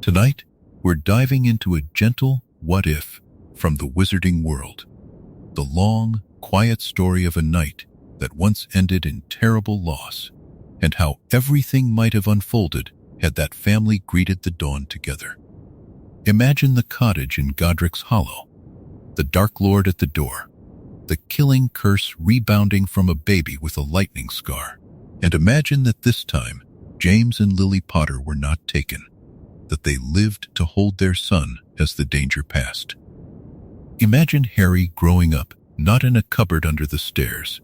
Tonight, we're diving into a gentle what-if from the wizarding world. The long, quiet story of a night that once ended in terrible loss, and how everything might have unfolded had that family greeted the dawn together. Imagine the cottage in Godric's Hollow, the Dark Lord at the door, the killing curse rebounding from a baby with a lightning scar. And imagine that this time, James and Lily Potter were not taken, that they lived to hold their son as the danger passed. Imagine Harry growing up not in a cupboard under the stairs,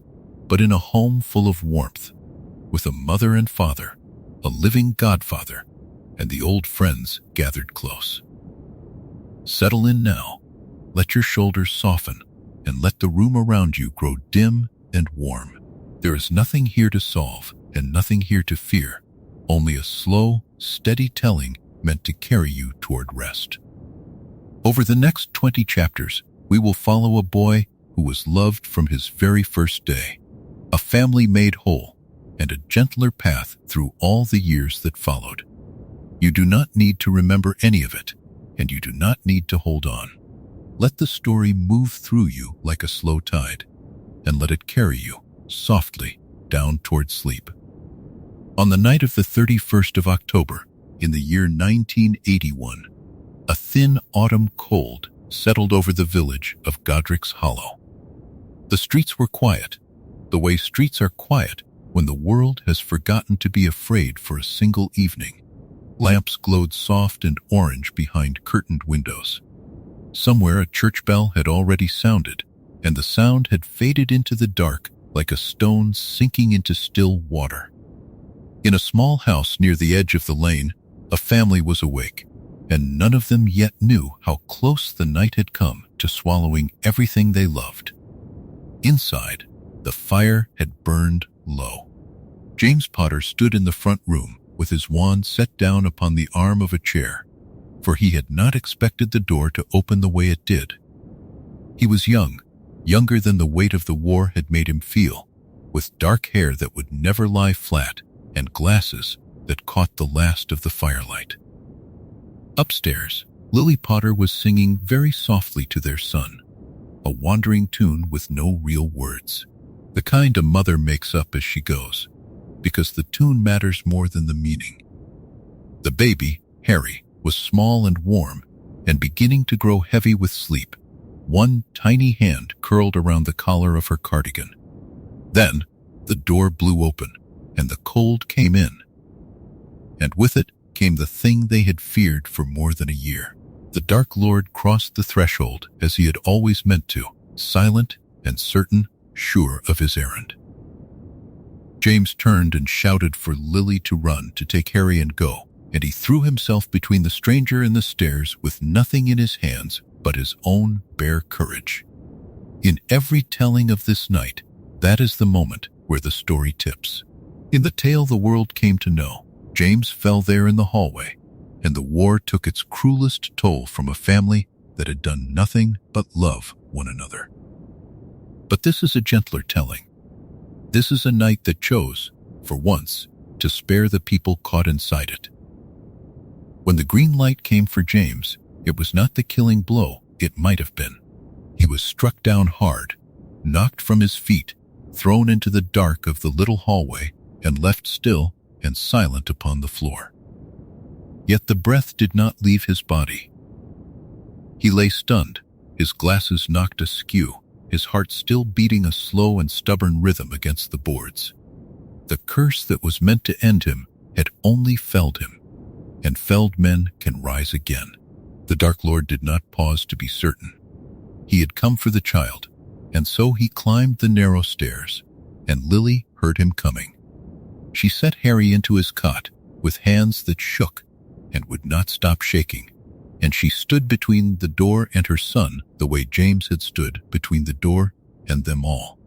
but in a home full of warmth, with a mother and father, a living godfather, and the old friends gathered close. Settle in now, let your shoulders soften, and let the room around you grow dim and warm. There is nothing here to solve and nothing here to fear, only a slow, steady telling meant to carry you toward rest. Over the next 20 chapters, we will follow a boy who was loved from his very first day, a family made whole, and a gentler path through all the years that followed. You do not need to remember any of it, and you do not need to hold on. Let the story move through you like a slow tide, and let it carry you softly down toward sleep. On the night of the 31st of October, in the year 1981, a thin autumn cold settled over the village of Godric's Hollow. The streets were quiet, the way streets are quiet when the world has forgotten to be afraid for a single evening. Lamps glowed soft and orange behind curtained windows. Somewhere a church bell had already sounded, and the sound had faded into the dark like a stone sinking into still water. In a small house near the edge of the lane, a family was awake, and none of them yet knew how close the night had come to swallowing everything they loved. Inside, the fire had burned low. James Potter stood in the front room with his wand set down upon the arm of a chair, for he had not expected the door to open the way it did. He was young, younger than the weight of the war had made him feel, with dark hair that would never lie flat and glasses that caught the last of the firelight. Upstairs, Lily Potter was singing very softly to their son, a wandering tune with no real words, the kind a mother makes up as she goes, because the tune matters more than the meaning. The baby, Harry, was small and warm and beginning to grow heavy with sleep. One tiny hand curled around the collar of her cardigan. Then, the door blew open, and the cold came in. And with it came the thing they had feared for more than a year. The Dark Lord crossed the threshold as he had always meant to, silent and certain, sure of his errand. James turned and shouted for Lily to run to take Harry and go, and he threw himself between the stranger and the stairs with nothing in his hands but his own bare courage. In every telling of this night, that is the moment where the story tips. In the tale the world came to know, James fell there in the hallway, and the war took its cruelest toll from a family that had done nothing but love one another. But this is a gentler telling. This is a night that chose, for once, to spare the people caught inside it. When the green light came for James, it was not the killing blow it might have been. He was struck down hard, knocked from his feet, thrown into the dark of the little hallway, and left still and silent upon the floor. Yet the breath did not leave his body. He lay stunned, his glasses knocked askew, his heart still beating a slow and stubborn rhythm against the boards. The curse that was meant to end him had only felled him, and felled men can rise again. The Dark Lord did not pause to be certain. He had come for the child, and so he climbed the narrow stairs, and Lily heard him coming. She set Harry into his cot with hands that shook and would not stop shaking, and she stood between the door and her son the way James had stood between the door and them all.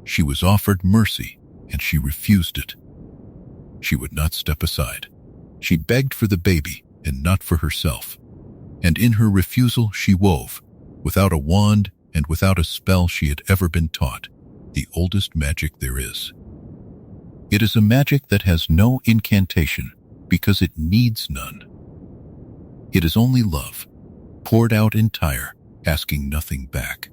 She was offered mercy, and she refused it. She would not step aside. She begged for the baby and not for herself, and in her refusal she wove, without a wand and without a spell she had ever been taught, the oldest magic there is. It is a magic that has no incantation because it needs none. It is only love, poured out entire, asking nothing back.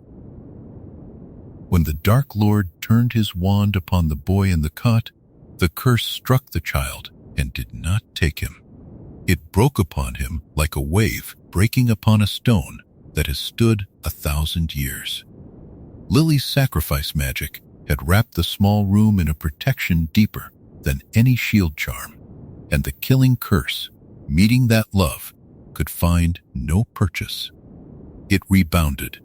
When the Dark Lord turned his wand upon the boy in the cot, the curse struck the child and did not take him. It broke upon him like a wave breaking upon a stone that has stood 1,000 years. Lily's sacrifice magic had wrapped the small room in a protection deeper than any shield charm, and the killing curse, meeting that love, could find no purchase. It rebounded.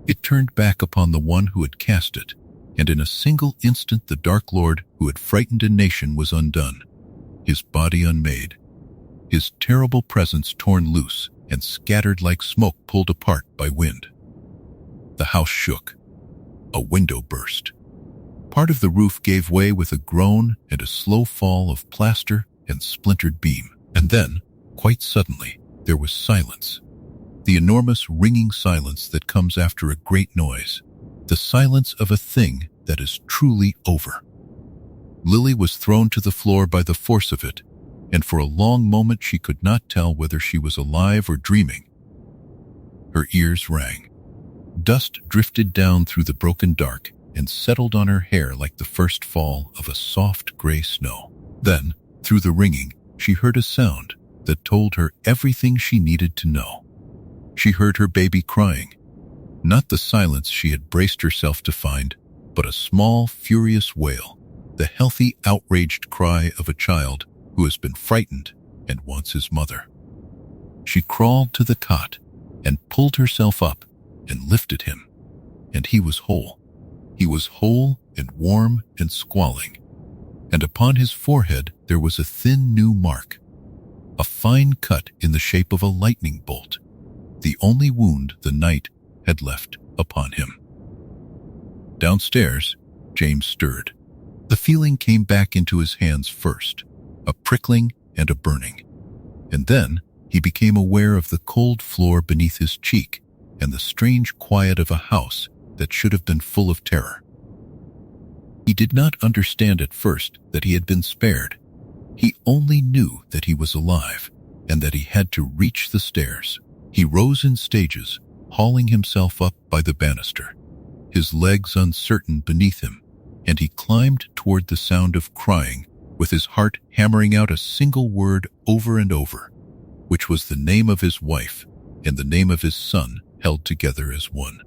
It turned back upon the one who had cast it, and in a single instant the Dark Lord who had frightened a nation was undone, his body unmade, his terrible presence torn loose and scattered like smoke pulled apart by wind. The house shook. A window burst. Part of the roof gave way with a groan and a slow fall of plaster and splintered beam. And then, quite suddenly, there was silence. The enormous ringing silence that comes after a great noise. The silence of a thing that is truly over. Lily was thrown to the floor by the force of it, and for a long moment she could not tell whether she was alive or dreaming. Her ears rang. Dust drifted down through the broken dark and settled on her hair like the first fall of a soft gray snow. Then, through the ringing, she heard a sound that told her everything she needed to know. She heard her baby crying. Not the silence she had braced herself to find, but a small, furious wail, the healthy, outraged cry of a child who has been frightened and wants his mother. She crawled to the cot and pulled herself up and lifted him, and he was whole. He was whole and warm and squalling, and upon his forehead there was a thin new mark, a fine cut in the shape of a lightning bolt, the only wound the night had left upon him. Downstairs, James stirred. The feeling came back into his hands first, a prickling and a burning, and then he became aware of the cold floor beneath his cheek and the strange quiet of a house that should have been full of terror. He did not understand at first that he had been spared. He only knew that he was alive and that he had to reach the stairs. He rose in stages, hauling himself up by the banister, his legs uncertain beneath him, and he climbed toward the sound of crying, with his heart hammering out a single word over and over, which was the name of his wife and the name of his son held together as one.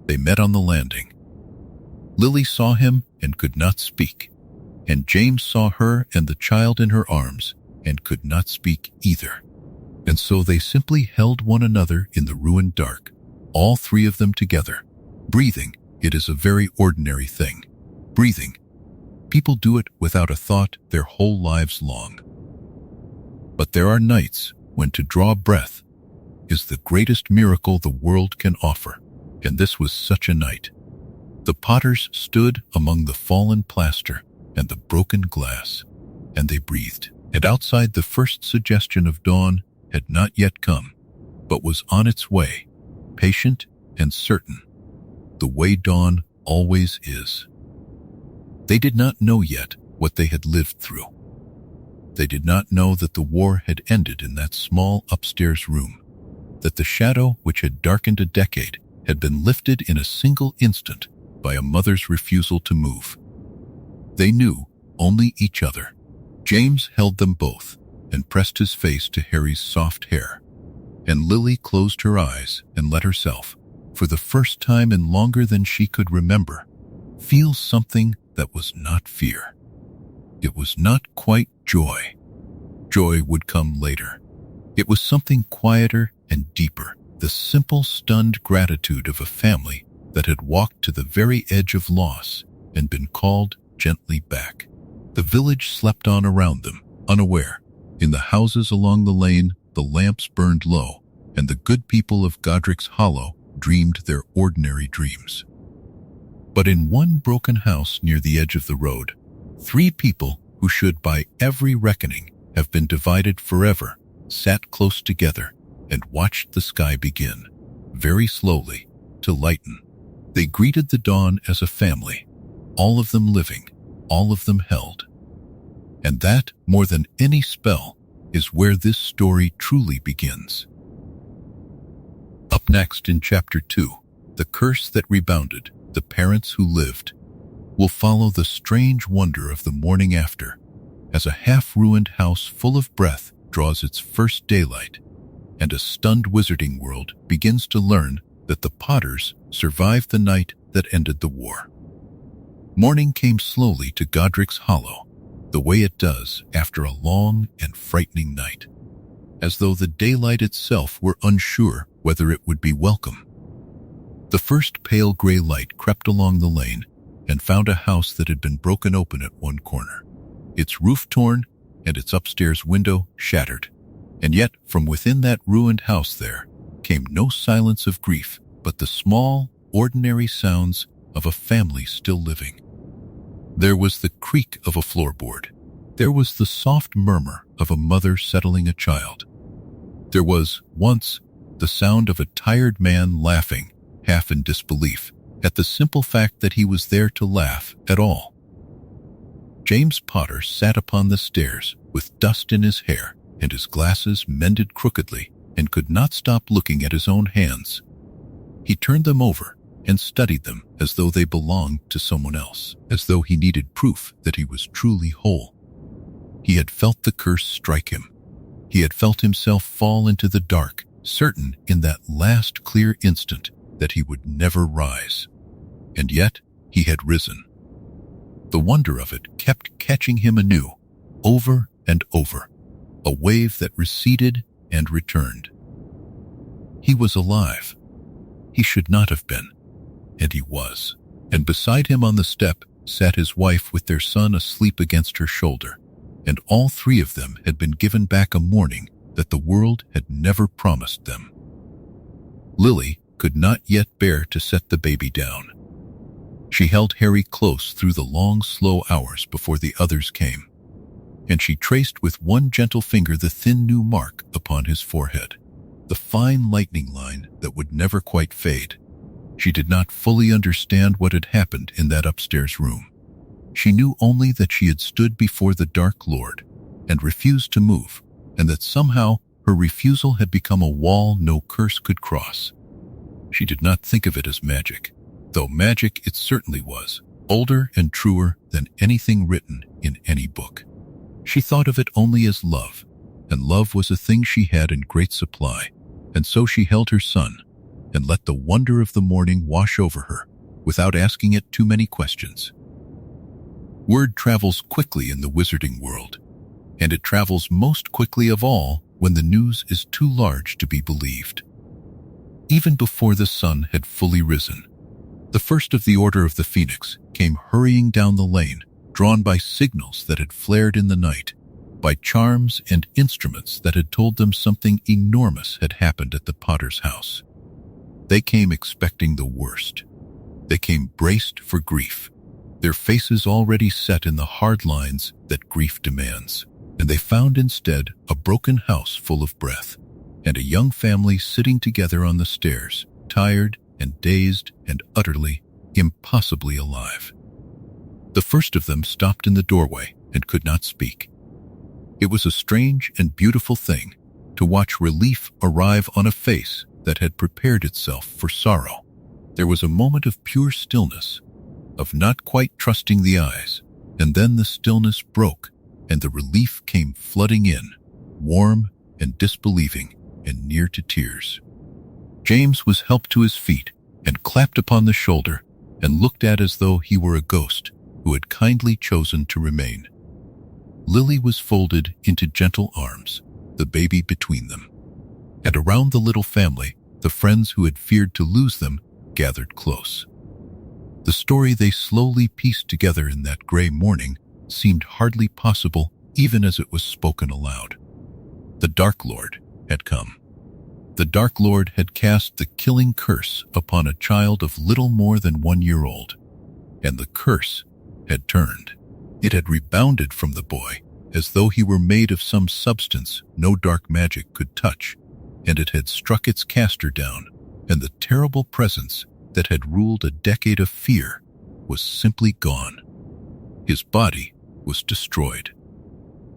They met on the landing. Lily saw him and could not speak, and James saw her and the child in her arms and could not speak either. And so they simply held one another in the ruined dark, all three of them together. Breathing, it is a very ordinary thing. Breathing. People do it without a thought their whole lives long. But there are nights when to draw breath is the greatest miracle the world can offer, and this was such a night. The potters stood among the fallen plaster and the broken glass, and they breathed. And outside, the first suggestion of dawn had not yet come, but was on its way, patient and certain, the way dawn always is. They did not know yet what they had lived through. They did not know that the war had ended in that small upstairs room, that the shadow which had darkened a decade had been lifted in a single instant by a mother's refusal to move. They knew only each other. James held them both and pressed his face to Harry's soft hair, and Lily closed her eyes and let herself, for the first time in longer than she could remember, feel something that was not fear. It was not quite joy. Joy would come later. It was something quieter and deeper, the simple, stunned gratitude of a family that had walked to the very edge of loss and been called gently back. The village slept on around them, unaware. In the houses along the lane, the lamps burned low, and the good people of Godric's Hollow dreamed their ordinary dreams. But in one broken house near the edge of the road, three people who should by every reckoning have been divided forever sat close together and watched the sky begin, very slowly, to lighten. They greeted the dawn as a family, all of them living, all of them held. And that, more than any spell, is where this story truly begins. Up next in Chapter 2, The Curse That Rebounded, The Parents Who Lived, will follow the strange wonder of the morning after, as a half-ruined house full of breath draws its first daylight, and a stunned wizarding world begins to learn that the Potters survived the night that ended the war. Morning came slowly to Godric's Hollow, the way it does after a long and frightening night, as though the daylight itself were unsure whether it would be welcome. The first pale gray light crept along the lane and found a house that had been broken open at one corner, its roof torn and its upstairs window shattered. And yet, from within that ruined house there came no silence of grief, but the small, ordinary sounds of a family still living. There was the creak of a floorboard. There was the soft murmur of a mother settling a child. There was, once, the sound of a tired man laughing, half in disbelief, at the simple fact that he was there to laugh at all. James Potter sat upon the stairs with dust in his hair and his glasses mended crookedly, and could not stop looking at his own hands. He turned them over and studied them as though they belonged to someone else, as though he needed proof that he was truly whole. He had felt the curse strike him. He had felt himself fall into the dark, certain in that last clear instant that he would never rise. And yet he had risen. The wonder of it kept catching him anew, over and over, a wave that receded and returned. He was alive. He should not have been, and he was. And beside him on the step sat his wife with their son asleep against her shoulder, and all three of them had been given back a morning that the world had never promised them. Lily could not yet bear to set the baby down. She held Harry close through the long, slow hours before the others came, and she traced with one gentle finger the thin new mark upon his forehead, the fine lightning line that would never quite fade. She did not fully understand what had happened in that upstairs room. She knew only that she had stood before the Dark Lord and refused to move, and that somehow her refusal had become a wall no curse could cross. She did not think of it as magic, though magic it certainly was, older and truer than anything written in any book. She thought of it only as love, and love was a thing she had in great supply, and so she held her son and let the wonder of the morning wash over her without asking it too many questions. Word travels quickly in the wizarding world, and it travels most quickly of all when the news is too large to be believed. Even before the sun had fully risen, the first of the Order of the Phoenix came hurrying down the lane, drawn by signals that had flared in the night, by charms and instruments that had told them something enormous had happened at the Potter's house. They came expecting the worst. They came braced for grief, their faces already set in the hard lines that grief demands, and they found instead a broken house full of breath, and a young family sitting together on the stairs, tired and dazed and utterly, impossibly alive. The first of them stopped in the doorway and could not speak. It was a strange and beautiful thing to watch relief arrive on a face that had prepared itself for sorrow. There was a moment of pure stillness, of not quite trusting the eyes, and then the stillness broke and the relief came flooding in, warm and disbelieving and near to tears. James was helped to his feet and clapped upon the shoulder and looked at as though he were a ghost who had kindly chosen to remain. Lily was folded into gentle arms, the baby between them. And around the little family, the friends who had feared to lose them gathered close. The story they slowly pieced together in that gray morning seemed hardly possible even as it was spoken aloud. The Dark Lord had come. The Dark Lord had cast the killing curse upon a child of little more than 1 year old, and the curse had turned. It had rebounded from the boy as though he were made of some substance no dark magic could touch, and it had struck its caster down, and the terrible presence that had ruled a decade of fear was simply gone. His body was destroyed.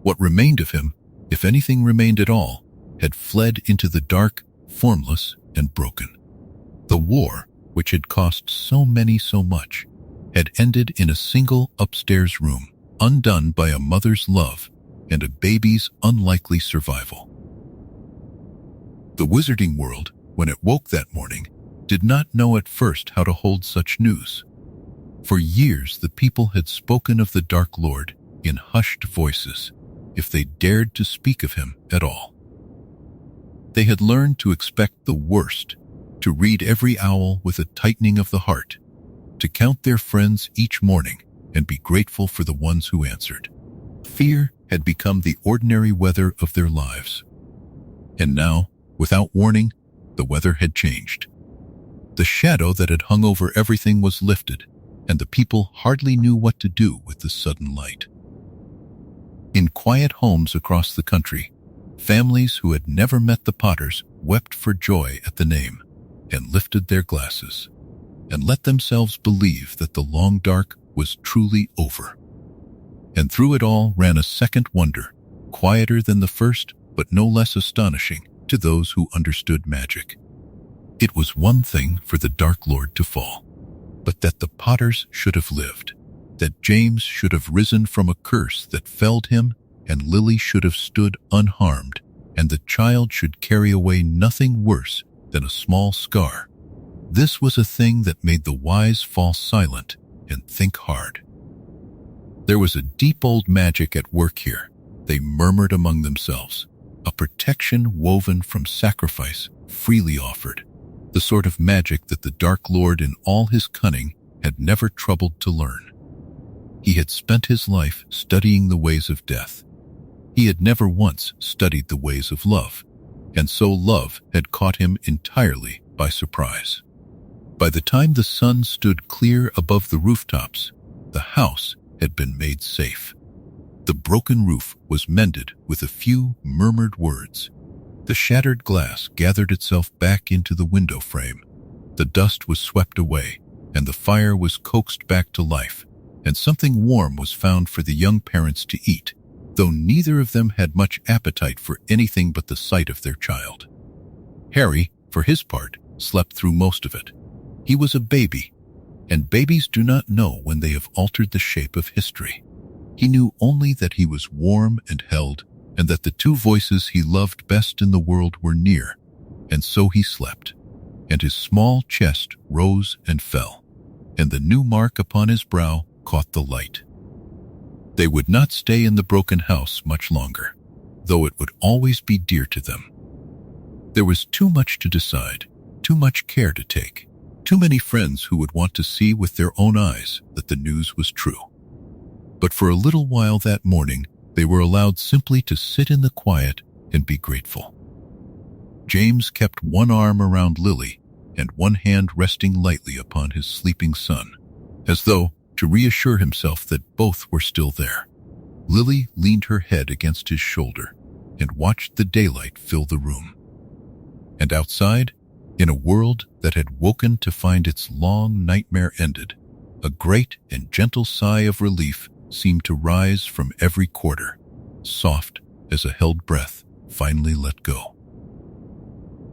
What remained of him if anything remained at all, had fled into the dark, formless, and broken. The war, which had cost so many so much, had ended in a single upstairs room, undone by a mother's love and a baby's unlikely survival. The wizarding world, when it woke that morning, did not know at first how to hold such news. For years the people had spoken of the Dark Lord in hushed voices, if they dared to speak of him at all. They had learned to expect the worst, to read every owl with a tightening of the heart, to count their friends each morning and be grateful for the ones who answered. Fear had become the ordinary weather of their lives. And now, without warning, the weather had changed. The shadow that had hung over everything was lifted, and the people hardly knew what to do with the sudden light. In quiet homes across the country, families who had never met the Potters wept for joy at the name and lifted their glasses and let themselves believe that the long dark was truly over. And through it all ran a second wonder, quieter than the first, but no less astonishing to those who understood magic. It was one thing for the Dark Lord to fall, but that the Potters should have lived, that James should have risen from a curse that felled him, and Lily should have stood unharmed, and the child should carry away nothing worse than a small scar. This was a thing that made the wise fall silent and think hard. There was a deep old magic at work here, they murmured among themselves, a protection woven from sacrifice freely offered, the sort of magic that the Dark Lord in all his cunning had never troubled to learn. He had spent his life studying the ways of death. He had never once studied the ways of love, and so love had caught him entirely by surprise. By the time the sun stood clear above the rooftops, the house had been made safe. The broken roof was mended with a few murmured words. The shattered glass gathered itself back into the window frame. The dust was swept away, and the fire was coaxed back to life, and something warm was found for the young parents to eat, though neither of them had much appetite for anything but the sight of their child. Harry, for his part, slept through most of it. He was a baby, and babies do not know when they have altered the shape of history. He knew only that he was warm and held, and that the two voices he loved best in the world were near, and so he slept, and his small chest rose and fell, and the new mark upon his brow caught the light. They would not stay in the broken house much longer, though it would always be dear to them. There was too much to decide, too much care to take, too many friends who would want to see with their own eyes that the news was true. But for a little while that morning, they were allowed simply to sit in the quiet and be grateful. James kept one arm around Lily and one hand resting lightly upon his sleeping son, as though to reassure himself that both were still there. Lily leaned her head against his shoulder and watched the daylight fill the room. And outside, in a world that had woken to find its long nightmare ended, a great and gentle sigh of relief seemed to rise from every quarter, soft as a held breath finally let go.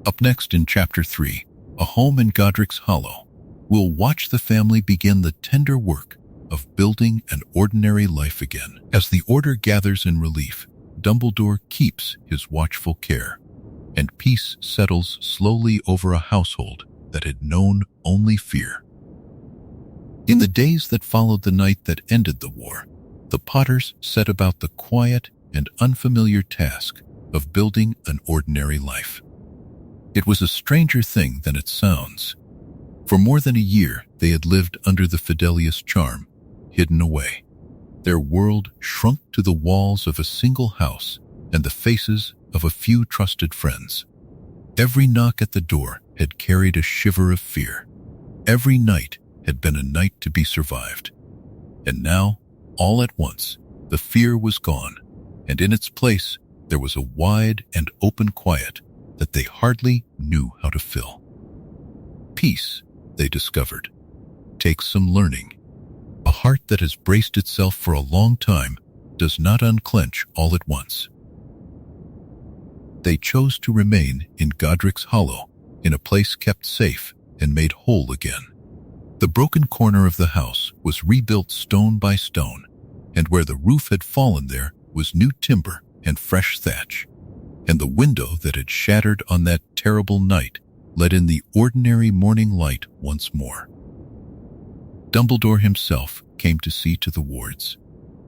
Up next in Chapter 3, A Home in Godric's Hollow, we'll watch the family begin the tender work of building an ordinary life again. As the order gathers in relief, Dumbledore keeps his watchful care, and peace settles slowly over a household that had known only fear. In the days that followed the night that ended the war, the Potters set about the quiet and unfamiliar task of building an ordinary life. It was a stranger thing than it sounds. For more than a year, they had lived under the Fidelius charm, hidden away. Their world shrunk to the walls of a single house and the faces of a few trusted friends. Every knock at the door had carried a shiver of fear. Every night had been a night to be survived. And now, all at once, the fear was gone, and in its place there was a wide and open quiet that they hardly knew how to fill. Peace, they discovered, takes some learning. A heart that has braced itself for a long time does not unclench all at once. They chose to remain in Godric's Hollow, in a place kept safe and made whole again. The broken corner of the house was rebuilt stone by stone, and where the roof had fallen there was new timber and fresh thatch. And the window that had shattered on that terrible night let in the ordinary morning light once more. Dumbledore himself came to see to the wards,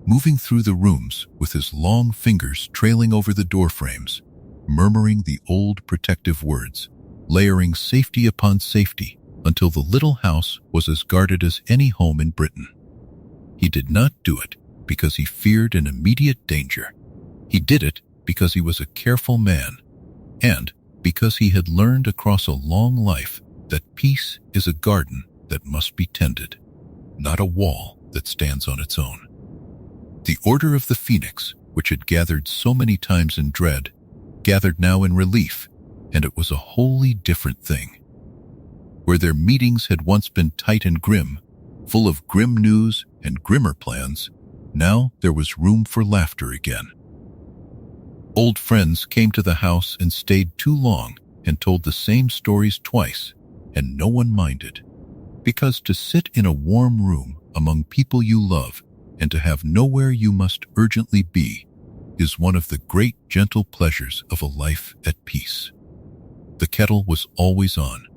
moving through the rooms with his long fingers trailing over the doorframes, murmuring the old protective words, layering safety upon safety until the little house was as guarded as any home in Britain. He did not do it because he feared an immediate danger. He did it because he was a careful man, and because he had learned across a long life that peace is a garden that must be tended, not a wall that stands on its own. The Order of the Phoenix, which had gathered so many times in dread, gathered now in relief, and it was a wholly different thing. Where their meetings had once been tight and grim, full of grim news and grimmer plans, now there was room for laughter again. Old friends came to the house and stayed too long and told the same stories twice, and no one minded. Because to sit in a warm room among people you love and to have nowhere you must urgently be is one of the great gentle pleasures of a life at peace. The kettle was always on.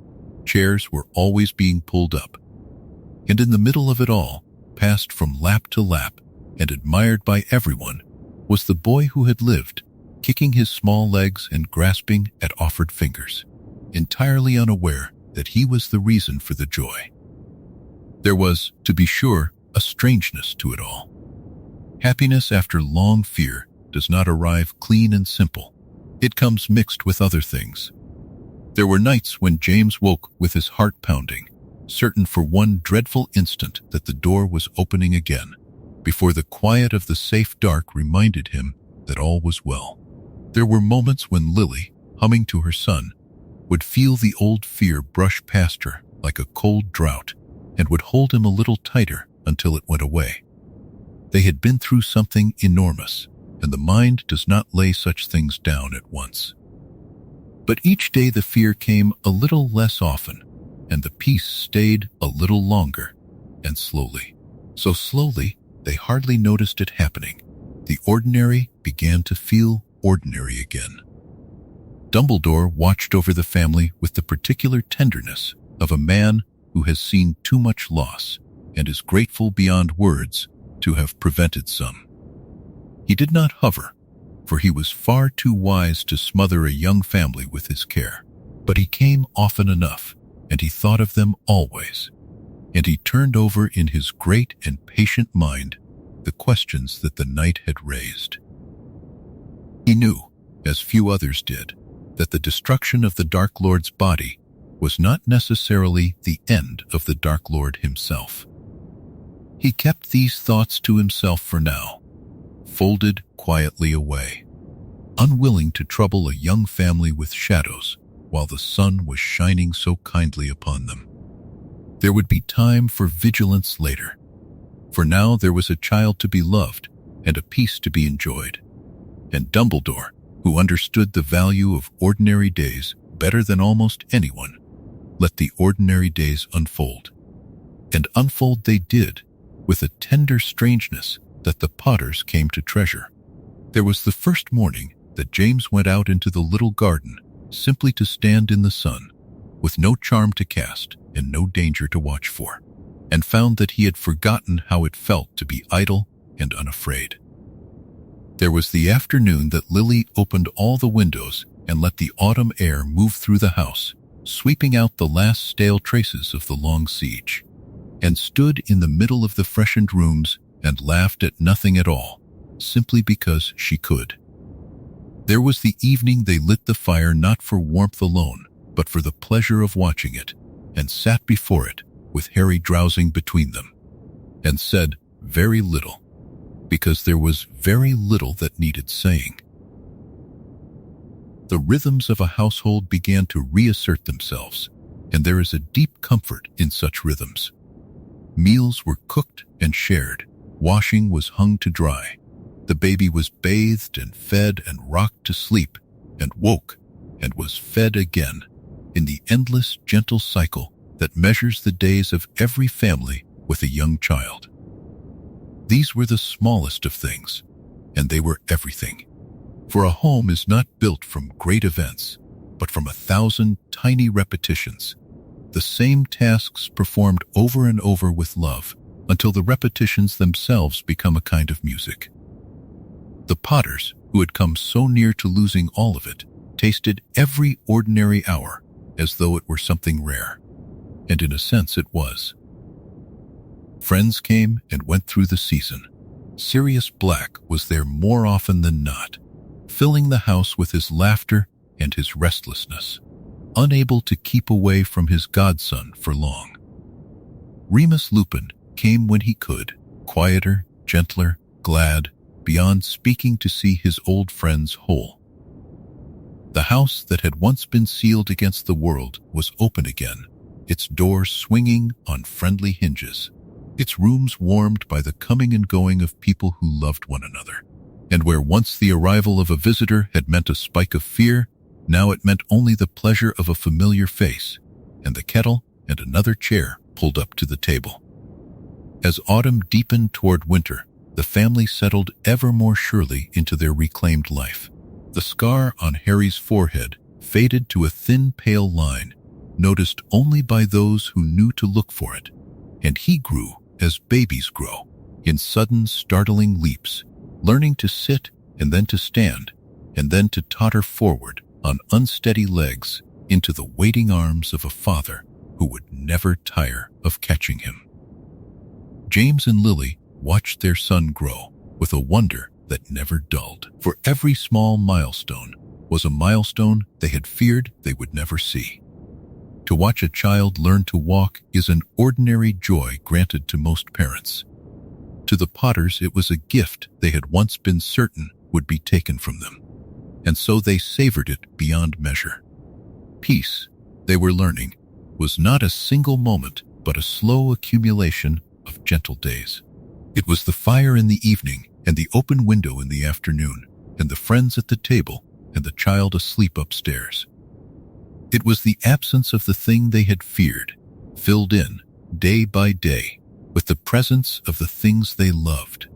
Chairs were always being pulled up. And in the middle of it all, passed from lap to lap and admired by everyone, was the boy who had lived, kicking his small legs and grasping at offered fingers, entirely unaware that he was the reason for the joy. There was, to be sure, a strangeness to it all. Happiness after long fear does not arrive clean and simple. It comes mixed with other things. There were nights when James woke with his heart pounding, certain for one dreadful instant that the door was opening again, before the quiet of the safe dark reminded him that all was well. There were moments when Lily, humming to her son, would feel the old fear brush past her like a cold draught and would hold him a little tighter until it went away. They had been through something enormous, and the mind does not lay such things down at once. But each day the fear came a little less often, and the peace stayed a little longer, and slowly, so slowly they hardly noticed it happening, the ordinary began to feel ordinary again. Dumbledore watched over the family with the particular tenderness of a man who has seen too much loss and is grateful beyond words to have prevented some. He did not hover, for he was far too wise to smother a young family with his care, but he came often enough, and he thought of them always, and he turned over in his great and patient mind the questions that the night had raised. He knew, as few others did, that the destruction of the Dark Lord's body was not necessarily the end of the Dark Lord himself. He kept these thoughts to himself for now, folded quietly away, unwilling to trouble a young family with shadows while the sun was shining so kindly upon them. There would be time for vigilance later, for now there was a child to be loved and a peace to be enjoyed. And Dumbledore, who understood the value of ordinary days better than almost anyone, let the ordinary days unfold. And unfold they did, with a tender strangeness that the Potters came to treasure. There was the first morning that James went out into the little garden simply to stand in the sun, with no charm to cast and no danger to watch for, and found that he had forgotten how it felt to be idle and unafraid. There was the afternoon that Lily opened all the windows and let the autumn air move through the house, sweeping out the last stale traces of the long siege, and stood in the middle of the freshened rooms and laughed at nothing at all, simply because she could. There was the evening they lit the fire not for warmth alone, but for the pleasure of watching it, and sat before it, with Harry drowsing between them, and said very little, because there was very little that needed saying. The rhythms of a household began to reassert themselves, and there is a deep comfort in such rhythms. Meals were cooked and shared, washing was hung to dry, the baby was bathed and fed and rocked to sleep, and woke and was fed again in the endless, gentle cycle that measures the days of every family with a young child. These were the smallest of things, and they were everything. For a home is not built from great events, but from 1,000 tiny repetitions, the same tasks performed over and over with love until the repetitions themselves become a kind of music. The Potters, who had come so near to losing all of it, tasted every ordinary hour as though it were something rare, and in a sense it was. Friends came and went through the season. Sirius Black was there more often than not, filling the house with his laughter and his restlessness, unable to keep away from his godson for long. Remus Lupin came when he could, quieter, gentler, glad, beyond speaking to see his old friends whole. The house that had once been sealed against the world was open again, its doors swinging on friendly hinges, its rooms warmed by the coming and going of people who loved one another. And where once the arrival of a visitor had meant a spike of fear, now it meant only the pleasure of a familiar face, and the kettle and another chair pulled up to the table. As autumn deepened toward winter, the family settled ever more surely into their reclaimed life. The scar on Harry's forehead faded to a thin, pale line, noticed only by those who knew to look for it, and he grew as babies grow, in sudden, startling leaps, learning to sit and then to stand, and then to totter forward on unsteady legs into the waiting arms of a father who would never tire of catching him. James and Lily watched their son grow with a wonder that never dulled, for every small milestone was a milestone they had feared they would never see. To watch a child learn to walk is an ordinary joy granted to most parents. To the Potters, it was a gift they had once been certain would be taken from them, and so they savored it beyond measure. Peace, they were learning, was not a single moment but a slow accumulation of gentle days. It was the fire in the evening and the open window in the afternoon, and the friends at the table and the child asleep upstairs. It was the absence of the thing they had feared, filled in, day by day, with the presence of the things they loved.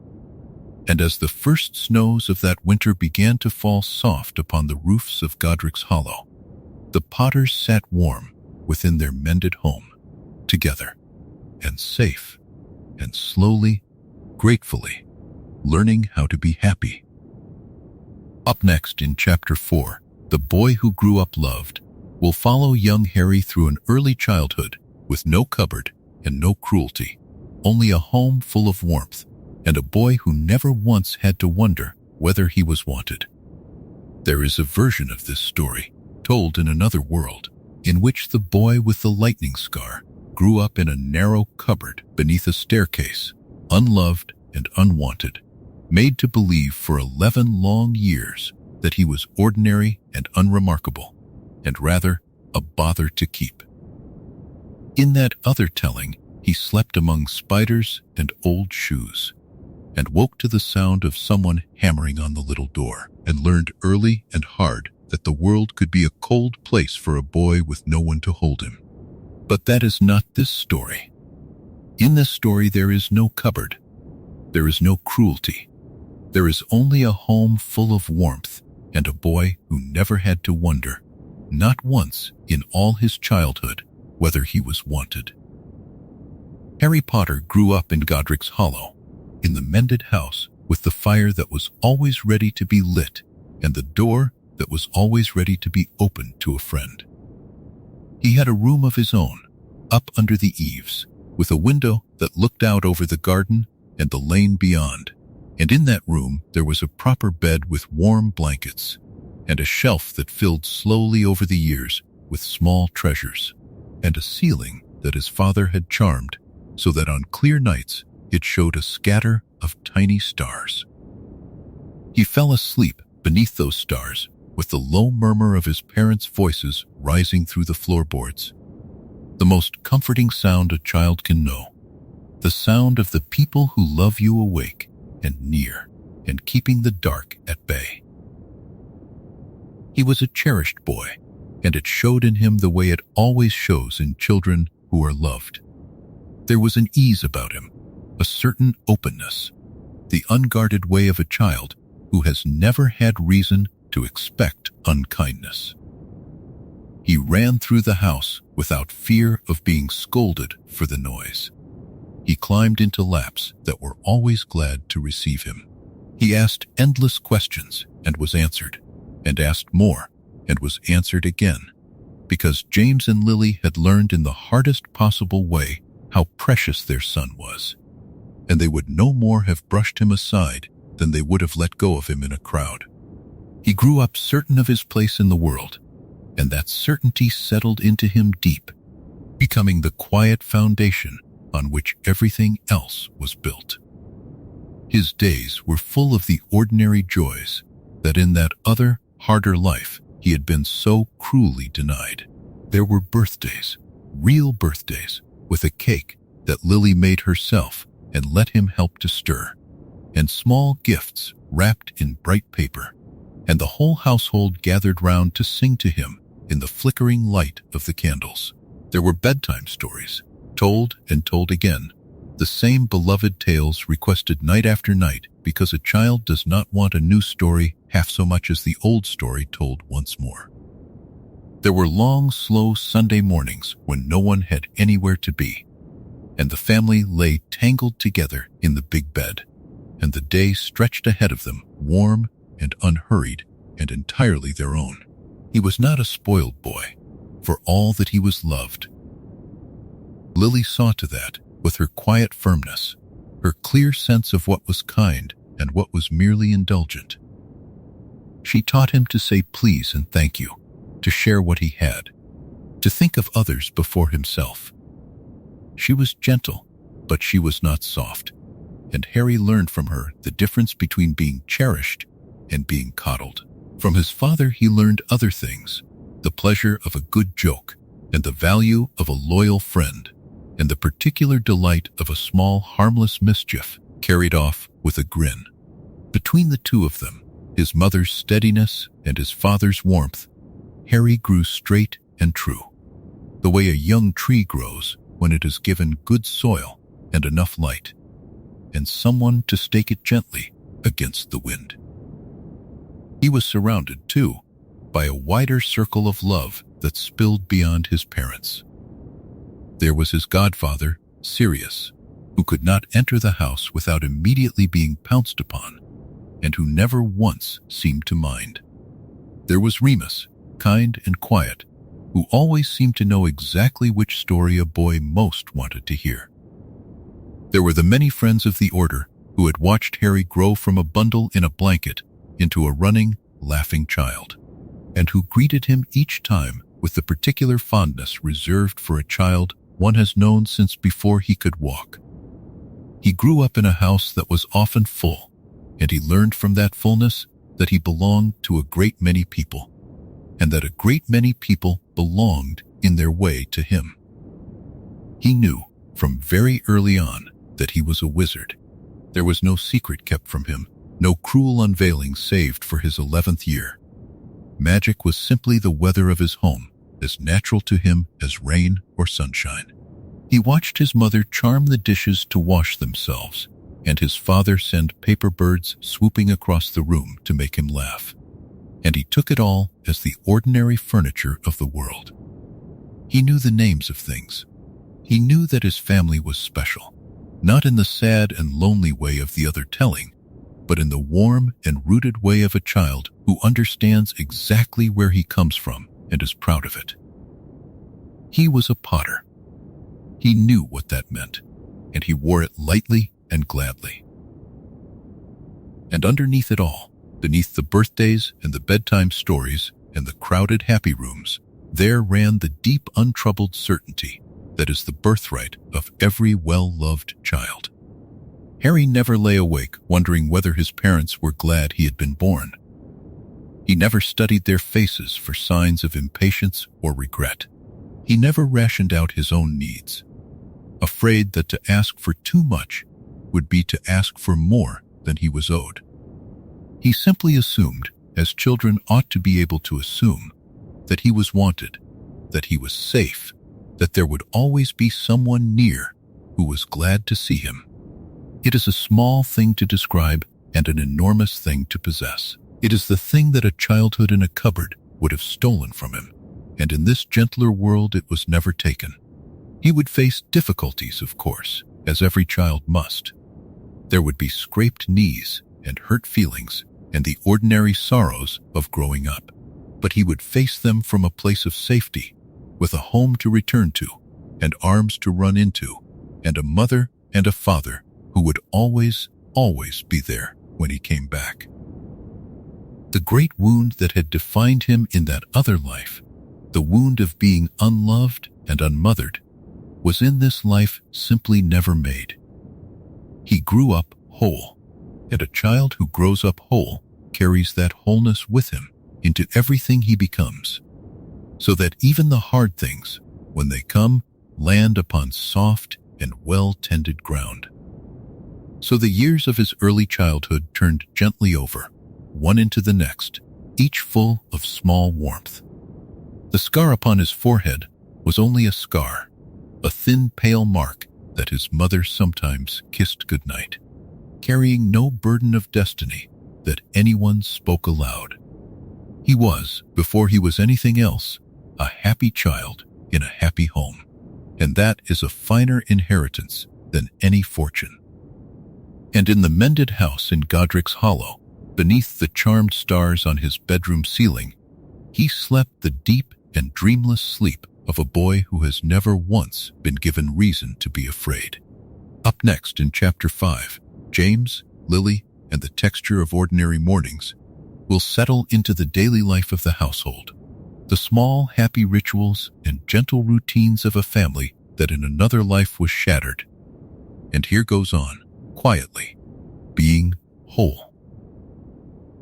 And as the first snows of that winter began to fall soft upon the roofs of Godric's Hollow, the Potters sat warm within their mended home, together, and safe, and slowly, gratefully, learning how to be happy. Up next in Chapter 4, The Boy Who Grew Up Loved, will follow young Harry through an early childhood with no cupboard and no cruelty, only a home full of warmth, and a boy who never once had to wonder whether he was wanted. There is a version of this story, told in another world, in which the boy with the lightning scar grew up in a narrow cupboard beneath a staircase, unloved and unwanted, made to believe for 11 long years that he was ordinary and unremarkable, and rather a bother to keep. In that other telling, he slept among spiders and old shoes, and woke to the sound of someone hammering on the little door, and learned early and hard that the world could be a cold place for a boy with no one to hold him. But that is not this story. In this story there is no cupboard. There is no cruelty. There is only a home full of warmth and a boy who never had to wonder, not once in all his childhood, whether he was wanted. Harry Potter grew up in Godric's Hollow, in the mended house with the fire that was always ready to be lit and the door that was always ready to be opened to a friend. He had a room of his own, up under the eaves, with a window that looked out over the garden and the lane beyond, and in that room there was a proper bed with warm blankets, and a shelf that filled slowly over the years with small treasures, and a ceiling that his father had charmed so that on clear nights it showed a scatter of tiny stars. He fell asleep beneath those stars with the low murmur of his parents' voices rising through the floorboards. The most comforting sound a child can know, the sound of the people who love you awake and near and keeping the dark at bay. He was a cherished boy, and it showed in him the way it always shows in children who are loved. There was an ease about him, a certain openness, the unguarded way of a child who has never had reason to expect unkindness. He ran through the house without fear of being scolded for the noise. He climbed into laps that were always glad to receive him. He asked endless questions and was answered, and asked more and was answered again, because James and Lily had learned in the hardest possible way how precious their son was, and they would no more have brushed him aside than they would have let go of him in a crowd. He grew up certain of his place in the world, and that certainty settled into him deep, becoming the quiet foundation on which everything else was built. His days were full of the ordinary joys that in that other, harder life he had been so cruelly denied. There were birthdays, real birthdays, with a cake that Lily made herself and let him help to stir, and small gifts wrapped in bright paper, and the whole household gathered round to sing to him in the flickering light of the candles. There were bedtime stories, told and told again, the same beloved tales requested night after night, because a child does not want a new story half so much as the old story told once more. There were long, slow Sunday mornings when no one had anywhere to be, and the family lay tangled together in the big bed, and the day stretched ahead of them, warm and unhurried and entirely their own. He was not a spoiled boy, for all that he was loved. Lily saw to that with her quiet firmness, her clear sense of what was kind and what was merely indulgent. She taught him to say please and thank you, to share what he had, to think of others before himself. She was gentle, but she was not soft, and Harry learned from her the difference between being cherished and being coddled. From his father he learned other things, the pleasure of a good joke, and the value of a loyal friend, and the particular delight of a small harmless mischief carried off with a grin. Between the two of them, his mother's steadiness and his father's warmth, Harry grew straight and true, the way a young tree grows when it is given good soil and enough light, and someone to stake it gently against the wind. He was surrounded, too, by a wider circle of love that spilled beyond his parents. There was his godfather, Sirius, who could not enter the house without immediately being pounced upon, and who never once seemed to mind. There was Remus, kind and quiet, who always seemed to know exactly which story a boy most wanted to hear. There were the many friends of the Order who had watched Harry grow from a bundle in a blanket into a running, laughing child, and who greeted him each time with the particular fondness reserved for a child one has known since before he could walk. He grew up in a house that was often full, and he learned from that fullness that he belonged to a great many people, and that a great many people belonged in their way to him. He knew from very early on that he was a wizard. There was no secret kept from him, no cruel unveiling saved for his 11th year. Magic was simply the weather of his home, as natural to him as rain or sunshine. He watched his mother charm the dishes to wash themselves, and his father send paper birds swooping across the room to make him laugh. And he took it all as the ordinary furniture of the world. He knew the names of things. He knew that his family was special, not in the sad and lonely way of the other telling, but in the warm and rooted way of a child who understands exactly where he comes from and is proud of it. He was a Potter. He knew what that meant, and he wore it lightly and gladly. And underneath it all, beneath the birthdays and the bedtime stories and the crowded happy rooms, there ran the deep, untroubled certainty that is the birthright of every well-loved child. Harry never lay awake wondering whether his parents were glad he had been born. He never studied their faces for signs of impatience or regret. He never rationed out his own needs, afraid that to ask for too much would be to ask for more than he was owed. He simply assumed as children ought to be able to assume, that he was wanted, that he was safe, that there would always be someone near who was glad to see him. It is a small thing to describe and an enormous thing to possess. It is the thing that a childhood in a cupboard would have stolen from him, and in this gentler world it was never taken. He would face difficulties, of course, as every child must. There would be scraped knees and hurt feelings and the ordinary sorrows of growing up. But he would face them from a place of safety, with a home to return to, and arms to run into, and a mother and a father who would always be there when he came back. The great wound that had defined him in that other life, the wound of being unloved and unmothered, was in this life simply never made. He grew up whole, and a child who grows up whole carries that wholeness with him into everything he becomes, so that even the hard things, when they come, land upon soft and well-tended ground. So the years of his early childhood turned gently over, one into the next, each full of small warmth. The scar upon his forehead was only a scar, a thin, pale mark that his mother sometimes kissed goodnight, carrying no burden of destiny that anyone spoke aloud. He was, before he was anything else, a happy child in a happy home, and that is a finer inheritance than any fortune. And in the mended house in Godric's Hollow, beneath the charmed stars on his bedroom ceiling, he slept the deep and dreamless sleep of a boy who has never once been given reason to be afraid. Up next in Chapter 5, James, Lily, and the texture of ordinary mornings will settle into the daily life of the household, the small, happy rituals and gentle routines of a family that in another life was shattered. And here goes on, quietly, being whole.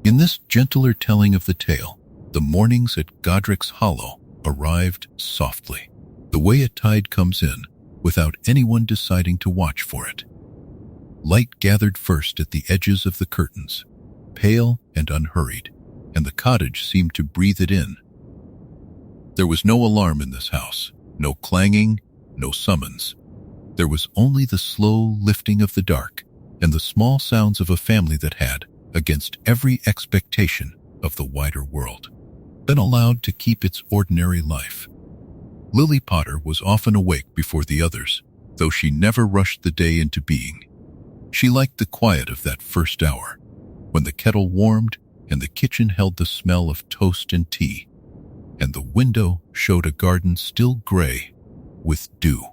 In this gentler telling of the tale, the mornings at Godric's Hollow arrived softly, the way a tide comes in without anyone deciding to watch for it. Light gathered first at the edges of the curtains, pale and unhurried, and the cottage seemed to breathe it in. There was no alarm in this house, no clanging, no summons. There was only the slow lifting of the dark and the small sounds of a family that had, against every expectation of the wider world, been allowed to keep its ordinary life. Lily Potter was often awake before the others, though she never rushed the day into being. She liked the quiet of that first hour, when the kettle warmed and the kitchen held the smell of toast and tea, and the window showed a garden still gray with dew.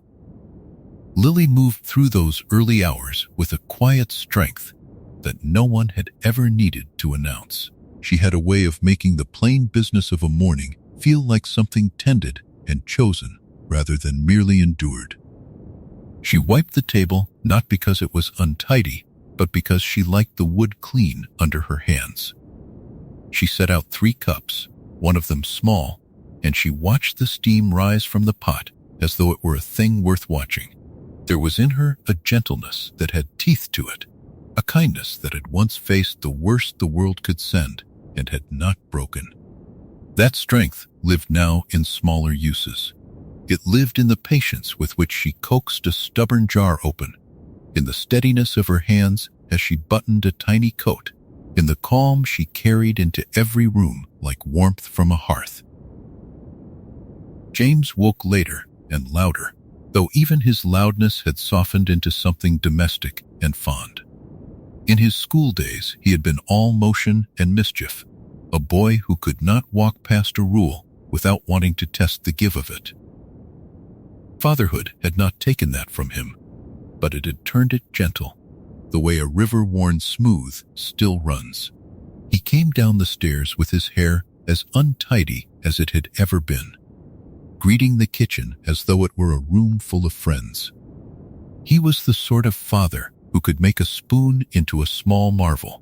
Lily moved through those early hours with a quiet strength that no one had ever needed to announce. She had a way of making the plain business of a morning feel like something tended and chosen rather than merely endured. She wiped the table not because it was untidy, but because she liked the wood clean under her hands. She set out 3 cups, one of them small, and she watched the steam rise from the pot as though it were a thing worth watching. There was in her a gentleness that had teeth to it, a kindness that had once faced the worst the world could send and had not broken. That strength lived now in smaller uses. It lived in the patience with which she coaxed a stubborn jar open, in the steadiness of her hands as she buttoned a tiny coat, in the calm she carried into every room like warmth from a hearth. James woke later and louder, though even his loudness had softened into something domestic and fond. In his school days, he had been all motion and mischief, a boy who could not walk past a rule without wanting to test the give of it. Fatherhood had not taken that from him, but it had turned it gentle, the way a river worn smooth still runs. He came down the stairs with his hair as untidy as it had ever been, greeting the kitchen as though it were a room full of friends. He was the sort of father who could make a spoon into a small marvel,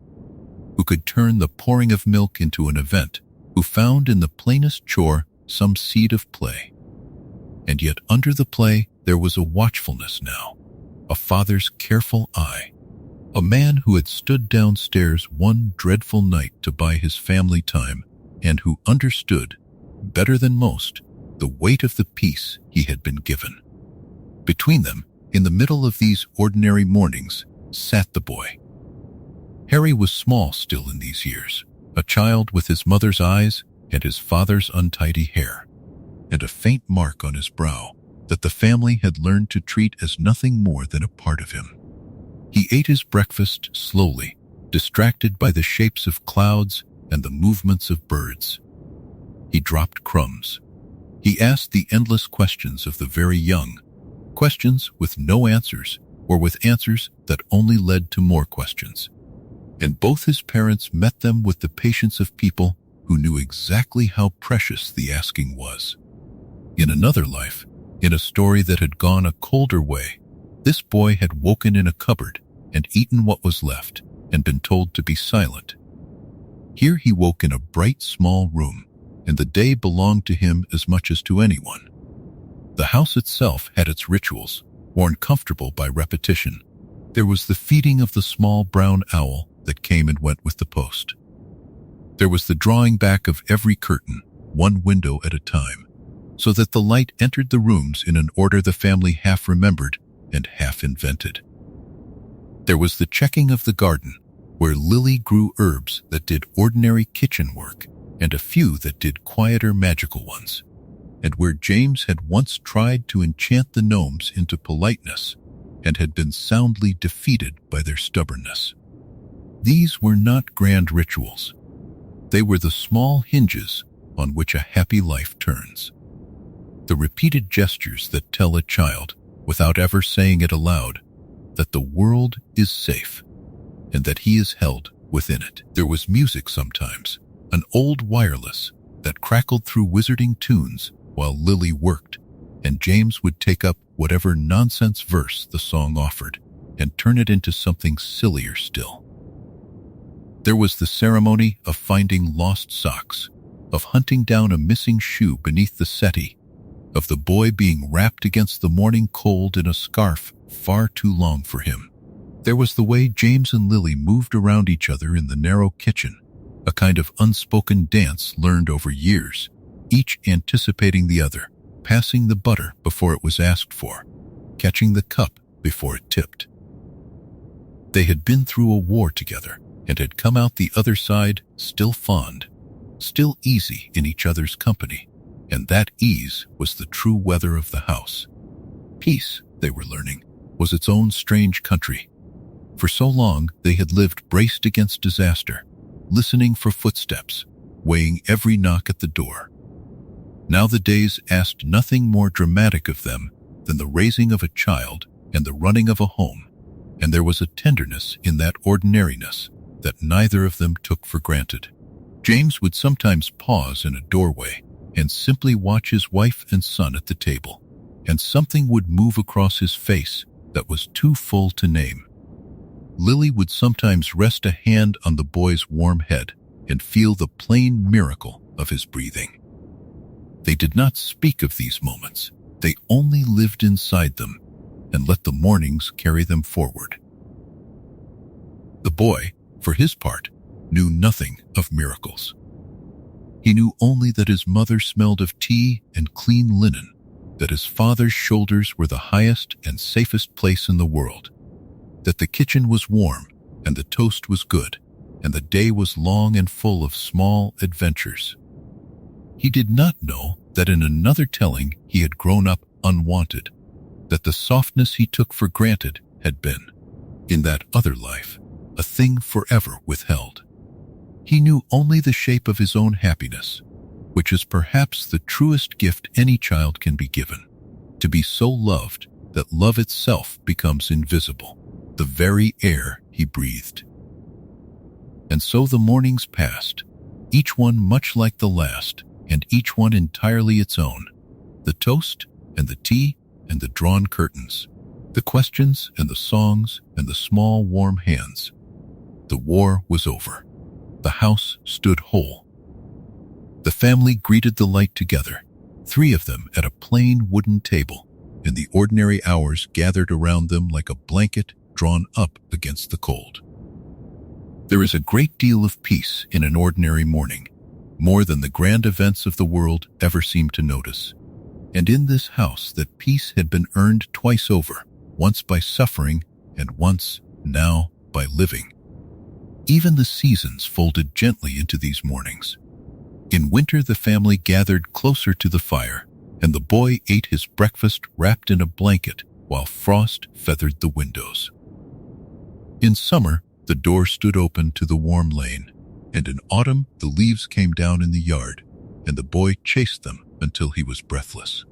who could turn the pouring of milk into an event, who found in the plainest chore some seed of play. And yet under the play there was a watchfulness now, a father's careful eye, A man who had stood downstairs one dreadful night to buy his family time and who understood, better than most, the weight of the peace he had been given. Between them, in the middle of these ordinary mornings, sat the boy. Harry was small still in these years, a child with his mother's eyes and his father's untidy hair, and a faint mark on his brow that the family had learned to treat as nothing more than a part of him. He ate his breakfast slowly, distracted by the shapes of clouds and the movements of birds. He dropped crumbs. He asked the endless questions of the very young, questions with no answers or with answers that only led to more questions. And both his parents met them with the patience of people who knew exactly how precious the asking was. In another life, in a story that had gone a colder way, this boy had woken in a cupboard and eaten what was left and been told to be silent. Here he woke in a bright small room, and the day belonged to him as much as to anyone. The house itself had its rituals, worn comfortable by repetition. There was the feeding of the small brown owl that came and went with the post. There was the drawing back of every curtain, one window at a time, so that the light entered the rooms in an order the family half remembered and half invented. There was the checking of the garden, where Lily grew herbs that did ordinary kitchen work and a few that did quieter magical ones, and where James had once tried to enchant the gnomes into politeness and had been soundly defeated by their stubbornness. These were not grand rituals. They were the small hinges on which a happy life turns. The repeated gestures that tell a child, without ever saying it aloud, that the world is safe and that he is held within it. There was music sometimes, an old wireless that crackled through wizarding tunes while Lily worked, and James would take up whatever nonsense verse the song offered and turn it into something sillier still. There was the ceremony of finding lost socks, of hunting down a missing shoe beneath the settee, of the boy being wrapped against the morning cold in a scarf far too long for him. There was the way James and Lily moved around each other in the narrow kitchen, a kind of unspoken dance learned over years, each anticipating the other, passing the butter before it was asked for, catching the cup before it tipped. They had been through a war together and had come out the other side still fond, still easy in each other's company, and that ease was the true weather of the house. Peace, they were learning, was its own strange country. For so long they had lived braced against disaster, listening for footsteps, weighing every knock at the door. Now the days asked nothing more dramatic of them than the raising of a child and the running of a home, and there was a tenderness in that ordinariness that neither of them took for granted. James would sometimes pause in a doorway and simply watch his wife and son at the table, and something would move across his face that was too full to name. Lily would sometimes rest a hand on the boy's warm head and feel the plain miracle of his breathing. They did not speak of these moments. They only lived inside them and let the mornings carry them forward. The boy, for his part, knew nothing of miracles. He knew only that his mother smelled of tea and clean linen, that his father's shoulders were the highest and safest place in the world, that the kitchen was warm and the toast was good, and the day was long and full of small adventures. He did not know that in another telling he had grown up unwanted, that the softness he took for granted had been, in that other life, a thing forever withheld. He knew only the shape of his own happiness, which is perhaps the truest gift any child can be given, to be so loved that love itself becomes invisible, the very air he breathed. And so the mornings passed, each one much like the last, and each one entirely its own. The toast and the tea and the drawn curtains, the questions and the songs and the small warm hands. The war was over. The house stood whole. The family greeted the light together, 3 of them at a plain wooden table, and the ordinary hours gathered around them like a blanket drawn up against the cold. There is a great deal of peace in an ordinary morning, more than the grand events of the world ever seem to notice. And in this house that peace had been earned twice over, once by suffering and once, now, by living. Even the seasons folded gently into these mornings. In winter the family gathered closer to the fire, and the boy ate his breakfast wrapped in a blanket while frost feathered the windows. In summer, the door stood open to the warm lane, and in autumn the leaves came down in the yard, and the boy chased them until he was breathless.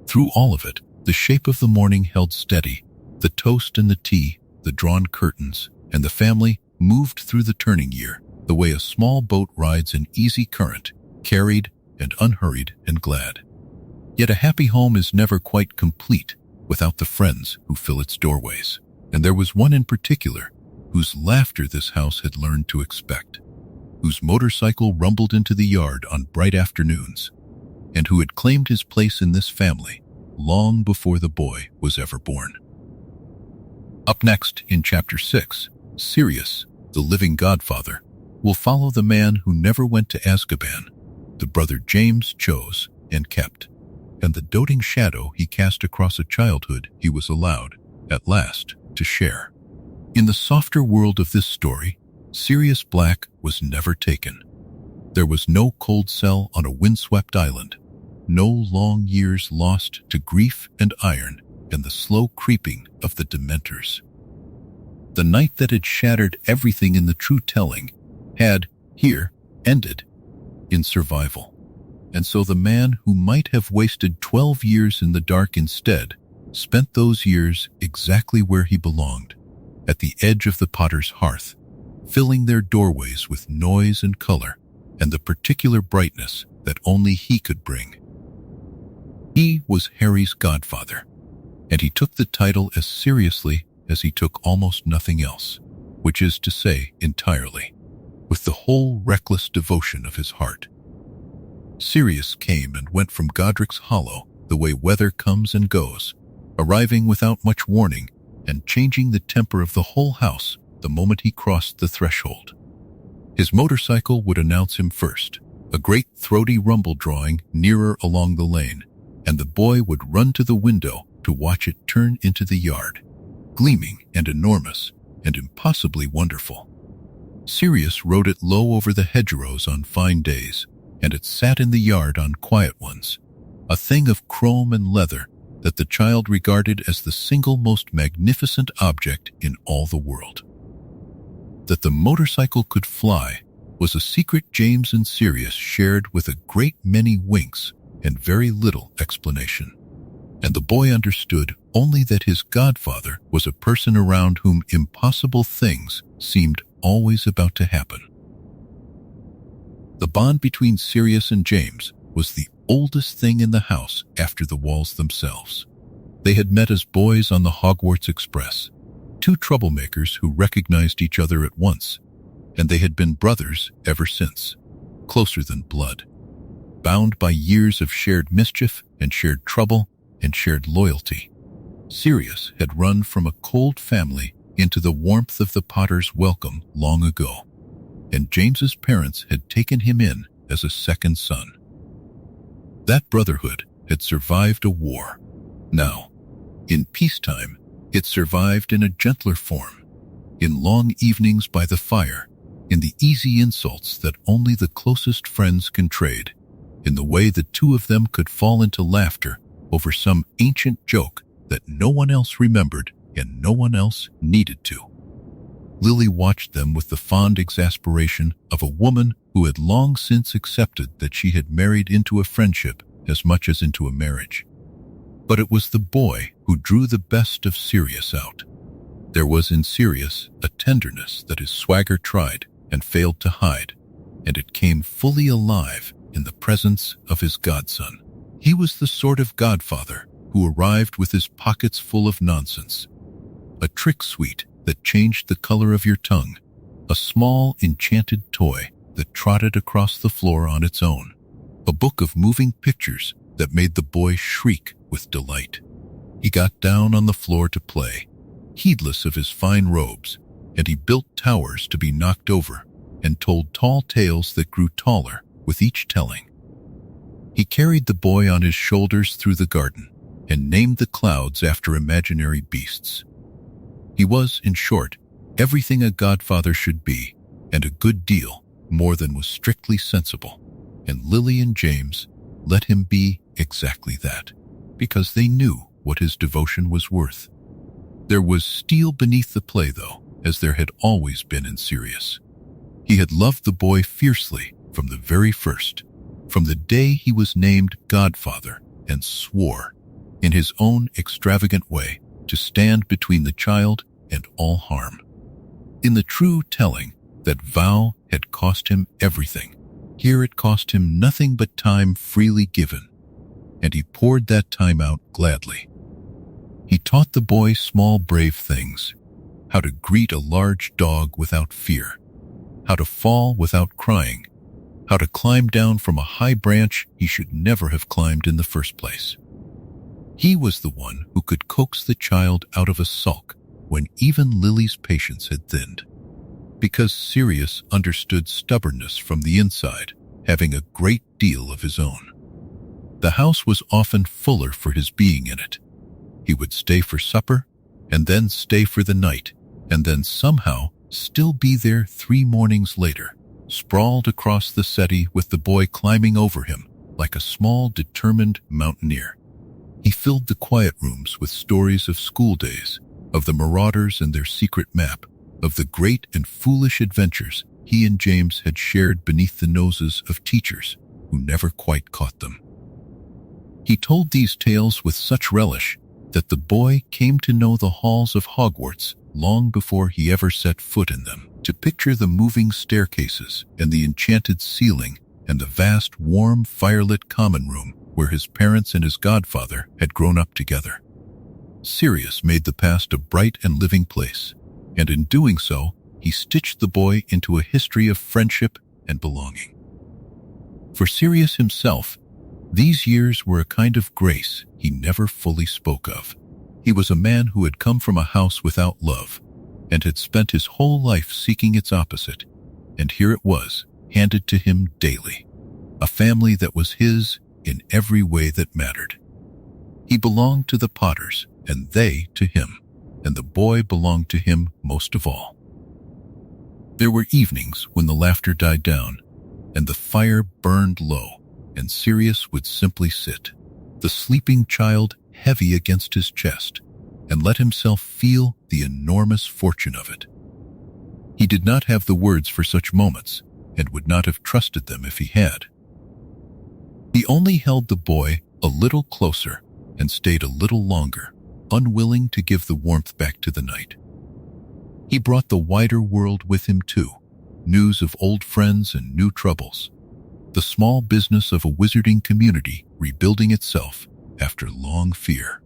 Through all of it, the shape of the morning held steady, the toast and the tea, the drawn curtains, and the family moved through the turning year, the way a small boat rides an easy current, carried and unhurried and glad. Yet a happy home is never quite complete without the friends who fill its doorways, and there was one in particular whose laughter this house had learned to expect, whose motorcycle rumbled into the yard on bright afternoons, and who had claimed his place in this family long before the boy was ever born. Up next, in Chapter 6, Sirius, the living godfather, will follow the man who never went to Azkaban, the brother James chose and kept, and the doting shadow he cast across a childhood he was allowed, at last, to share. In the softer world of this story, Sirius Black was never taken. There was no cold cell on a windswept island, no long years lost to grief and iron and the slow creeping of the Dementors. The night that had shattered everything in the true telling had, here, ended, in survival. And so the man who might have wasted 12 years in the dark instead spent those years exactly where he belonged, at the edge of the potter's hearth, filling their doorways with noise and color and the particular brightness that only he could bring. He was Harry's godfather, and he took the title as seriously as he took almost nothing else, which is to say entirely, with the whole reckless devotion of his heart. Sirius came and went from Godric's Hollow the way weather comes and goes, arriving without much warning and changing the temper of the whole house the moment he crossed the threshold. His motorcycle would announce him first, a great throaty rumble drawing nearer along the lane, and the boy would run to the window to watch it turn into the yard, gleaming and enormous and impossibly wonderful. Sirius rode it low over the hedgerows on fine days, and it sat in the yard on quiet ones, a thing of chrome and leather that the child regarded as the single most magnificent object in all the world. That the motorcycle could fly was a secret James and Sirius shared with a great many winks and very little explanation. And the boy understood only that his godfather was a person around whom impossible things seemed always about to happen. The bond between Sirius and James was the oldest thing in the house after the walls themselves. They had met as boys on the Hogwarts Express, two troublemakers who recognized each other at once, and they had been brothers ever since, closer than blood, bound by years of shared mischief and shared trouble and shared loyalty. Sirius had run from a cold family into the warmth of the Potter's welcome long ago, and James's parents had taken him in as a second son. That brotherhood had survived a war. Now, in peacetime, it survived in a gentler form, in long evenings by the fire, in the easy insults that only the closest friends can trade, in the way the two of them could fall into laughter over some ancient joke that no one else remembered and no one else needed to. Lily watched them with the fond exasperation of a woman who had long since accepted that she had married into a friendship as much as into a marriage. But it was the boy who drew the best of Sirius out. There was in Sirius a tenderness that his swagger tried and failed to hide, and it came fully alive in the presence of his godson. He was the sort of godfather who arrived with his pockets full of nonsense, a trick suite that changed the color of your tongue, a small enchanted toy that trotted across the floor on its own, a book of moving pictures that made the boy shriek with delight. He got down on the floor to play, heedless of his fine robes, and he built towers to be knocked over and told tall tales that grew taller with each telling. He carried the boy on his shoulders through the garden and named the clouds after imaginary beasts. He was, in short, everything a godfather should be, and a good deal more than was strictly sensible. And Lily and James let him be exactly that, because they knew what his devotion was worth. There was steel beneath the play, though, as there had always been in Sirius. He had loved the boy fiercely from the very first, from the day he was named godfather, and swore, in his own extravagant way, to stand between the child and all harm. In the true telling, that vow had cost him everything. Here it cost him nothing but time freely given, and he poured that time out gladly. He taught the boy small brave things, how to greet a large dog without fear, how to fall without crying, how to climb down from a high branch he should never have climbed in the first place. He was the one who could coax the child out of a sulk when even Lily's patience had thinned, because Sirius understood stubbornness from the inside, having a great deal of his own. The house was often fuller for his being in it. He would stay for supper, and then stay for the night, and then somehow still be there 3 mornings later, sprawled across the settee with the boy climbing over him like a small, determined mountaineer. He filled the quiet rooms with stories of school days, of the marauders and their secret map, of the great and foolish adventures he and James had shared beneath the noses of teachers who never quite caught them. He told these tales with such relish that the boy came to know the halls of Hogwarts long before he ever set foot in them, to picture the moving staircases and the enchanted ceiling and the vast, warm, firelit common room where his parents and his godfather had grown up together. Sirius made the past a bright and living place, and in doing so, he stitched the boy into a history of friendship and belonging. For Sirius himself, these years were a kind of grace he never fully spoke of. He was a man who had come from a house without love, and had spent his whole life seeking its opposite, and here it was, handed to him daily. A family that was his in every way that mattered. He belonged to the Potters, and they to him, and the boy belonged to him most of all. There were evenings when the laughter died down, and the fire burned low, and Sirius would simply sit, the sleeping child heavy against his chest, and let himself feel the enormous fortune of it. He did not have the words for such moments, and would not have trusted them if he had. He only held the boy a little closer and stayed a little longer, unwilling to give the warmth back to the night. He brought the wider world with him too, news of old friends and new troubles, the small business of a wizarding community rebuilding itself after long fear.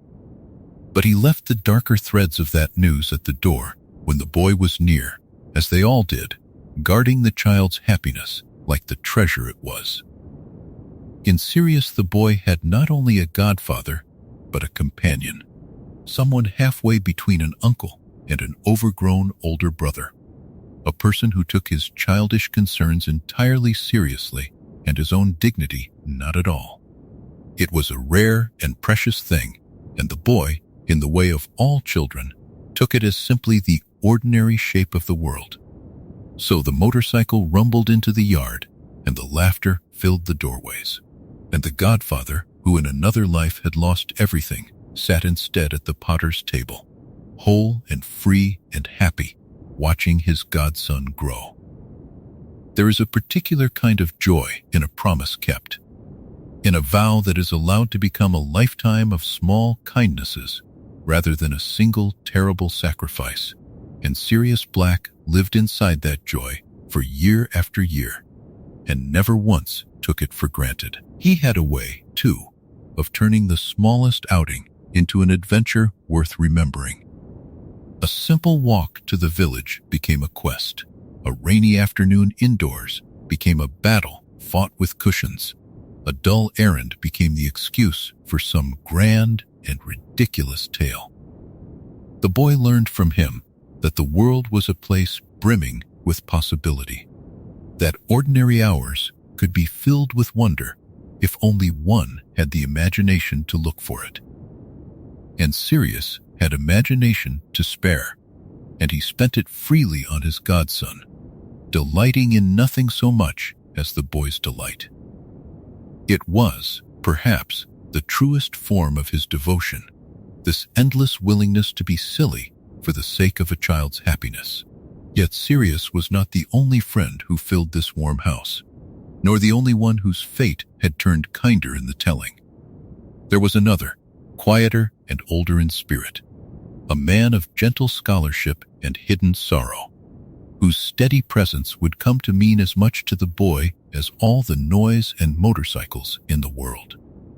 But he left the darker threads of that news at the door when the boy was near, as they all did, guarding the child's happiness like the treasure it was. In Sirius, the boy had not only a godfather, but a companion, someone halfway between an uncle and an overgrown older brother, a person who took his childish concerns entirely seriously and his own dignity not at all. It was a rare and precious thing, and the boy, in the way of all children, took it as simply the ordinary shape of the world. So the motorcycle rumbled into the yard, and the laughter filled the doorways. And the godfather, who in another life had lost everything, sat instead at the Potter's table, whole and free and happy, watching his godson grow. There is a particular kind of joy in a promise kept, in a vow that is allowed to become a lifetime of small kindnesses rather than a single terrible sacrifice, and Sirius Black lived inside that joy for year after year, and never once took it for granted. He had a way, too, of turning the smallest outing into an adventure worth remembering. A simple walk to the village became a quest. A rainy afternoon indoors became a battle fought with cushions. A dull errand became the excuse for some grand and ridiculous tale. The boy learned from him that the world was a place brimming with possibility, that ordinary hours could be filled with wonder if only one had the imagination to look for it. And Sirius had imagination to spare, and he spent it freely on his godson, delighting in nothing so much as the boy's delight. It was, perhaps, the truest form of his devotion, this endless willingness to be silly for the sake of a child's happiness. Yet Sirius was not the only friend who filled this warm house, nor the only one whose fate had turned kinder in the telling. There was another, quieter and older in spirit, a man of gentle scholarship and hidden sorrow, whose steady presence would come to mean as much to the boy as all the noise and motorcycles in the world.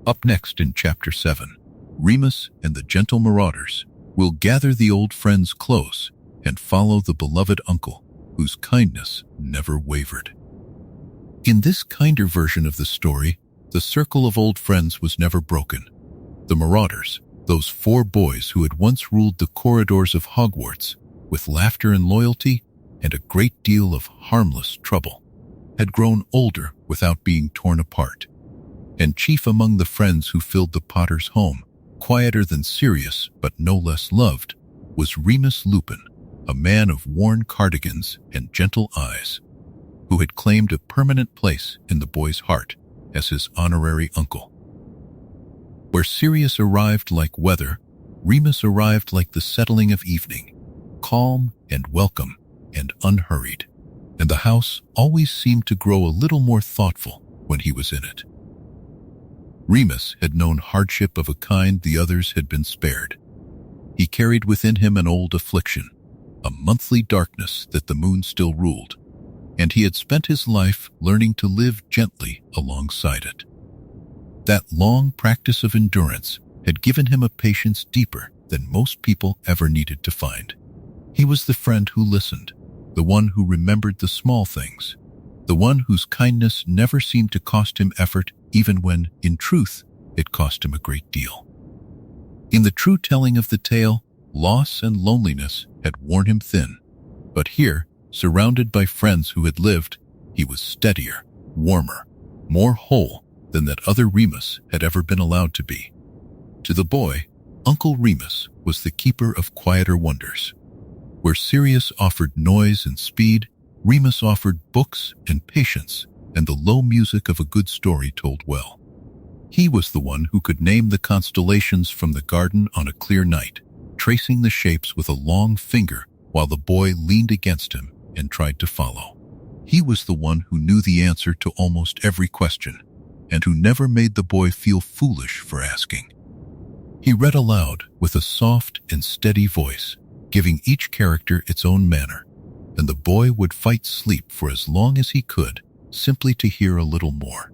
Up next in Chapter 7, Remus and the gentle marauders will gather the old friends close and follow the beloved uncle, whose kindness never wavered. In this kinder version of the story, the circle of old friends was never broken. The marauders, those 4 boys who had once ruled the corridors of Hogwarts with laughter and loyalty and a great deal of harmless trouble, had grown older without being torn apart. And chief among the friends who filled the Potter's home, quieter than Sirius but no less loved, was Remus Lupin, a man of worn cardigans and gentle eyes, who had claimed a permanent place in the boy's heart as his honorary uncle. Where Sirius arrived like weather, Remus arrived like the settling of evening, calm and welcome and unhurried, and the house always seemed to grow a little more thoughtful when he was in it. Remus had known hardship of a kind the others had been spared. He carried within him an old affliction, a monthly darkness that the moon still ruled, and he had spent his life learning to live gently alongside it. That long practice of endurance had given him a patience deeper than most people ever needed to find. He was the friend who listened, the one who remembered the small things, the one whose kindness never seemed to cost him effort even when, in truth, it cost him a great deal. In the true telling of the tale, loss and loneliness had worn him thin, but here, surrounded by friends who had lived, he was steadier, warmer, more whole than that other Remus had ever been allowed to be. To the boy, Uncle Remus was the keeper of quieter wonders. Where Sirius offered noise and speed, Remus offered books and patience and the low music of a good story told well. He was the one who could name the constellations from the garden on a clear night, tracing the shapes with a long finger while the boy leaned against him and tried to follow. He was the one who knew the answer to almost every question, and who never made the boy feel foolish for asking. He read aloud with a soft and steady voice, giving each character its own manner, and the boy would fight sleep for as long as he could, simply to hear a little more.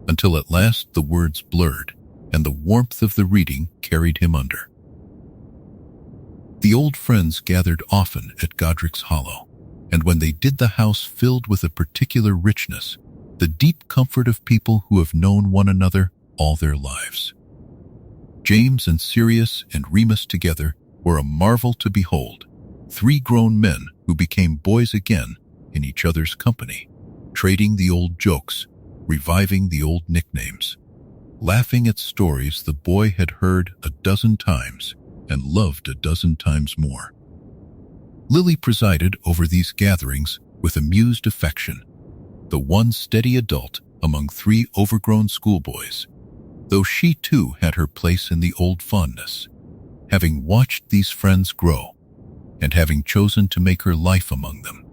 Until at last the words blurred, and the warmth of the reading carried him under. The old friends gathered often at Godric's Hollow, and when they did, the house filled with a particular richness, the deep comfort of people who have known one another all their lives. James and Sirius and Remus together were a marvel to behold, 3 grown men who became boys again in each other's company, trading the old jokes, reviving the old nicknames, laughing at stories the boy had heard a dozen times and loved a dozen times more. Lily presided over these gatherings with amused affection, the one steady adult among 3 overgrown schoolboys, though she too had her place in the old fondness, having watched these friends grow and having chosen to make her life among them.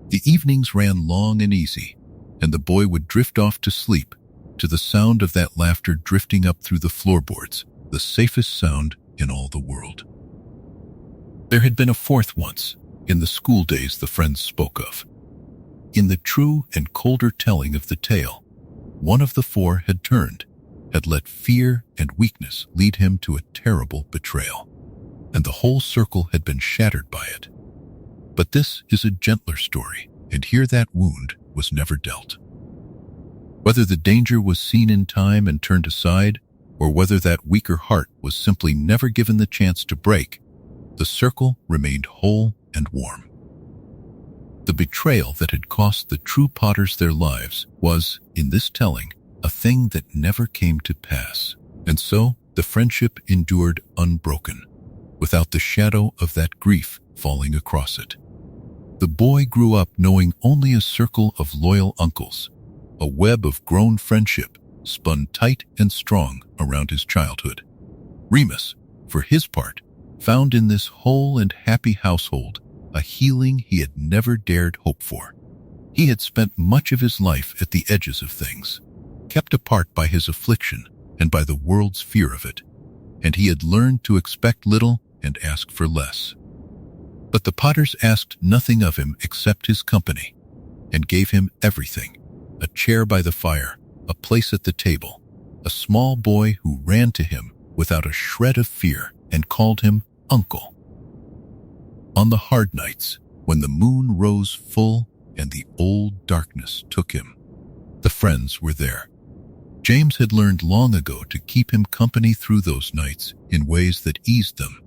The evenings ran long and easy, and the boy would drift off to sleep to the sound of that laughter drifting up through the floorboards, the safest sound in all the world. There had been a 4th once, in the school days the friends spoke of. In the true and colder telling of the tale, one of the 4 had turned, had let fear and weakness lead him to a terrible betrayal, and the whole circle had been shattered by it. But this is a gentler story, and here that wound was never dealt. Whether the danger was seen in time and turned aside, or whether that weaker heart was simply never given the chance to break, the circle remained whole and warm. The betrayal that had cost the true Potters their lives was, in this telling, a thing that never came to pass, and so the friendship endured unbroken, without the shadow of that grief falling across it. The boy grew up knowing only a circle of loyal uncles, a web of grown friendship spun tight and strong around his childhood. Remus, for his part, found in this whole and happy household a healing he had never dared hope for. He had spent much of his life at the edges of things, kept apart by his affliction and by the world's fear of it, and he had learned to expect little and ask for less. But the Potters asked nothing of him except his company, and gave him everything: a chair by the fire, a place at the table, a small boy who ran to him without a shred of fear and called him Uncle. On the hard nights, when the moon rose full and the old darkness took him, the friends were there. James had learned long ago to keep him company through those nights in ways that eased them,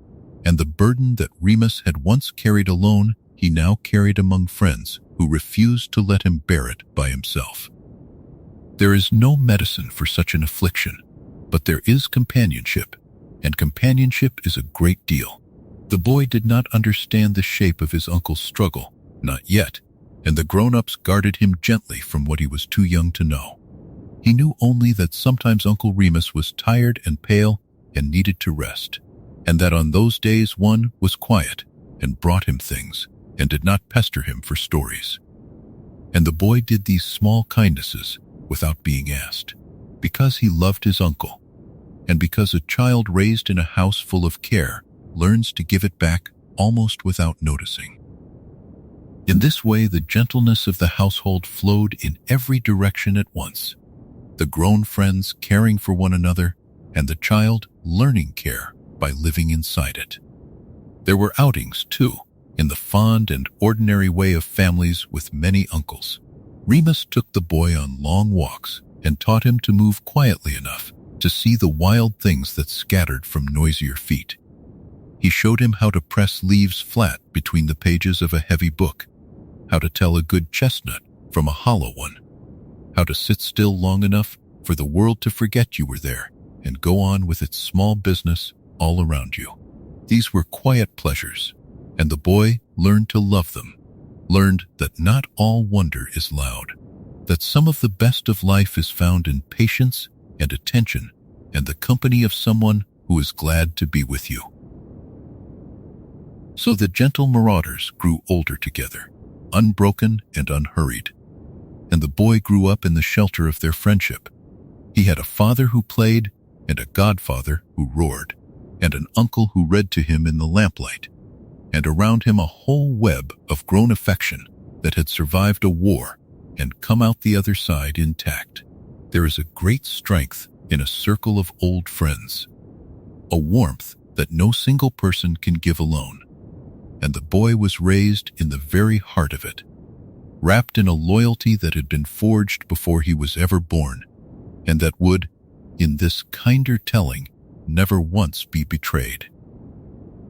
and the burden that Remus had once carried alone, he now carried among friends who refused to let him bear it by himself. There is no medicine for such an affliction, but there is companionship, and companionship is a great deal. The boy did not understand the shape of his uncle's struggle, not yet, and the grown-ups guarded him gently from what he was too young to know. He knew only that sometimes Uncle Remus was tired and pale and needed to rest, and that on those days one was quiet and brought him things and did not pester him for stories. And the boy did these small kindnesses without being asked, because he loved his uncle, and because a child raised in a house full of care learns to give it back almost without noticing. In this way, the gentleness of the household flowed in every direction at once, the grown friends caring for one another, and the child learning care by living inside it. There were outings, too, in the fond and ordinary way of families with many uncles. Remus took the boy on long walks and taught him to move quietly enough to see the wild things that scattered from noisier feet. He showed him how to press leaves flat between the pages of a heavy book, how to tell a good chestnut from a hollow one, how to sit still long enough for the world to forget you were there and go on with its small business all around you. These were quiet pleasures, and the boy learned to love them, learned that not all wonder is loud, that some of the best of life is found in patience and attention and the company of someone who is glad to be with you. So the gentle marauders grew older together, unbroken and unhurried, and the boy grew up in the shelter of their friendship. He had a father who played, and a godfather who roared, and an uncle who read to him in the lamplight, and around him a whole web of grown affection that had survived a war and come out the other side intact. There is a great strength in a circle of old friends, a warmth that no single person can give alone, and the boy was raised in the very heart of it, wrapped in a loyalty that had been forged before he was ever born, and that would, in this kinder telling, never once be betrayed.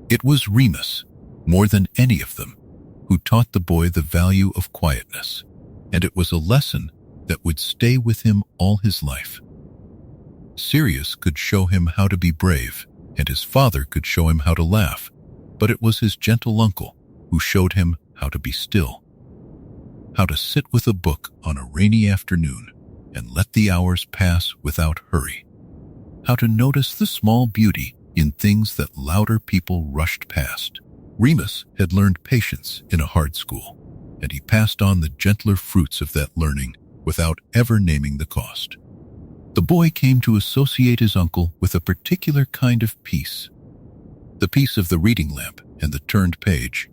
It was Remus, more than any of them, who taught the boy the value of quietness, and it was a lesson that would stay with him all his life. Sirius could show him how to be brave, and his father could show him how to laugh, but it was his gentle uncle who showed him how to be still, how to sit with a book on a rainy afternoon and let the hours pass without hurry, how to notice the small beauty in things that louder people rushed past. Remus had learned patience in a hard school, and he passed on the gentler fruits of that learning without ever naming the cost. The boy came to associate his uncle with a particular kind of peace, the peace of the reading lamp and the turned page,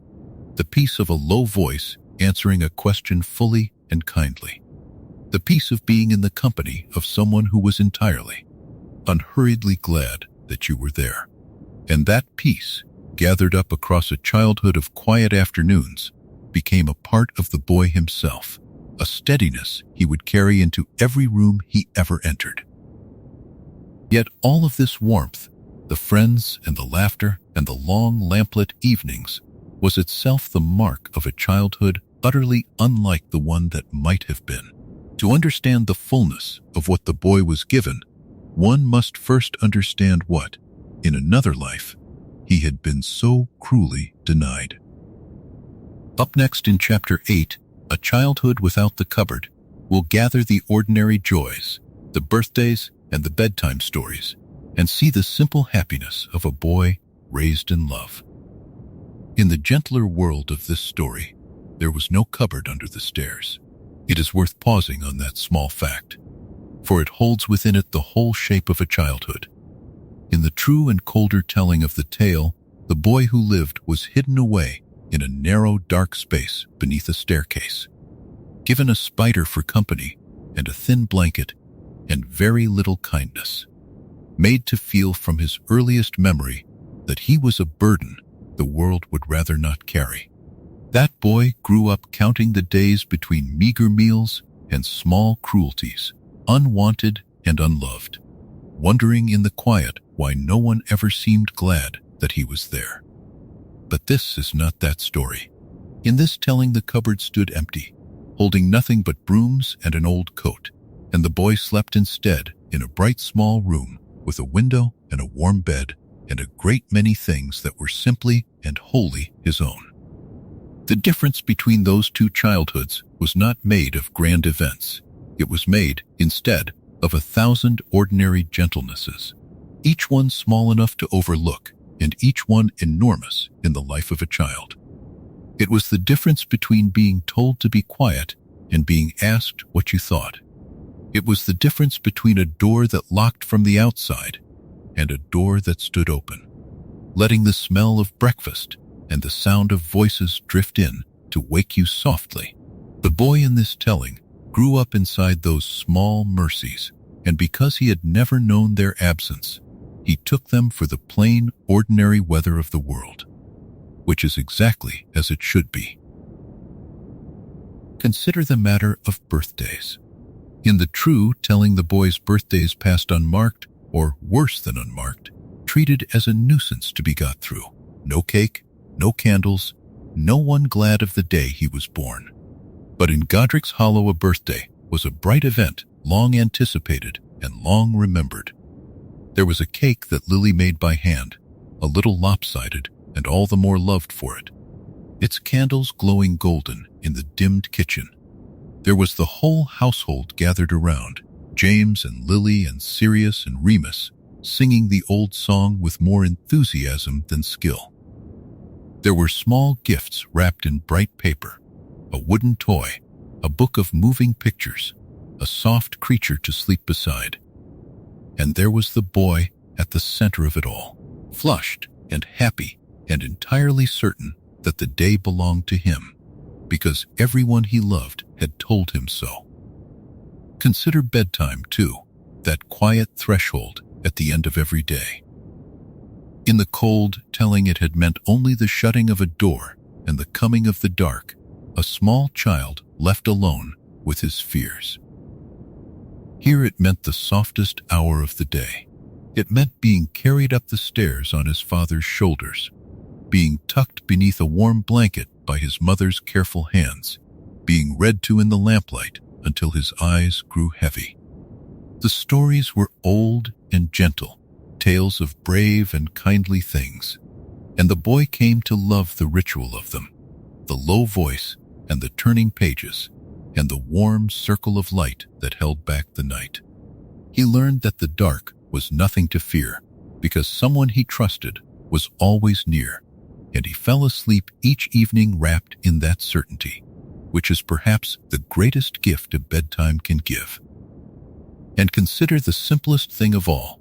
the peace of a low voice answering a question fully and kindly, the peace of being in the company of someone who was entirely, unhurriedly glad that you were there. And that peace, gathered up across a childhood of quiet afternoons, became a part of the boy himself, a steadiness he would carry into every room he ever entered. Yet all of this warmth The friends and the laughter and the long lamplit evenings was itself the mark of a childhood utterly unlike the one that might have been. To understand the fullness of what the boy was given, one must first understand what, in another life, he had been so cruelly denied. Up next in Chapter 8, A Childhood Without the Cupboard, we'll gather the ordinary joys, the birthdays, and the bedtime stories, and see the simple happiness of a boy raised in love. In the gentler world of this story, there was no cupboard under the stairs. It is worth pausing on that small fact, for it holds within it the whole shape of a childhood. In the true and colder telling of the tale, the boy who lived was hidden away in a narrow, dark space beneath a staircase, given a spider for company and a thin blanket and very little kindness, made to feel from his earliest memory that he was a burden the world would rather not carry. That boy grew up counting the days between meager meals and small cruelties, unwanted and unloved, wondering in the quiet why no one ever seemed glad that he was there. But this is not that story. In this telling, the cupboard stood empty, holding nothing but brooms and an old coat, and the boy slept instead in a bright small room with a window and a warm bed and a great many things that were simply and wholly his own. The difference between those two childhoods was not made of grand events. It was made, instead, of 1,000 ordinary gentlenesses, each one small enough to overlook, and each one enormous in the life of a child. It was the difference between being told to be quiet and being asked what you thought. It was the difference between a door that locked from the outside and a door that stood open, letting the smell of breakfast and the sound of voices drift in to wake you softly. The boy in this telling grew up inside those small mercies, and because he had never known their absence, he took them for the plain, ordinary weather of the world, which is exactly as it should be. Consider the matter of birthdays. In the true telling, the boy's birthdays passed unmarked, or worse than unmarked, treated as a nuisance to be got through. No cake, no candles, no one glad of the day he was born. But in Godric's Hollow, a birthday was a bright event, long anticipated and long remembered. There was a cake that Lily made by hand, a little lopsided and all the more loved for it, its candles glowing golden in the dimmed kitchen. There was the whole household gathered around, James and Lily and Sirius and Remus, singing the old song with more enthusiasm than skill. There were small gifts wrapped in bright paper, a wooden toy, a book of moving pictures, a soft creature to sleep beside. And there was the boy at the center of it all, flushed and happy and entirely certain that the day belonged to him, because everyone he loved had told him so. Consider bedtime, too, that quiet threshold at the end of every day. In the cold telling, it had meant only the shutting of a door and the coming of the dark, a small child left alone with his fears. Here it meant the softest hour of the day. It meant being carried up the stairs on his father's shoulders, being tucked beneath a warm blanket by his mother's careful hands, being read to in the lamplight until his eyes grew heavy. The stories were old and gentle, tales of brave and kindly things, and the boy came to love the ritual of them, the low voice and the turning pages, and the warm circle of light that held back the night. He learned that the dark was nothing to fear, because someone he trusted was always near, and he fell asleep each evening wrapped in that certainty, which is perhaps the greatest gift a bedtime can give. And consider the simplest thing of all,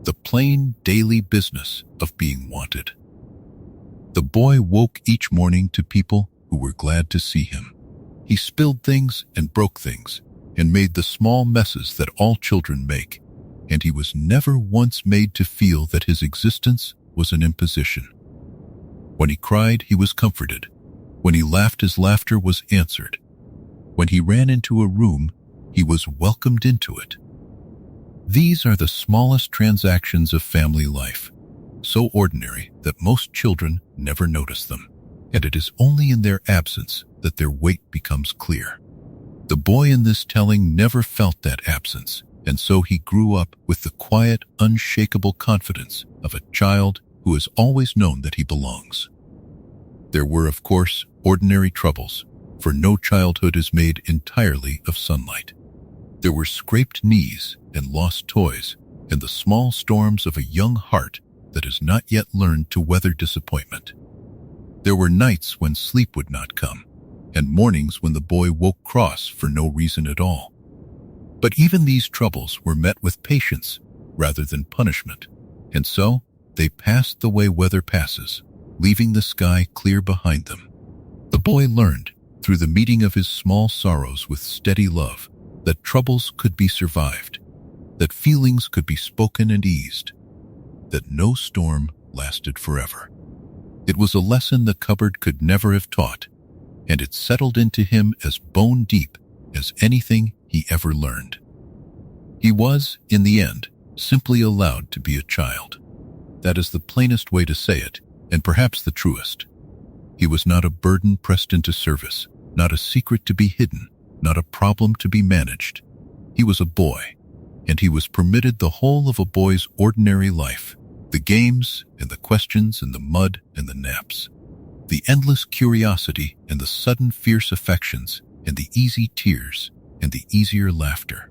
the plain daily business of being wanted. The boy woke each morning to people who were glad to see him. He spilled things and broke things and made the small messes that all children make, and he was never once made to feel that his existence was an imposition. When he cried, he was comforted. When he laughed, his laughter was answered. When he ran into a room, he was welcomed into it. These are the smallest transactions of family life, so ordinary that most children never notice them, and it is only in their absence that their weight becomes clear. The boy in this telling never felt that absence, and so he grew up with the quiet, unshakable confidence of a child who has always known that he belongs. There were, of course, ordinary troubles, for no childhood is made entirely of sunlight. There were scraped knees and lost toys, and the small storms of a young heart that has not yet learned to weather disappointment. There were nights when sleep would not come, and mornings when the boy woke cross for no reason at all. But even these troubles were met with patience rather than punishment, and so they passed the way weather passes, leaving the sky clear behind them. The boy learned, through the meeting of his small sorrows with steady love, that troubles could be survived, that feelings could be spoken and eased, that no storm lasted forever. It was a lesson the cupboard could never have taught, and it settled into him as bone deep as anything he ever learned. He was, in the end, simply allowed to be a child. That is the plainest way to say it, and perhaps the truest. He was not a burden pressed into service, not a secret to be hidden, not a problem to be managed. He was a boy, and he was permitted the whole of a boy's ordinary life, the games and the questions and the mud and the naps, the endless curiosity and the sudden fierce affections and the easy tears and the easier laughter.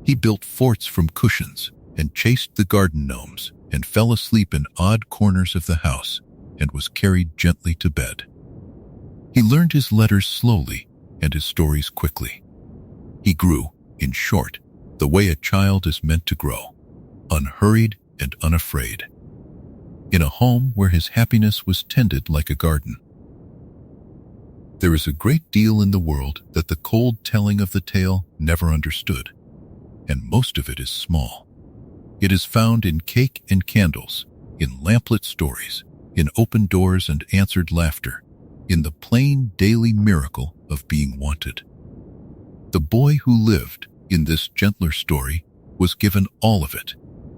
He built forts from cushions and chased the garden gnomes and fell asleep in odd corners of the house and was carried gently to bed. He learned his letters slowly and his stories quickly. He grew, in short, the way a child is meant to grow, unhurried and unafraid, in a home where his happiness was tended like a garden. There is a great deal in the world that the cold telling of the tale never understood, and most of it is small. It is found in cake and candles, in lamplit stories, in open doors and answered laughter, in the plain daily miracle of being wanted. The boy who lived in this gentler story was given all of it,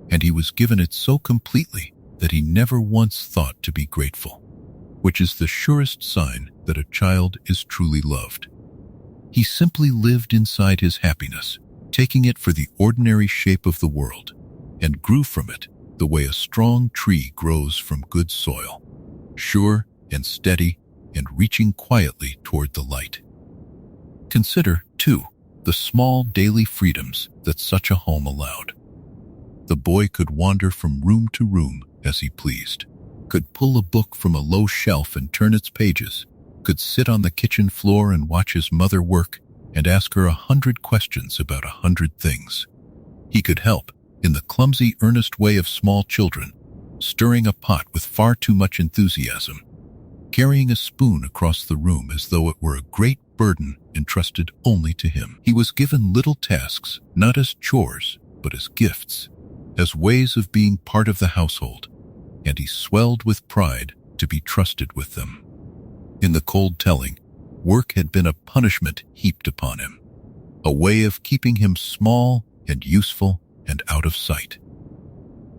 and he was given it so completely that he never once thought to be grateful, which is the surest sign that a child is truly loved. He simply lived inside his happiness, taking it for the ordinary shape of the world, and grew from it the way a strong tree grows from good soil, sure and steady and reaching quietly toward the light. Consider, too, the small daily freedoms that such a home allowed. The boy could wander from room to room as he pleased, could pull a book from a low shelf and turn its pages, could sit on the kitchen floor and watch his mother work and ask her 100 questions about 100 things. He could help, in the clumsy, earnest way of small children, stirring a pot with far too much enthusiasm, carrying a spoon across the room as though it were a great burden entrusted only to him. He was given little tasks, not as chores, but as gifts, as ways of being part of the household, and he swelled with pride to be trusted with them. In the cold telling, work had been a punishment heaped upon him, a way of keeping him small and useful and out of sight.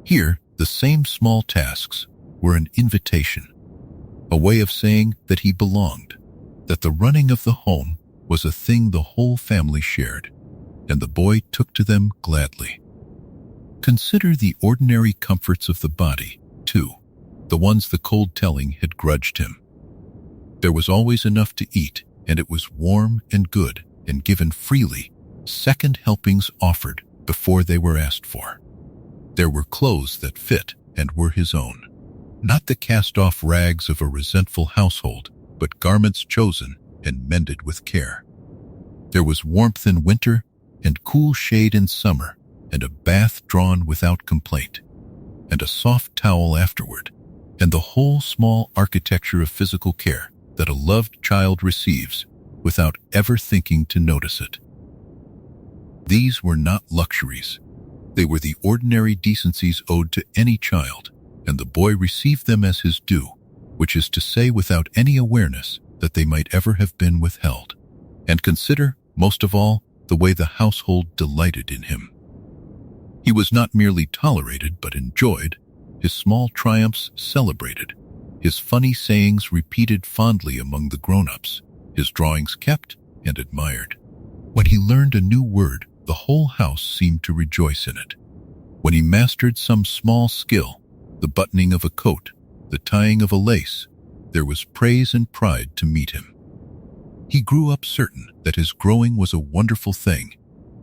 Here, the same small tasks were an invitation, a way of saying that he belonged, that the running of the home was a thing the whole family shared, and the boy took to them gladly. Consider the ordinary comforts of the body, too, the ones the cold telling had grudged him. There was always enough to eat, and it was warm and good and given freely, second helpings offered before they were asked for. There were clothes that fit and were his own, not the cast-off rags of a resentful household, but garments chosen and mended with care. There was warmth in winter and cool shade in summer, and a bath drawn without complaint, and a soft towel afterward, and the whole small architecture of physical care that a loved child receives without ever thinking to notice it. These were not luxuries. They were the ordinary decencies owed to any child, and the boy received them as his due, which is to say without any awareness that they might ever have been withheld. And consider, most of all, the way the household delighted in him. He was not merely tolerated but enjoyed, his small triumphs celebrated, his funny sayings repeated fondly among the grown-ups, his drawings kept and admired. When he learned a new word, the whole house seemed to rejoice in it. When he mastered some small skill, the buttoning of a coat, the tying of a lace, there was praise and pride to meet him. He grew up certain that his growing was a wonderful thing,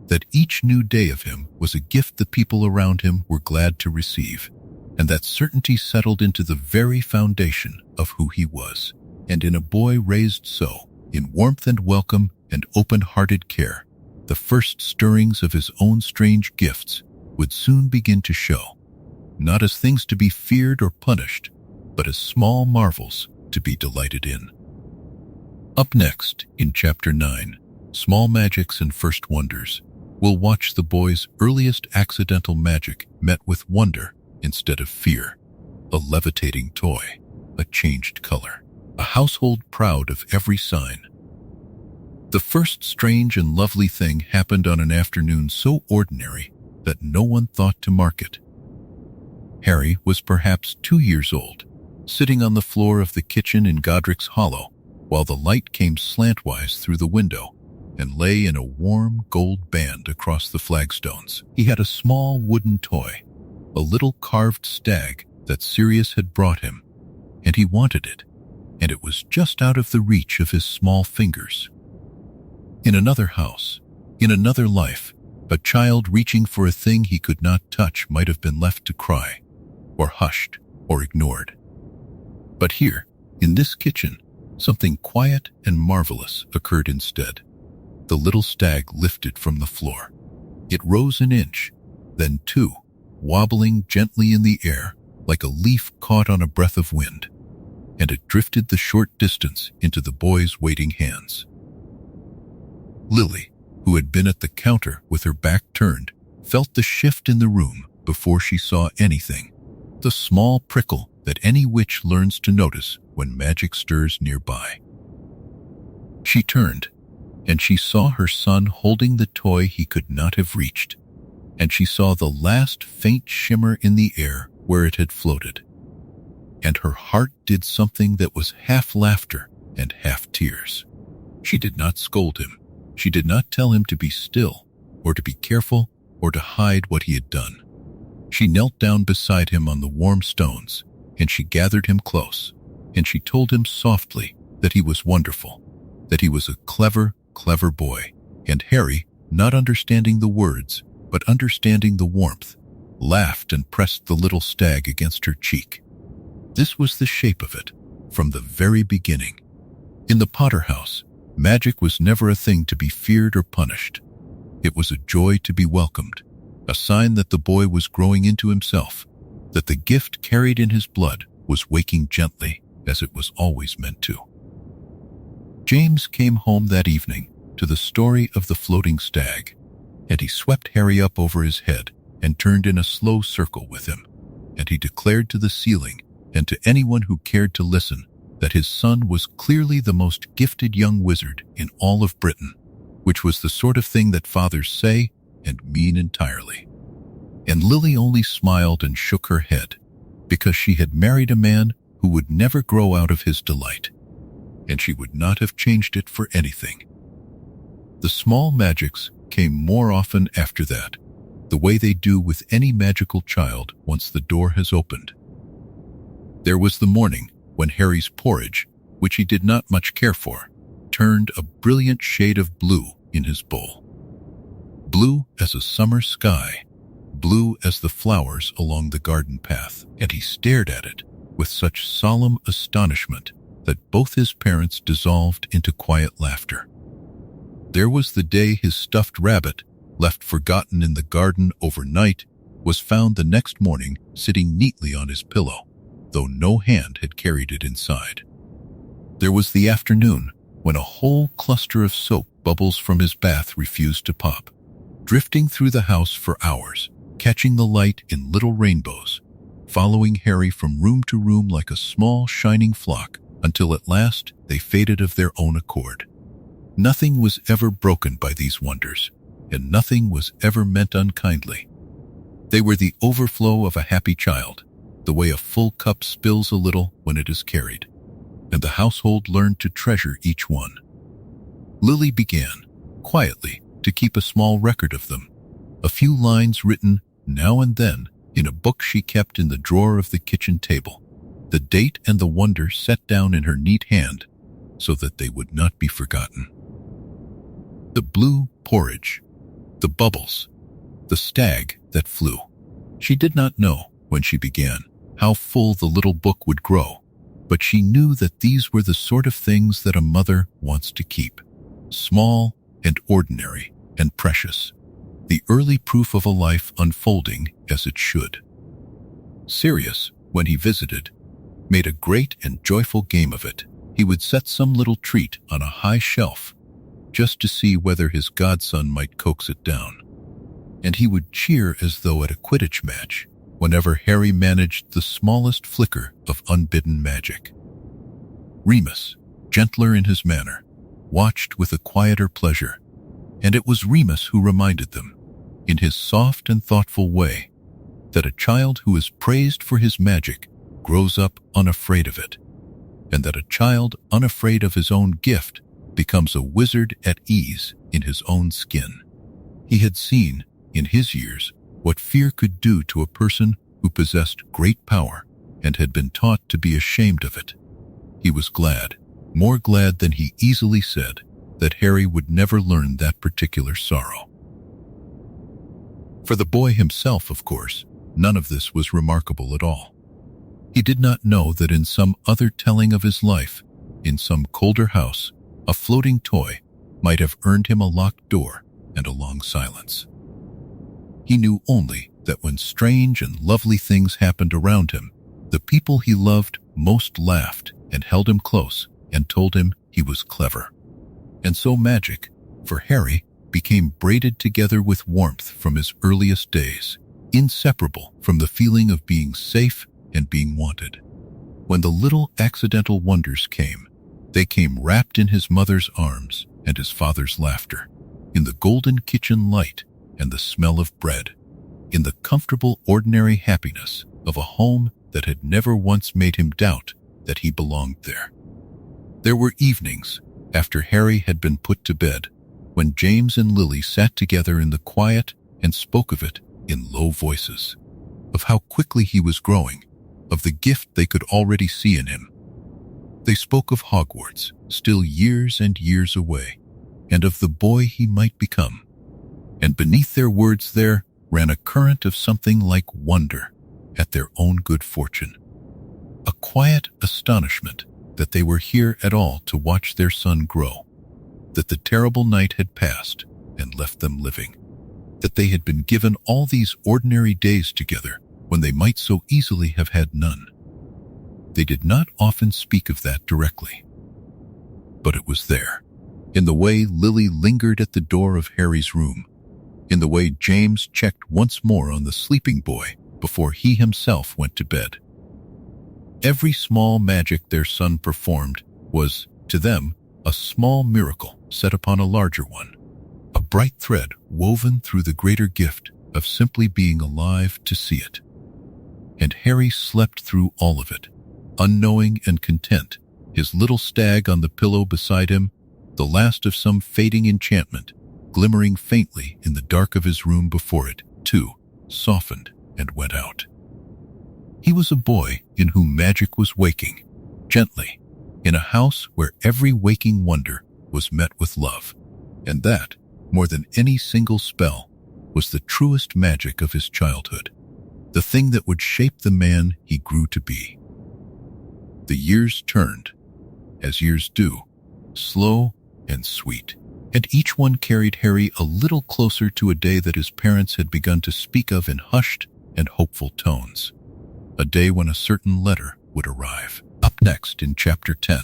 that each new day of him was a gift the people around him were glad to receive, and that certainty settled into the very foundation of who he was. And in a boy raised so, in warmth and welcome and open-hearted care, the first stirrings of his own strange gifts would soon begin to show, not as things to be feared or punished, but as small marvels to be delighted in. Up next, in Chapter 9, Small Magics and First Wonders, we'll watch the boy's earliest accidental magic met with wonder instead of fear. A levitating toy, a changed color, a household proud of every sign. The first strange and lovely thing happened on an afternoon so ordinary that no one thought to mark it. Harry was perhaps 2 years old, sitting on the floor of the kitchen in Godric's Hollow, while the light came slantwise through the window and lay in a warm gold band across the flagstones. He had a small wooden toy, a little carved stag that Sirius had brought him, and he wanted it, and it was just out of the reach of his small fingers. In another house, in another life, a child reaching for a thing he could not touch might have been left to cry, or hushed, or ignored. But here, in this kitchen, something quiet and marvelous occurred instead. The little stag lifted from the floor. It rose an inch, then 2, wobbling gently in the air like a leaf caught on a breath of wind, and it drifted the short distance into the boy's waiting hands. Lily, who had been at the counter with her back turned, felt the shift in the room before she saw anything, the small prickle that any witch learns to notice when magic stirs nearby. She turned, and she saw her son holding the toy he could not have reached, and she saw the last faint shimmer in the air where it had floated. And her heart did something that was half laughter and half tears. She did not scold him. She did not tell him to be still, or to be careful, or to hide what he had done. She knelt down beside him on the warm stones, and she gathered him close, and she told him softly that he was wonderful, that he was a clever, clever boy. And Harry, not understanding the words, but understanding the warmth, laughed and pressed the little stag against her cheek. This was the shape of it, from the very beginning. In the Potter house, magic was never a thing to be feared or punished. It was a joy to be welcomed, a sign that the boy was growing into himself, that the gift carried in his blood was waking gently, as it was always meant to. James came home that evening to the story of the floating stag, and he swept Harry up over his head and turned in a slow circle with him, and he declared to the ceiling and to anyone who cared to listen that his son was clearly the most gifted young wizard in all of Britain, which was the sort of thing that fathers say and mean entirely. And Lily only smiled and shook her head, because she had married a man who would never grow out of his delight, and she would not have changed it for anything. The small magics came more often after that, the way they do with any magical child once the door has opened. There was the morning when Harry's porridge, which he did not much care for, turned a brilliant shade of blue in his bowl. Blue as a summer sky, blue as the flowers along the garden path, and he stared at it with such solemn astonishment that both his parents dissolved into quiet laughter. There was the day his stuffed rabbit, left forgotten in the garden overnight, was found the next morning sitting neatly on his pillow, though no hand had carried it inside. There was the afternoon when a whole cluster of soap bubbles from his bath refused to pop, drifting through the house for hours, catching the light in little rainbows, following Harry from room to room like a small shining flock, until at last they faded of their own accord. Nothing was ever broken by these wonders, and nothing was ever meant unkindly. They were the overflow of a happy child, the way a full cup spills a little when it is carried, and the household learned to treasure each one. Lily began, quietly, to keep a small record of them, a few lines written now and then in a book she kept in the drawer of the kitchen table, the date and the wonder set down in her neat hand so that they would not be forgotten. The blue porridge, the bubbles, the stag that flew. She did not know, when she began, how full the little book would grow, but she knew that these were the sort of things that a mother wants to keep, small and ordinary and precious, the early proof of a life unfolding as it should. Sirius, when he visited, made a great and joyful game of it. He would set some little treat on a high shelf, just to see whether his godson might coax it down. And he would cheer as though at a Quidditch match, whenever Harry managed the smallest flicker of unbidden magic. Remus, gentler in his manner, watched with a quieter pleasure, and it was Remus who reminded them, in his soft and thoughtful way, that a child who is praised for his magic grows up unafraid of it, and that a child unafraid of his own gift becomes a wizard at ease in his own skin. He had seen, in his years, what fear could do to a person who possessed great power and had been taught to be ashamed of it. He was glad, more glad than he easily said, that Harry would never learn that particular sorrow. For the boy himself, of course, none of this was remarkable at all. He did not know that in some other telling of his life, in some colder house, a floating toy might have earned him a locked door and a long silence. He knew only that when strange and lovely things happened around him, the people he loved most laughed and held him close and told him he was clever. And so magic, for Harry, became braided together with warmth from his earliest days, inseparable from the feeling of being safe and being wanted. When the little accidental wonders came, they came wrapped in his mother's arms and his father's laughter, in the golden kitchen light and the smell of bread, in the comfortable ordinary happiness of a home that had never once made him doubt that he belonged there. There were evenings, after Harry had been put to bed, when James and Lily sat together in the quiet and spoke of it in low voices, of how quickly he was growing, of the gift they could already see in him. They spoke of Hogwarts, still years and years away, and of the boy he might become. And beneath their words there ran a current of something like wonder at their own good fortune, a quiet astonishment that they were here at all to watch their son grow, that the terrible night had passed and left them living, that they had been given all these ordinary days together when they might so easily have had none. They did not often speak of that directly, but it was there, in the way Lily lingered at the door of Harry's room, in the way James checked once more on the sleeping boy before he himself went to bed. Every small magic their son performed was, to them, a small miracle set upon a larger one, a bright thread woven through the greater gift of simply being alive to see it. And Harry slept through all of it, unknowing and content, his little stag on the pillow beside him, the last of some fading enchantment, glimmering faintly in the dark of his room before it, too, softened and went out. He was a boy in whom magic was waking, gently, in a house where every waking wonder was met with love, and that, more than any single spell, was the truest magic of his childhood, the thing that would shape the man he grew to be. The years turned, as years do, slow and sweet, and each one carried Harry a little closer to a day that his parents had begun to speak of in hushed and hopeful tones, a day when a certain letter would arrive. Up next in Chapter 10,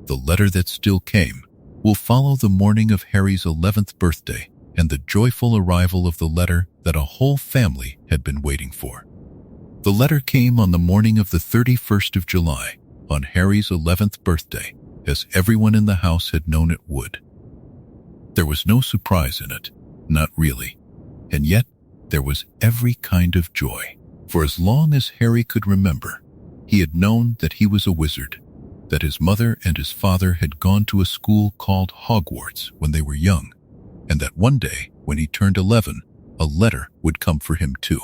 The Letter That Still Came, will follow the morning of Harry's 11th birthday and the joyful arrival of the letter that a whole family had been waiting for. The letter came on the morning of the 31st of July, on Harry's 11th birthday, as everyone in the house had known it would. There was no surprise in it, not really, and yet there was every kind of joy. For as long as Harry could remember, he had known that he was a wizard, that his mother and his father had gone to a school called Hogwarts when they were young, and that one day, when he turned 11, a letter would come for him too.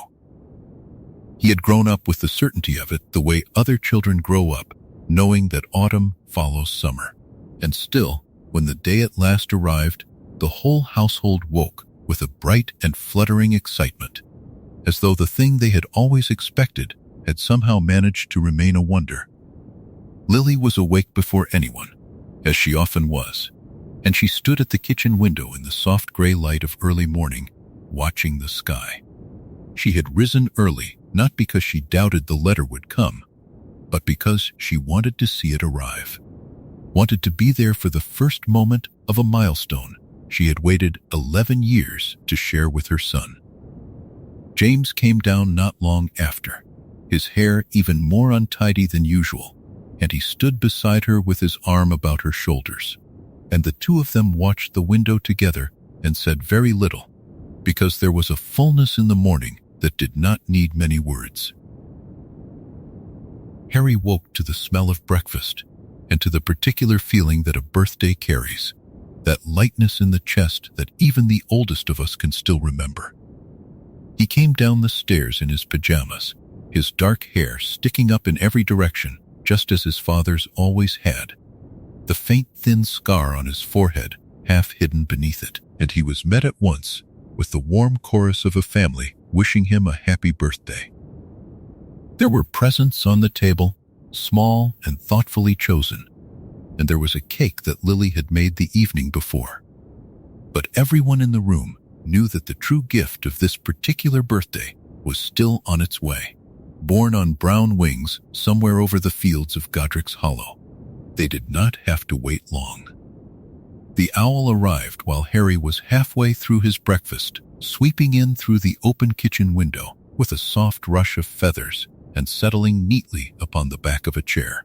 He had grown up with the certainty of it the way other children grow up, knowing that autumn follows summer. And still, when the day at last arrived, the whole household woke with a bright and fluttering excitement, as though the thing they had always expected had somehow managed to remain a wonder. Lily was awake before anyone, as she often was, and she stood at the kitchen window in the soft gray light of early morning, watching the sky. She had risen early, not because she doubted the letter would come, but because she wanted to see it arrive, wanted to be there for the first moment of a milestone she had waited 11 years to share with her son. James came down not long after, his hair even more untidy than usual, and he stood beside her with his arm about her shoulders, and the two of them watched the window together and said very little, because there was a fullness in the morning that did not need many words. Harry woke to the smell of breakfast and to the particular feeling that a birthday carries, that lightness in the chest that even the oldest of us can still remember. He came down the stairs in his pajamas, his dark hair sticking up in every direction, just as his father's always had, the faint thin scar on his forehead half hidden beneath it, and he was met at once with the warm chorus of a family wishing him a happy birthday. There were presents on the table, small and thoughtfully chosen, and there was a cake that Lily had made the evening before. But everyone in the room knew that the true gift of this particular birthday was still on its way, borne on brown wings somewhere over the fields of Godric's Hollow. They did not have to wait long. The owl arrived while Harry was halfway through his breakfast, sweeping in through the open kitchen window with a soft rush of feathers and settling neatly upon the back of a chair.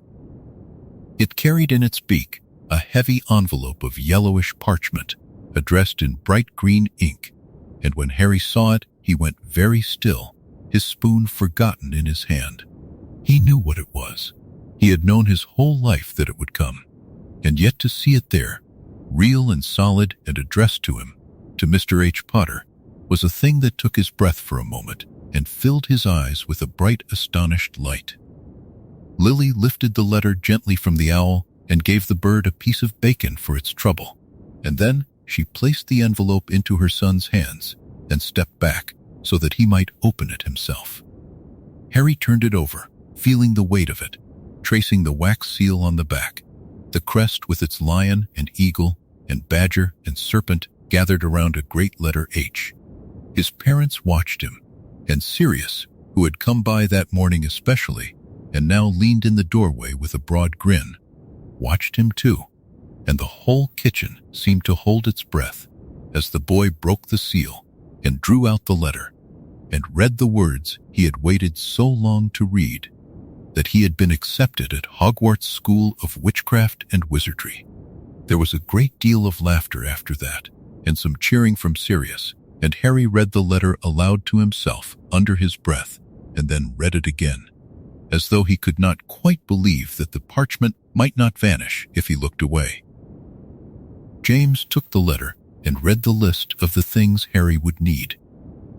It carried in its beak a heavy envelope of yellowish parchment, addressed in bright green ink, and when Harry saw it, he went very still, his spoon forgotten in his hand. He knew what it was. He had known his whole life that it would come, and yet to see it there, real and solid and addressed to him, to Mr. H. Potter, was a thing that took his breath for a moment and filled his eyes with a bright, astonished light. Lily lifted the letter gently from the owl and gave the bird a piece of bacon for its trouble, and then she placed the envelope into her son's hands and stepped back so that he might open it himself. Harry turned it over, feeling the weight of it, tracing the wax seal on the back, the crest with its lion and eagle and badger and serpent gathered around a great letter H. His parents watched him, and Sirius, who had come by that morning especially, and now leaned in the doorway with a broad grin, watched him too, and the whole kitchen seemed to hold its breath as the boy broke the seal and drew out the letter and read the words he had waited so long to read, that he had been accepted at Hogwarts School of Witchcraft and Wizardry. There was a great deal of laughter after that, and some cheering from Sirius, and Harry read the letter aloud to himself under his breath, and then read it again, as though he could not quite believe that the parchment might not vanish if he looked away. James took the letter and read the list of the things Harry would need: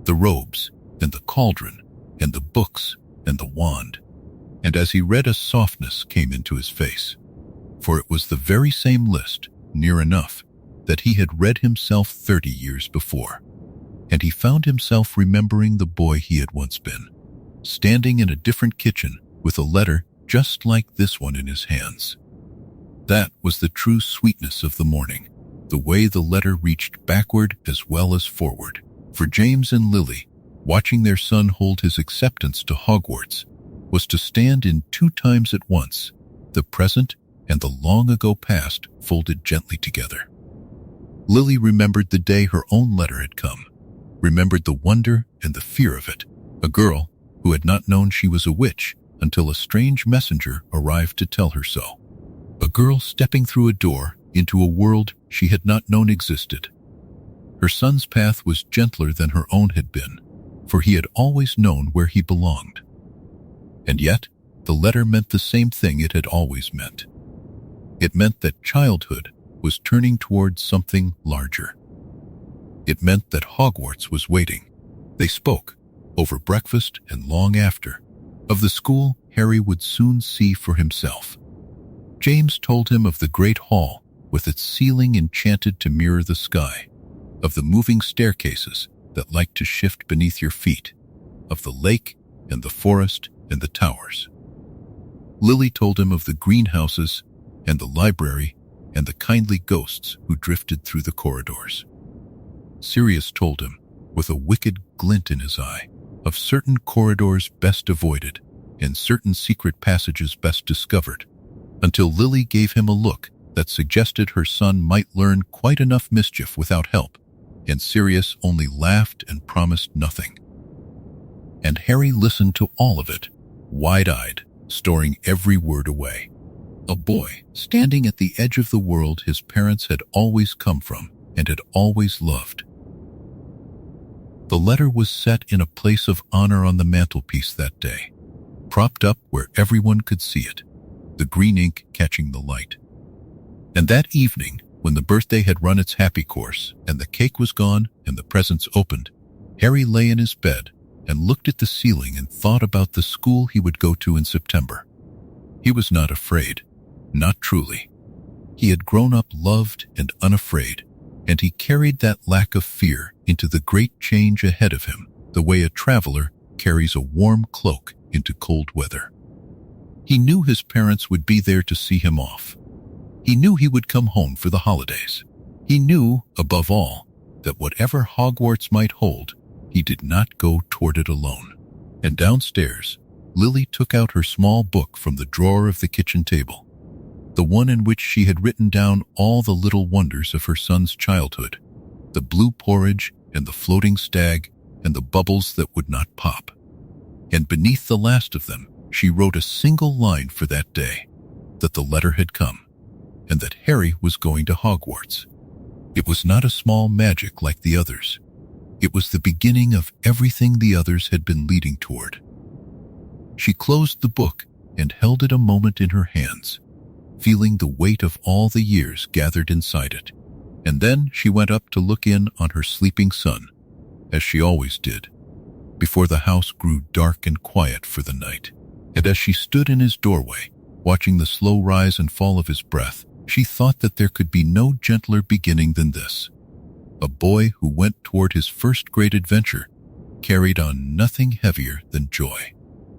the robes, and the cauldron, and the books, and the wand. And as he read, a softness came into his face, for it was the very same list, near enough, that he had read himself 30 years before, and he found himself remembering the boy he had once been, standing in a different kitchen with a letter just like this one in his hands. That was the true sweetness of the morning, the way the letter reached backward as well as forward. For James and Lily, watching their son hold his acceptance to Hogwarts, was to stand in two times at once, the present and the long-ago past folded gently together. Lily remembered the day her own letter had come, remembered the wonder and the fear of it, a girl who had not known she was a witch until a strange messenger arrived to tell her so. A girl stepping through a door into a world she had not known existed. Her son's path was gentler than her own had been, for he had always known where he belonged. And yet, the letter meant the same thing it had always meant. It meant that childhood was turning towards something larger. It meant that Hogwarts was waiting. They spoke, over breakfast and long after, of the school Harry would soon see for himself. James told him of the great hall with its ceiling enchanted to mirror the sky, of the moving staircases that liked to shift beneath your feet, of the lake and the forest and the towers. Lily told him of the greenhouses and the library and the kindly ghosts who drifted through the corridors. Sirius told him, with a wicked glint in his eye, of certain corridors best avoided and certain secret passages best discovered, until Lily gave him a look that suggested her son might learn quite enough mischief without help, and Sirius only laughed and promised nothing. And Harry listened to all of it, wide-eyed, storing every word away. A boy, standing at the edge of the world his parents had always come from and had always loved. The letter was set in a place of honor on the mantelpiece that day, propped up where everyone could see it, the green ink catching the light. And that evening, when the birthday had run its happy course and the cake was gone and the presents opened, Harry lay in his bed and looked at the ceiling and thought about the school he would go to in September. He was not afraid, not truly. He had grown up loved and unafraid, and he carried that lack of fear into the great change ahead of him, the way a traveler carries a warm cloak into cold weather. He knew his parents would be there to see him off. He knew he would come home for the holidays. He knew, above all, that whatever Hogwarts might hold, he did not go toward it alone. And downstairs, Lily took out her small book from the drawer of the kitchen table, the one in which she had written down all the little wonders of her son's childhood, the blue porridge and the floating stag and the bubbles that would not pop. And beneath the last of them, she wrote a single line for that day, that the letter had come, and that Harry was going to Hogwarts. It was not a small magic like the others. It was the beginning of everything the others had been leading toward. She closed the book and held it a moment in her hands, feeling the weight of all the years gathered inside it. And then she went up to look in on her sleeping son, as she always did, before the house grew dark and quiet for the night. And as she stood in his doorway, watching the slow rise and fall of his breath, she thought that there could be no gentler beginning than this. A boy who went toward his first great adventure carried on nothing heavier than joy.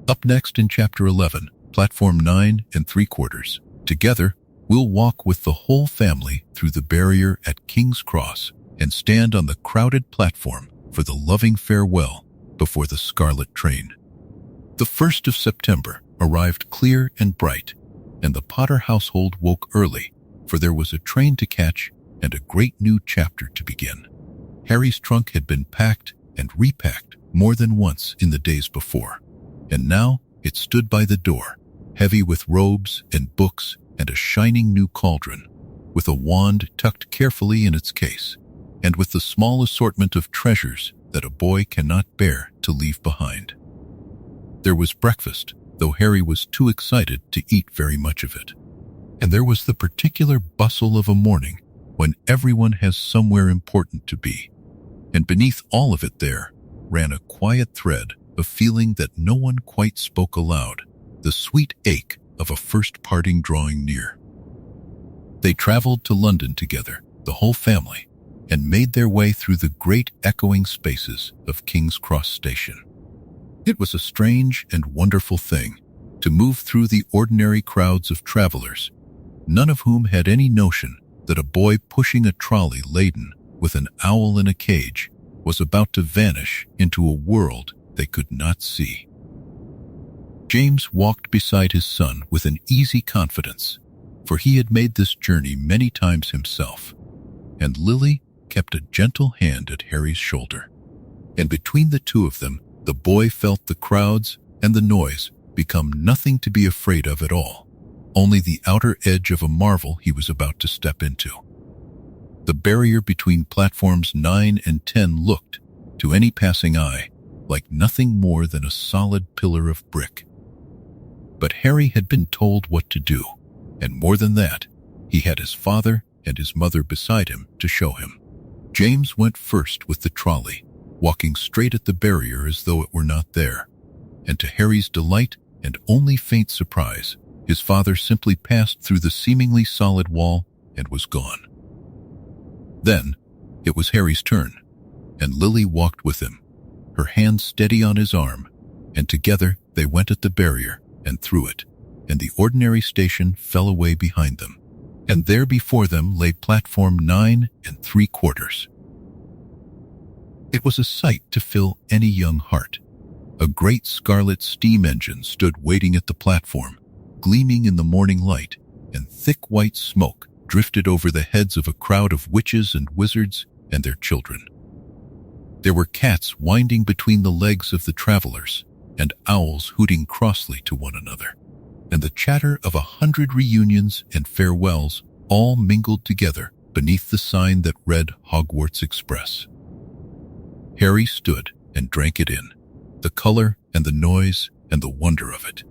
Up next in Chapter 11, Platform 9 3/4. Together, we'll walk with the whole family through the barrier at King's Cross and stand on the crowded platform for the loving farewell before the Scarlet Train. The 1st of September arrived clear and bright, and the Potter household woke early, for there was a train to catch and a great new chapter to begin. Harry's trunk had been packed and repacked more than once in the days before, and now it stood by the door, heavy with robes and books and a shining new cauldron, with a wand tucked carefully in its case, and with the small assortment of treasures that a boy cannot bear to leave behind. There was breakfast, though Harry was too excited to eat very much of it. And there was the particular bustle of a morning when everyone has somewhere important to be. And beneath all of it there ran a quiet thread of feeling that no one quite spoke aloud, the sweet ache of a first parting drawing near. They traveled to London together, the whole family, and made their way through the great echoing spaces of King's Cross Station. It was a strange and wonderful thing to move through the ordinary crowds of travelers, none of whom had any notion that a boy pushing a trolley laden with an owl in a cage was about to vanish into a world they could not see. James walked beside his son with an easy confidence, for he had made this journey many times himself, and Lily kept a gentle hand at Harry's shoulder. And between the two of them, the boy felt the crowds and the noise become nothing to be afraid of at all, only the outer edge of a marvel he was about to step into. The barrier between platforms 9 and 10 looked, to any passing eye, like nothing more than a solid pillar of brick. But Harry had been told what to do, and more than that, he had his father and his mother beside him to show him. James went first with the trolley, walking straight at the barrier as though it were not there. And to Harry's delight and only faint surprise, his father simply passed through the seemingly solid wall and was gone. Then, it was Harry's turn, and Lily walked with him, her hand steady on his arm, and together they went at the barrier and through it, and the ordinary station fell away behind them. And there before them lay platform 9 3/4. It was a sight to fill any young heart. A great scarlet steam engine stood waiting at the platform, gleaming in the morning light, and thick white smoke drifted over the heads of a crowd of witches and wizards and their children. There were cats winding between the legs of the travelers, and owls hooting crossly to one another, and the chatter of 100 reunions and farewells all mingled together beneath the sign that read Hogwarts Express. Harry stood and drank it in, the color and the noise and the wonder of it.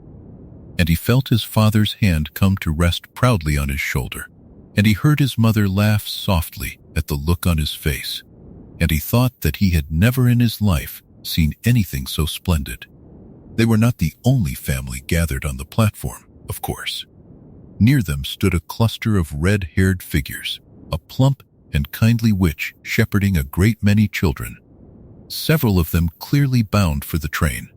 And he felt his father's hand come to rest proudly on his shoulder, and he heard his mother laugh softly at the look on his face, and he thought that he had never in his life seen anything so splendid. They were not the only family gathered on the platform, of course. Near them stood a cluster of red-haired figures, a plump and kindly witch shepherding a great many children, several of them clearly bound for the train.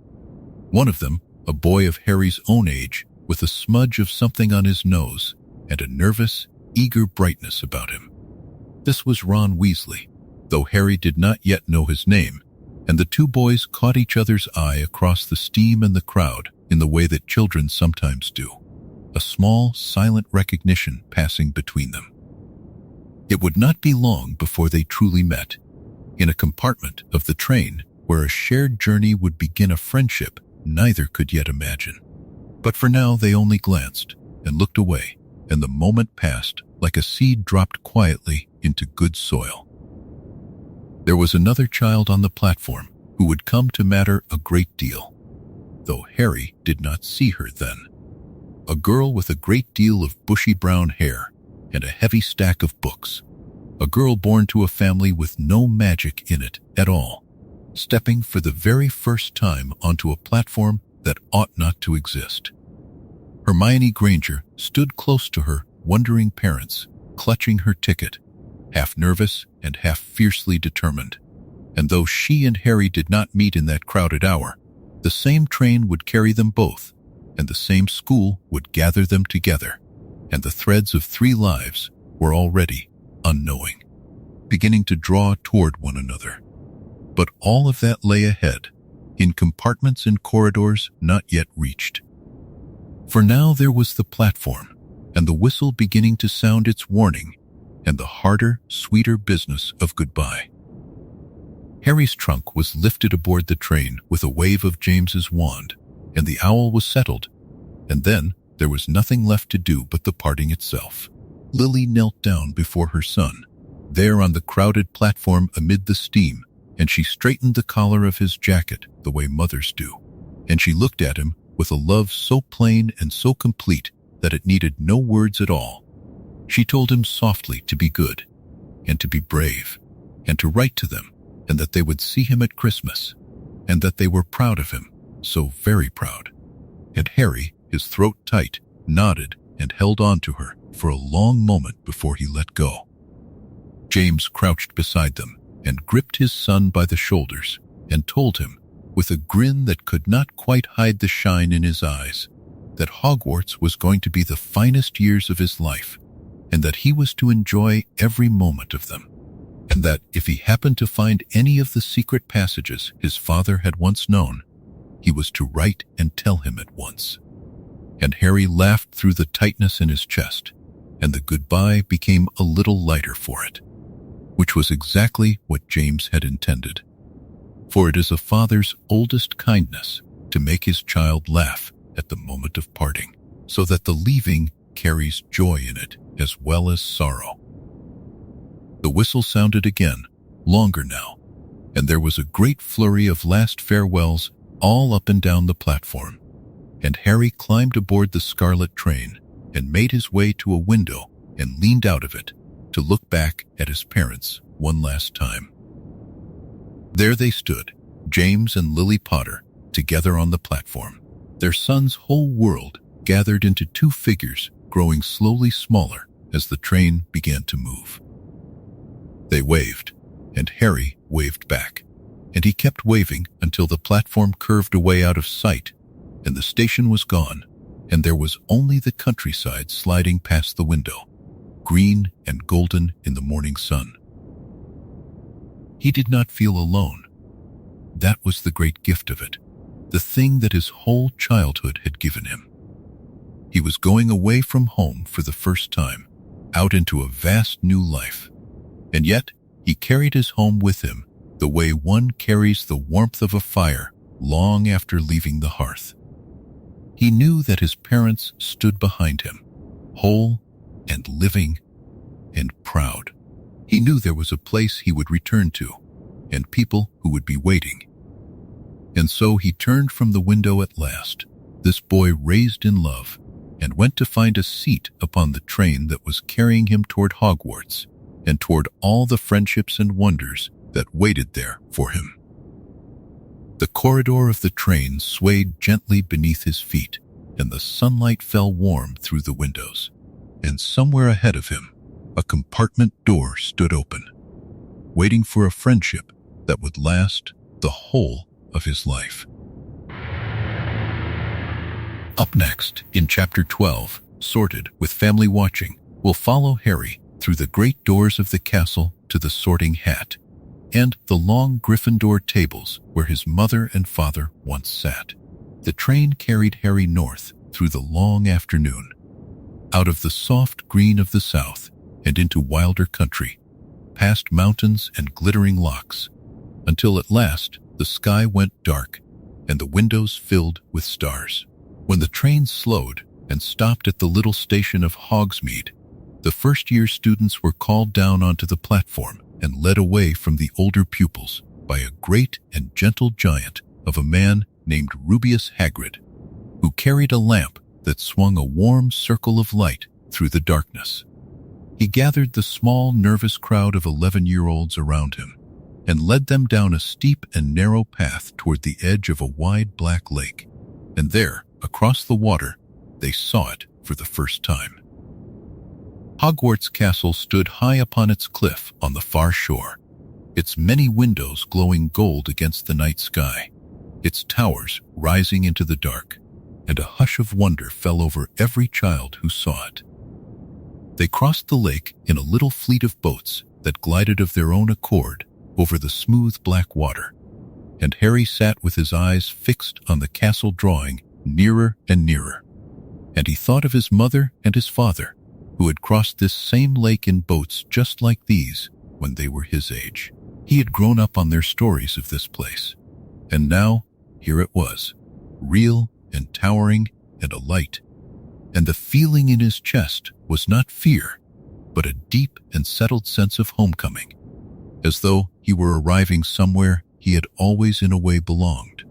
One of them, a boy of Harry's own age, with a smudge of something on his nose and a nervous, eager brightness about him. This was Ron Weasley, though Harry did not yet know his name, and the two boys caught each other's eye across the steam and the crowd in the way that children sometimes do, a small, silent recognition passing between them. It would not be long before they truly met, in a compartment of the train where a shared journey would begin a friendship neither could yet imagine. But for now they only glanced and looked away, and the moment passed like a seed dropped quietly into good soil. There was another child on the platform who would come to matter a great deal, though Harry did not see her then. A girl with a great deal of bushy brown hair and a heavy stack of books. A girl born to a family with no magic in it at all, stepping for the very first time onto a platform that ought not to exist. Hermione Granger stood close to her wondering parents, clutching her ticket, half nervous and half fiercely determined. And though she and Harry did not meet in that crowded hour, the same train would carry them both, and the same school would gather them together, and the threads of 3 lives were already unknowing, beginning to draw toward one another. But all of that lay ahead, in compartments and corridors not yet reached. For now there was the platform, and the whistle beginning to sound its warning, and the harder, sweeter business of goodbye. Harry's trunk was lifted aboard the train with a wave of James's wand, and the owl was settled, and then there was nothing left to do but the parting itself. Lily knelt down before her son, there on the crowded platform amid the steam, and she straightened the collar of his jacket the way mothers do, and she looked at him with a love so plain and so complete that it needed no words at all. She told him softly to be good, and to be brave, and to write to them, and that they would see him at Christmas, and that they were proud of him, so very proud. And Harry, his throat tight, nodded and held on to her for a long moment before he let go. James crouched beside them and gripped his son by the shoulders and told him, with a grin that could not quite hide the shine in his eyes, that Hogwarts was going to be the finest years of his life, and that he was to enjoy every moment of them, and that if he happened to find any of the secret passages his father had once known, he was to write and tell him at once. And Harry laughed through the tightness in his chest, and the goodbye became a little lighter for it, which was exactly what James had intended. For it is a father's oldest kindness to make his child laugh at the moment of parting, so that the leaving carries joy in it as well as sorrow. The whistle sounded again, longer now, and there was a great flurry of last farewells all up and down the platform. And Harry climbed aboard the scarlet train and made his way to a window and leaned out of it to look back at his parents one last time. There they stood, James and Lily Potter, together on the platform, their son's whole world gathered into two figures growing slowly smaller as the train began to move. They waved, and Harry waved back, and he kept waving until the platform curved away out of sight, and the station was gone, and there was only the countryside sliding past the window, green and golden in the morning sun. He did not feel alone. That was the great gift of it, the thing that his whole childhood had given him. He was going away from home for the first time, out into a vast new life. And yet, he carried his home with him the way one carries the warmth of a fire long after leaving the hearth. He knew that his parents stood behind him, whole and living and proud. He knew there was a place he would return to, and people who would be waiting. And so he turned from the window at last, this boy raised in love, and went to find a seat upon the train that was carrying him toward Hogwarts, and toward all the friendships and wonders that waited there for him. The corridor of the train swayed gently beneath his feet, and the sunlight fell warm through the windows. And somewhere ahead of him, a compartment door stood open, waiting for a friendship that would last the whole of his life. Up next, in Chapter 12, Sorted with Family Watching, we'll follow Harry through the great doors of the castle to the sorting hat, and the long Gryffindor tables where his mother and father once sat. The train carried Harry north through the long afternoon, out of the soft green of the south and into wilder country, past mountains and glittering lochs, until at last the sky went dark and the windows filled with stars. When the train slowed and stopped at the little station of Hogsmeade, the first-year students were called down onto the platform and led away from the older pupils by a great and gentle giant of a man named Rubeus Hagrid, who carried a lamp that swung a warm circle of light through the darkness. He gathered the small, nervous crowd of 11-year-olds around him and led them down a steep and narrow path toward the edge of a wide black lake, and there, across the water, they saw it for the first time. Hogwarts Castle stood high upon its cliff on the far shore, its many windows glowing gold against the night sky, its towers rising into the dark, and a hush of wonder fell over every child who saw it. They crossed the lake in a little fleet of boats that glided of their own accord over the smooth black water, and Harry sat with his eyes fixed on the castle drawing nearer and nearer, and he thought of his mother and his father, who had crossed this same lake in boats just like these when they were his age. He had grown up on their stories of this place, and now here it was, real and towering and alight, and the feeling in his chest was not fear, but a deep and settled sense of homecoming, as though he were arriving somewhere he had always in a way belonged.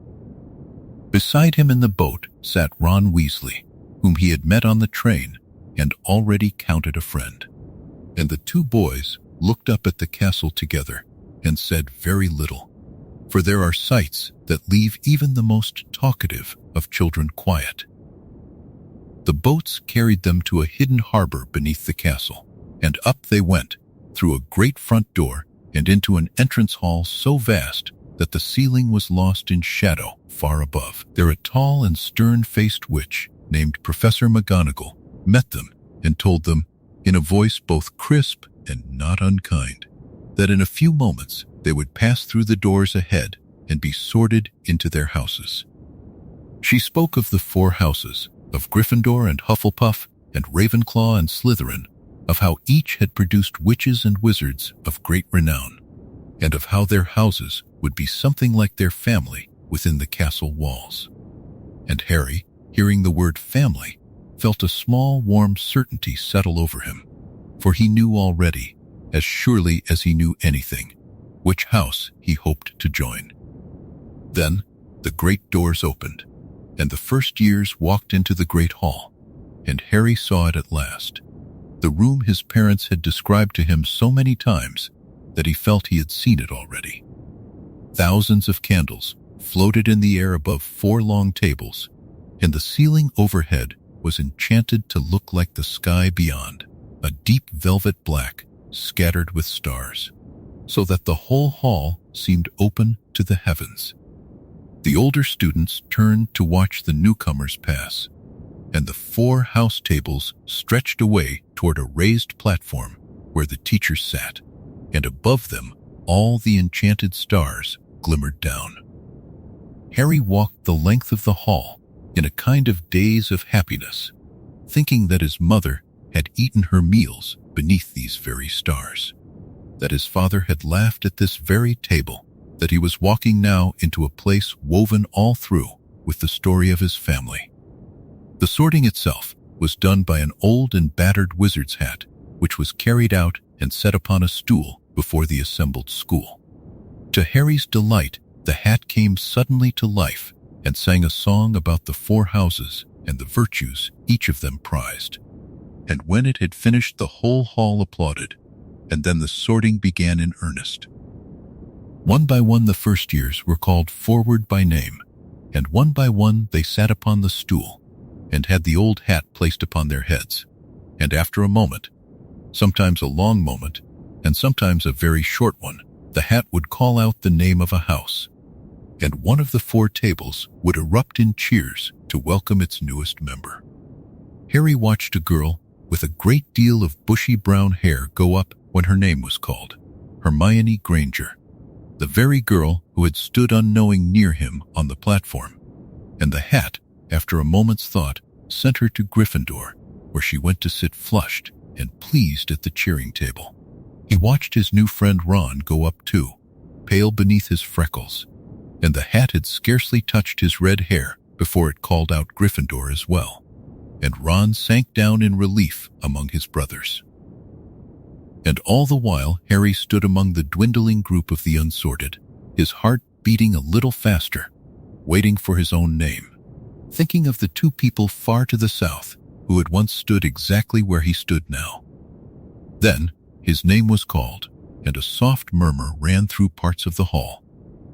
Beside him in the boat sat Ron Weasley, whom he had met on the train and already counted a friend. And the two boys looked up at the castle together and said very little, for there are sights that leave even the most talkative of children quiet. The boats carried them to a hidden harbor beneath the castle, and up they went, through a great front door and into an entrance hall so vast that the ceiling was lost in shadow far above. There a tall and stern-faced witch named Professor McGonagall met them and told them, in a voice both crisp and not unkind, that in a few moments they would pass through the doors ahead and be sorted into their houses. She spoke of the 4 houses, of Gryffindor and Hufflepuff and Ravenclaw and Slytherin, of how each had produced witches and wizards of great renown, and of how their houses would be something like their family within the castle walls. And Harry, hearing the word family, felt a small, warm certainty settle over him, for he knew already, as surely as he knew anything, which house he hoped to join. Then, the great doors opened, and the first years walked into the great hall, and Harry saw it at last. The room his parents had described to him so many times that he felt he had seen it already. Thousands of candles floated in the air above 4 long tables, and the ceiling overhead was enchanted to look like the sky beyond, a deep velvet black scattered with stars, so that the whole hall seemed open to the heavens. The older students turned to watch the newcomers pass, and the 4 house tables stretched away toward a raised platform where the teachers sat, and above them all the enchanted stars glimmered down. Harry walked the length of the hall in a kind of daze of happiness, thinking that his mother had eaten her meals beneath these very stars, that his father had laughed at this very table, that he was walking now into a place woven all through with the story of his family. The sorting itself was done by an old and battered wizard's hat, which was carried out and set upon a stool before the assembled school. To Harry's delight, the hat came suddenly to life and sang a song about the 4 houses and the virtues each of them prized. And when it had finished, the whole hall applauded, and then the sorting began in earnest. One by one the first years were called forward by name, and one by one they sat upon the stool, and had the old hat placed upon their heads. And after a moment, sometimes a long moment, and sometimes a very short one, the hat would call out the name of a house, and one of the 4 tables would erupt in cheers to welcome its newest member. Harry watched a girl with a great deal of bushy brown hair go up when her name was called, Hermione Granger, the very girl who had stood unknowing near him on the platform, and the hat, after a moment's thought, sent her to Gryffindor, where she went to sit flushed and pleased at the cheering table. He watched his new friend Ron go up too, pale beneath his freckles, and the hat had scarcely touched his red hair before it called out Gryffindor as well, and Ron sank down in relief among his brothers. And all the while Harry stood among the dwindling group of the unsorted, his heart beating a little faster, waiting for his own name, thinking of the 2 people far to the south who had once stood exactly where he stood now. Then his name was called, and a soft murmur ran through parts of the hall,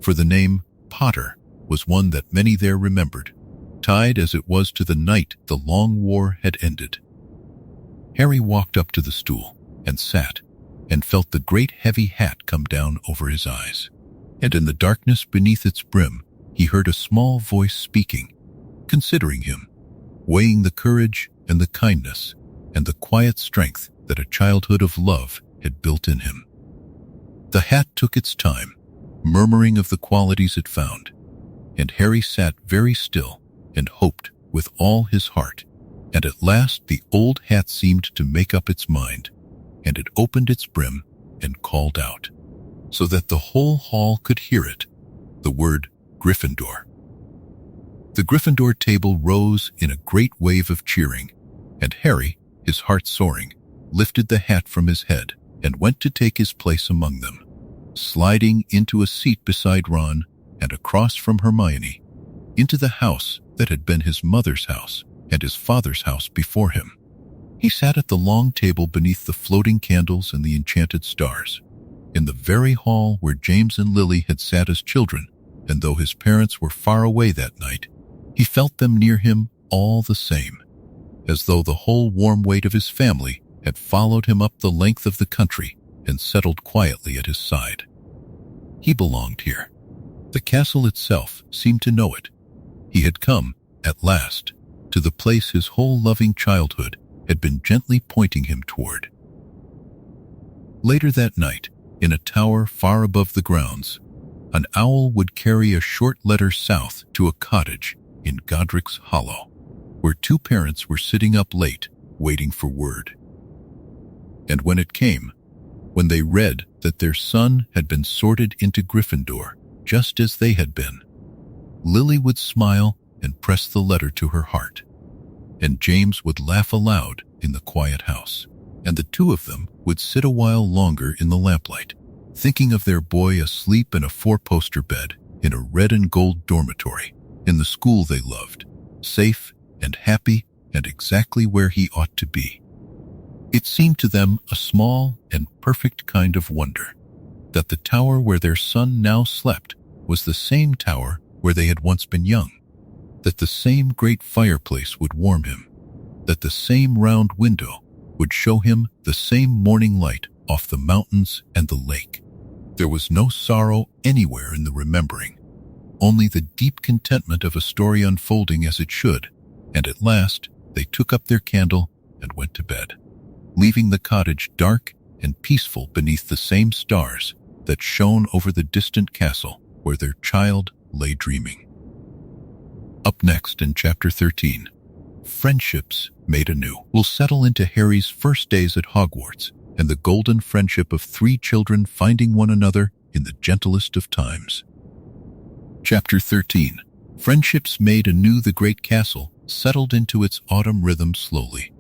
for the name Potter was one that many there remembered, tied as it was to the night the long war had ended. Harry walked up to the stool and sat, and felt the great heavy hat come down over his eyes, and in the darkness beneath its brim he heard a small voice speaking, considering him, weighing the courage and the kindness and the quiet strength that a childhood of love had built in him. The hat took its time, murmuring of the qualities it found, and Harry sat very still and hoped with all his heart, and at last the old hat seemed to make up its mind, and it opened its brim and called out, so that the whole hall could hear it, the word Gryffindor. The Gryffindor table rose in a great wave of cheering, and Harry, his heart soaring, lifted the hat from his head and went to take his place among them, sliding into a seat beside Ron and across from Hermione, into the house that had been his mother's house and his father's house before him. He sat at the long table beneath the floating candles and the enchanted stars, in the very hall where James and Lily had sat as children, and though his parents were far away that night, he felt them near him all the same, as though the whole warm weight of his family had followed him up the length of the country and settled quietly at his side. He belonged here. The castle itself seemed to know it. He had come, at last, to the place his whole loving childhood had been gently pointing him toward. Later that night, in a tower far above the grounds, an owl would carry a short letter south to a cottage in Godric's Hollow, where 2 parents were sitting up late, waiting for word. And when it came, when they read that their son had been sorted into Gryffindor, just as they had been, Lily would smile and press the letter to her heart, and James would laugh aloud in the quiet house, and the 2 of them would sit a while longer in the lamplight, thinking of their boy asleep in a four-poster bed in a red and gold dormitory in the school they loved, safe and happy and exactly where he ought to be. It seemed to them a small and perfect kind of wonder that the tower where their son now slept was the same tower where they had once been young, that the same great fireplace would warm him, that the same round window would show him the same morning light off the mountains and the lake. There was no sorrow anywhere in the remembering, only the deep contentment of a story unfolding as it should, and at last they took up their candle and went to bed, leaving the cottage dark and peaceful beneath the same stars that shone over the distant castle where their child lay dreaming. Up next in Chapter 13, Friendships Made Anew. We'll settle into Harry's first days at Hogwarts and the golden friendship of three children finding one another in the gentlest of times. Chapter 13. Friendships Made Anew. The great castle settled into its autumn rhythm slowly,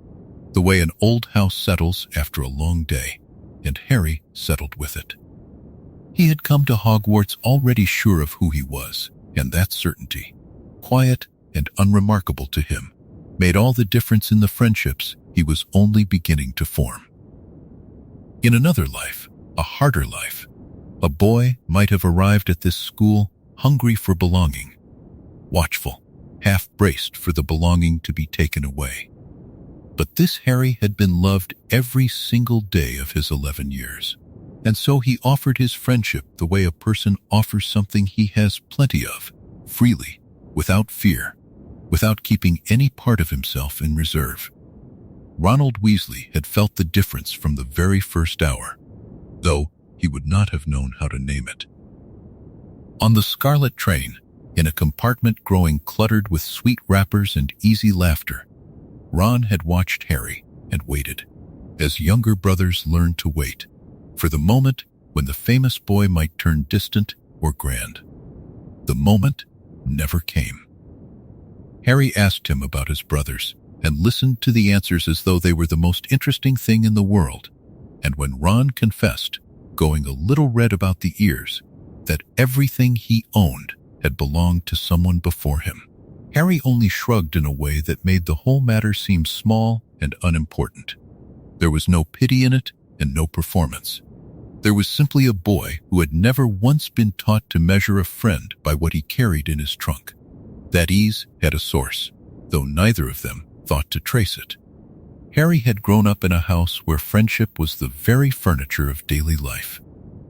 the way an old house settles after a long day, and Harry settled with it. He had come to Hogwarts already sure of who he was, and that certainty, quiet and unremarkable to him, made all the difference in the friendships he was only beginning to form. In another life, a harder life, a boy might have arrived at this school hungry for belonging, watchful, half-braced for the belonging to be taken away. But this Harry had been loved every single day of his 11 years, and so he offered his friendship the way a person offers something he has plenty of, freely, without fear, without keeping any part of himself in reserve. Ronald Weasley had felt the difference from the very first hour, though he would not have known how to name it. On the Scarlet train, in a compartment growing cluttered with sweet wrappers and easy laughter, Ron had watched Harry and waited, as younger brothers learned to wait, for the moment when the famous boy might turn distant or grand. The moment never came. Harry asked him about his brothers and listened to the answers as though they were the most interesting thing in the world, and when Ron confessed, going a little red about the ears, that everything he owned had belonged to someone before him, Harry only shrugged in a way that made the whole matter seem small and unimportant. There was no pity in it and no performance. There was simply a boy who had never once been taught to measure a friend by what he carried in his trunk. That ease had a source, though neither of them thought to trace it. Harry had grown up in a house where friendship was the very furniture of daily life.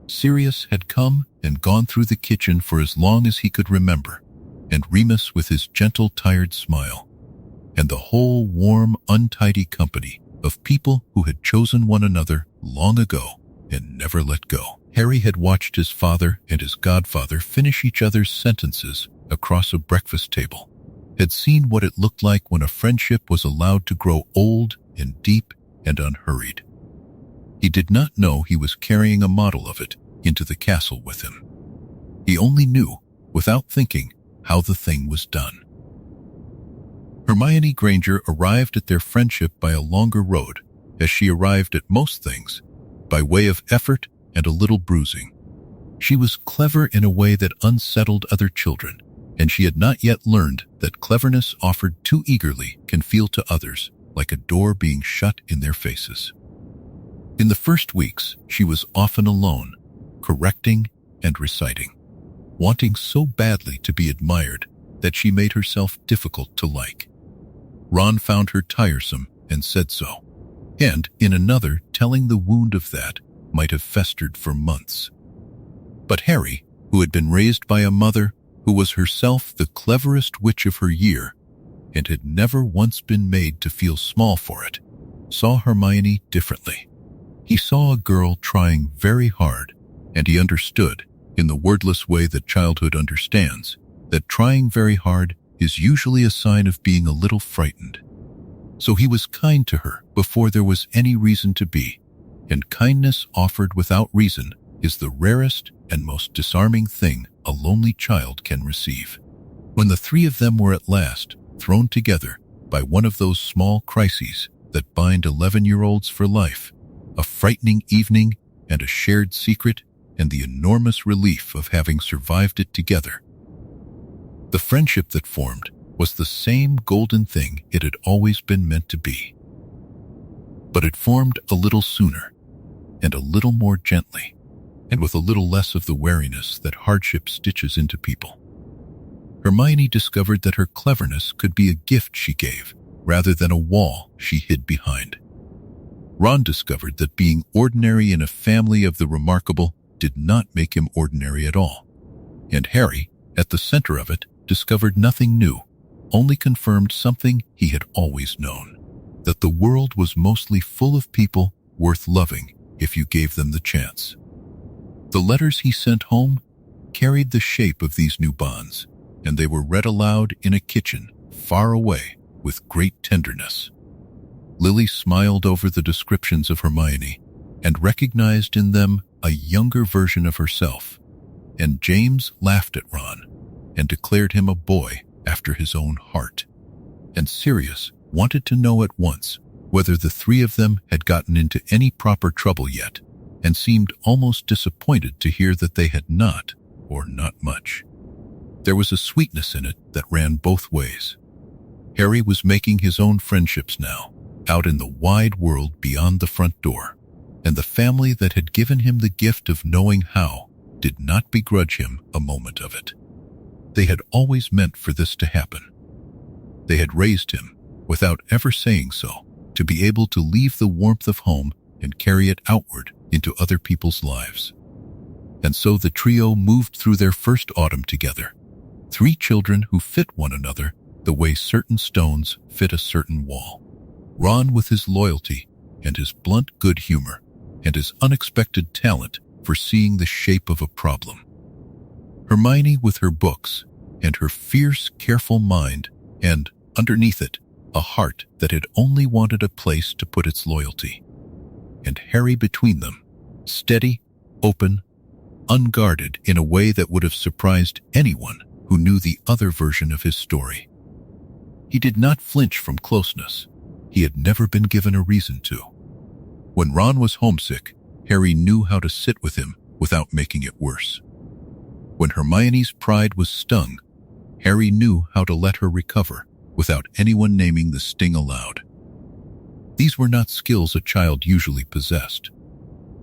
Sirius had come and gone through the kitchen for as long as he could remember, and Remus with his gentle, tired smile, and the whole warm, untidy company of people who had chosen one another long ago and never let go. Harry had watched his father and his godfather finish each other's sentences across a breakfast table, had seen what it looked like when a friendship was allowed to grow old and deep and unhurried. He did not know he was carrying a model of it into the castle with him. He only knew, without thinking, how the thing was done. Hermione Granger arrived at their friendship by a longer road, as she arrived at most things, by way of effort and a little bruising. She was clever in a way that unsettled other children, and she had not yet learned that cleverness offered too eagerly can feel to others like a door being shut in their faces. In the first weeks, she was often alone, correcting and reciting, wanting so badly to be admired that she made herself difficult to like. Ron found her tiresome and said so, and in another, telling the wound of that might have festered for months. But Harry, who had been raised by a mother who was herself the cleverest witch of her year and had never once been made to feel small for it, saw Hermione differently. He saw a girl trying very hard, and he understood, in the wordless way that childhood understands, that trying very hard is usually a sign of being a little frightened. So he was kind to her before there was any reason to be, and kindness offered without reason is the rarest and most disarming thing a lonely child can receive. When the three of them were at last thrown together by one of those small crises that bind 11-year-olds for life, a frightening evening and a shared secret and the enormous relief of having survived it together. The friendship that formed was the same golden thing it had always been meant to be. But it formed a little sooner, and a little more gently, and with a little less of the wariness that hardship stitches into people. Hermione discovered that her cleverness could be a gift she gave, rather than a wall she hid behind. Ron discovered that being ordinary in a family of the remarkable did not make him ordinary at all. And Harry, at the center of it, discovered nothing new, only confirmed something he had always known, that the world was mostly full of people worth loving if you gave them the chance. The letters he sent home carried the shape of these new bonds, and they were read aloud in a kitchen far away with great tenderness. Lily smiled over the descriptions of Hermione and recognized in them a younger version of herself, and James laughed at Ron and declared him a boy after his own heart. And Sirius wanted to know at once whether the three of them had gotten into any proper trouble yet, and seemed almost disappointed to hear that they had not, or not much. There was a sweetness in it that ran both ways. Harry was making his own friendships now, out in the wide world beyond the front door, and the family that had given him the gift of knowing how did not begrudge him a moment of it. They had always meant for this to happen. They had raised him, without ever saying so, to be able to leave the warmth of home and carry it outward into other people's lives. And so the trio moved through their first autumn together, three children who fit one another the way certain stones fit a certain wall. Ron with his loyalty and his blunt good humor and his unexpected talent for seeing the shape of a problem. Hermione with her books and her fierce, careful mind, and, underneath it, a heart that had only wanted a place to put its loyalty. And Harry between them, steady, open, unguarded in a way that would have surprised anyone who knew the other version of his story. He did not flinch from closeness. He had never been given a reason to. When Ron was homesick, Harry knew how to sit with him without making it worse. When Hermione's pride was stung, Harry knew how to let her recover without anyone naming the sting aloud. These were not skills a child usually possessed.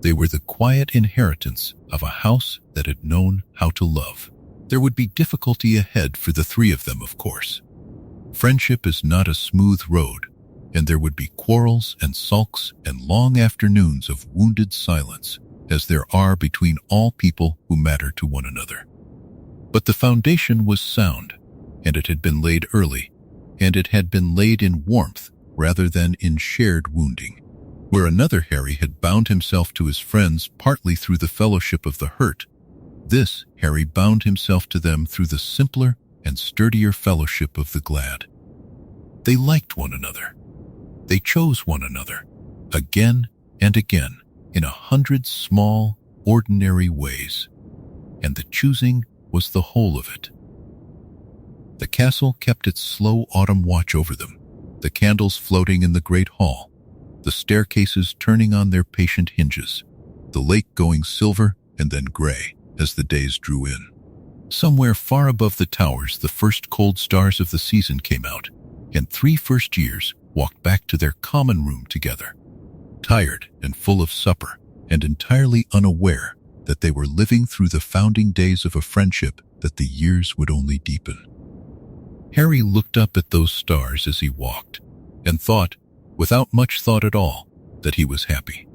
They were the quiet inheritance of a house that had known how to love. There would be difficulty ahead for the three of them, of course. Friendship is not a smooth road, and there would be quarrels and sulks and long afternoons of wounded silence, as there are between all people who matter to one another. But the foundation was sound, and it had been laid early, and it had been laid in warmth rather than in shared wounding. Where another Harry had bound himself to his friends partly through the fellowship of the hurt, this Harry bound himself to them through the simpler and sturdier fellowship of the glad. They liked one another. They chose one another, again and again, in 100 small, ordinary ways, and the choosing was the whole of it. The castle kept its slow autumn watch over them, the candles floating in the great hall, the staircases turning on their patient hinges, the lake going silver and then gray as the days drew in. Somewhere far above the towers, the first cold stars of the season came out, and 3 first years walked back to their common room together, tired and full of supper, and entirely unaware that they were living through the founding days of a friendship that the years would only deepen. Harry looked up at those stars as he walked, and thought, without much thought at all, that he was happy.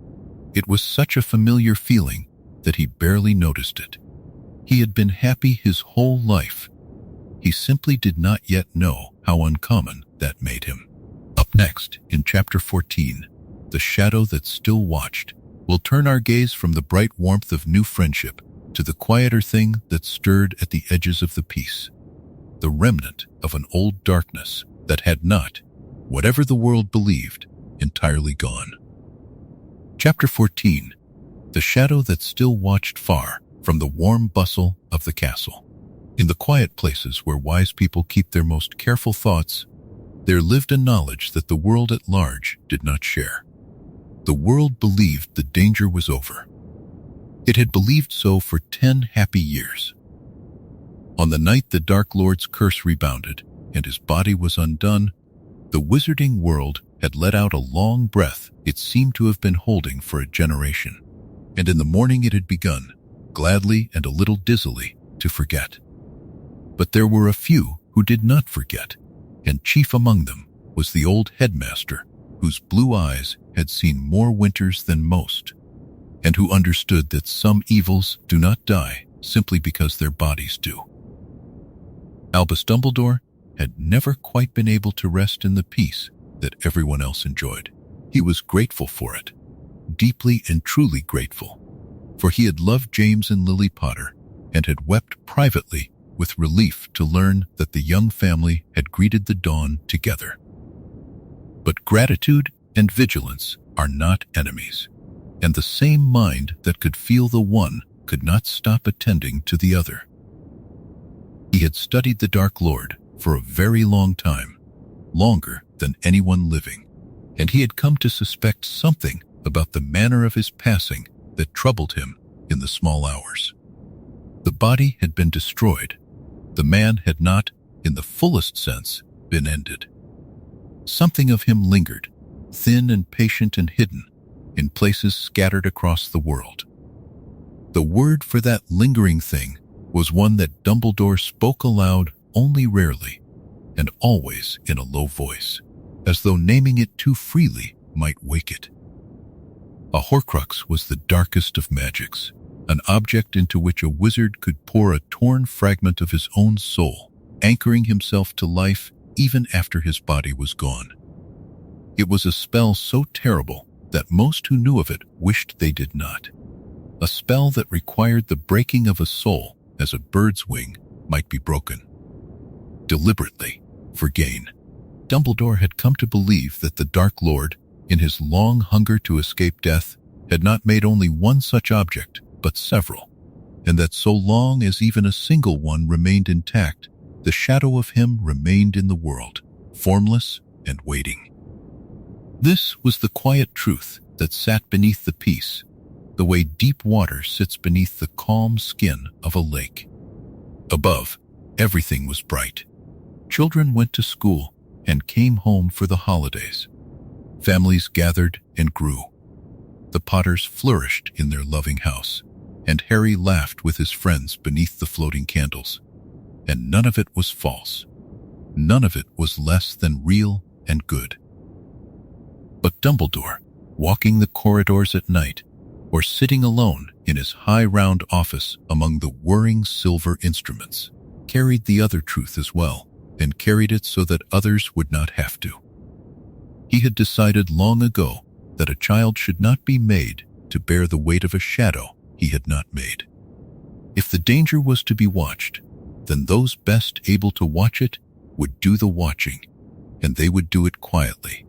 It was such a familiar feeling that he barely noticed it. He had been happy his whole life. He simply did not yet know how uncommon that made him. Up next, in Chapter 14, The Shadow That Still Watched, we'll turn our gaze from the bright warmth of new friendship to the quieter thing that stirred at the edges of the peace, the remnant of an old darkness that had not, whatever the world believed, entirely gone. Chapter 14, The Shadow That Still Watched Far from the warm bustle of the castle. In the quiet places where wise people keep their most careful thoughts, there lived a knowledge that the world at large did not share. The world believed the danger was over. It had believed so for 10 happy years. On the night the Dark Lord's curse rebounded and his body was undone, the wizarding world had let out a long breath it seemed to have been holding for a generation. And in the morning it had begun, gladly and a little dizzily, to forget. But there were a few who did not forget, and chief among them was the old headmaster, whose blue eyes had seen more winters than most, and who understood that some evils do not die simply because their bodies do. Albus Dumbledore had never quite been able to rest in the peace that everyone else enjoyed. He was grateful for it, deeply and truly grateful, for he had loved James and Lily Potter and had wept privately with relief to learn that the young family had greeted the dawn together. But gratitude and vigilance are not enemies, and the same mind that could feel the one could not stop attending to the other. He had studied the Dark Lord for a very long time, longer than anyone living, and he had come to suspect something about the manner of his passing that troubled him in the small hours. The body had been destroyed. The man had not, in the fullest sense, been ended. Something of him lingered, thin and patient and hidden, in places scattered across the world. The word for that lingering thing was one that Dumbledore spoke aloud only rarely, and always in a low voice, as though naming it too freely might wake it. A Horcrux was the darkest of magics, an object into which a wizard could pour a torn fragment of his own soul, anchoring himself to life even after his body was gone. It was a spell so terrible that most who knew of it wished they did not. A spell that required the breaking of a soul as a bird's wing might be broken. Deliberately, for gain, Dumbledore had come to believe that the Dark Lord, in his long hunger to escape death, had not made only one such object, but several, and that so long as even a single one remained intact, the shadow of him remained in the world, formless and waiting. This was the quiet truth that sat beneath the peace, the way deep water sits beneath the calm skin of a lake. Above, everything was bright. Children went to school and came home for the holidays. Families gathered and grew. The Potters flourished in their loving house, and Harry laughed with his friends beneath the floating candles. And none of it was false. None of it was less than real and good. But Dumbledore, walking the corridors at night, or sitting alone in his high round office among the whirring silver instruments, carried the other truth as well, and carried it so that others would not have to. He had decided long ago that a child should not be made to bear the weight of a shadow he had not made. If the danger was to be watched, then those best able to watch it would do the watching, and they would do it quietly,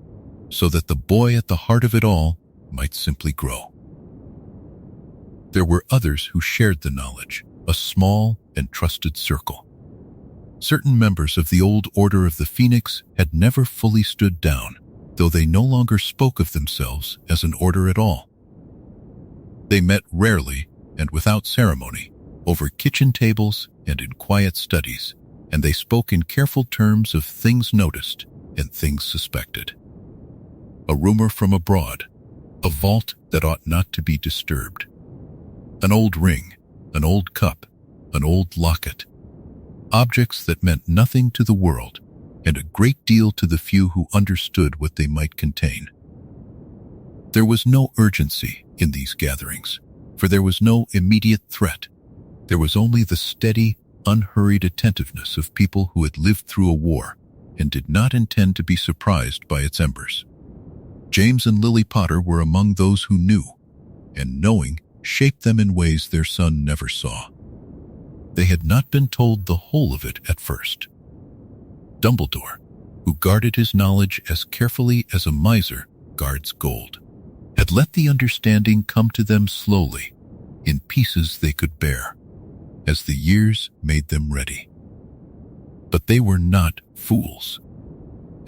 so that the boy at the heart of it all might simply grow. There were others who shared the knowledge, a small and trusted circle. Certain members of the old Order of the Phoenix had never fully stood down, though they no longer spoke of themselves as an order at all. They met rarely and without ceremony, over kitchen tables and in quiet studies, and they spoke in careful terms of things noticed and things suspected. A rumor from abroad, a vault that ought not to be disturbed, an old ring, an old cup, an old locket, objects that meant nothing to the world and a great deal to the few who understood what they might contain. There was no urgency in these gatherings, for there was no immediate threat. There was only the steady, unhurried attentiveness of people who had lived through a war and did not intend to be surprised by its embers. James and Lily Potter were among those who knew, and knowing shaped them in ways their son never saw. They had not been told the whole of it at first. Dumbledore, who guarded his knowledge as carefully as a miser guards gold, had let the understanding come to them slowly, in pieces they could bear, as the years made them ready. But they were not fools,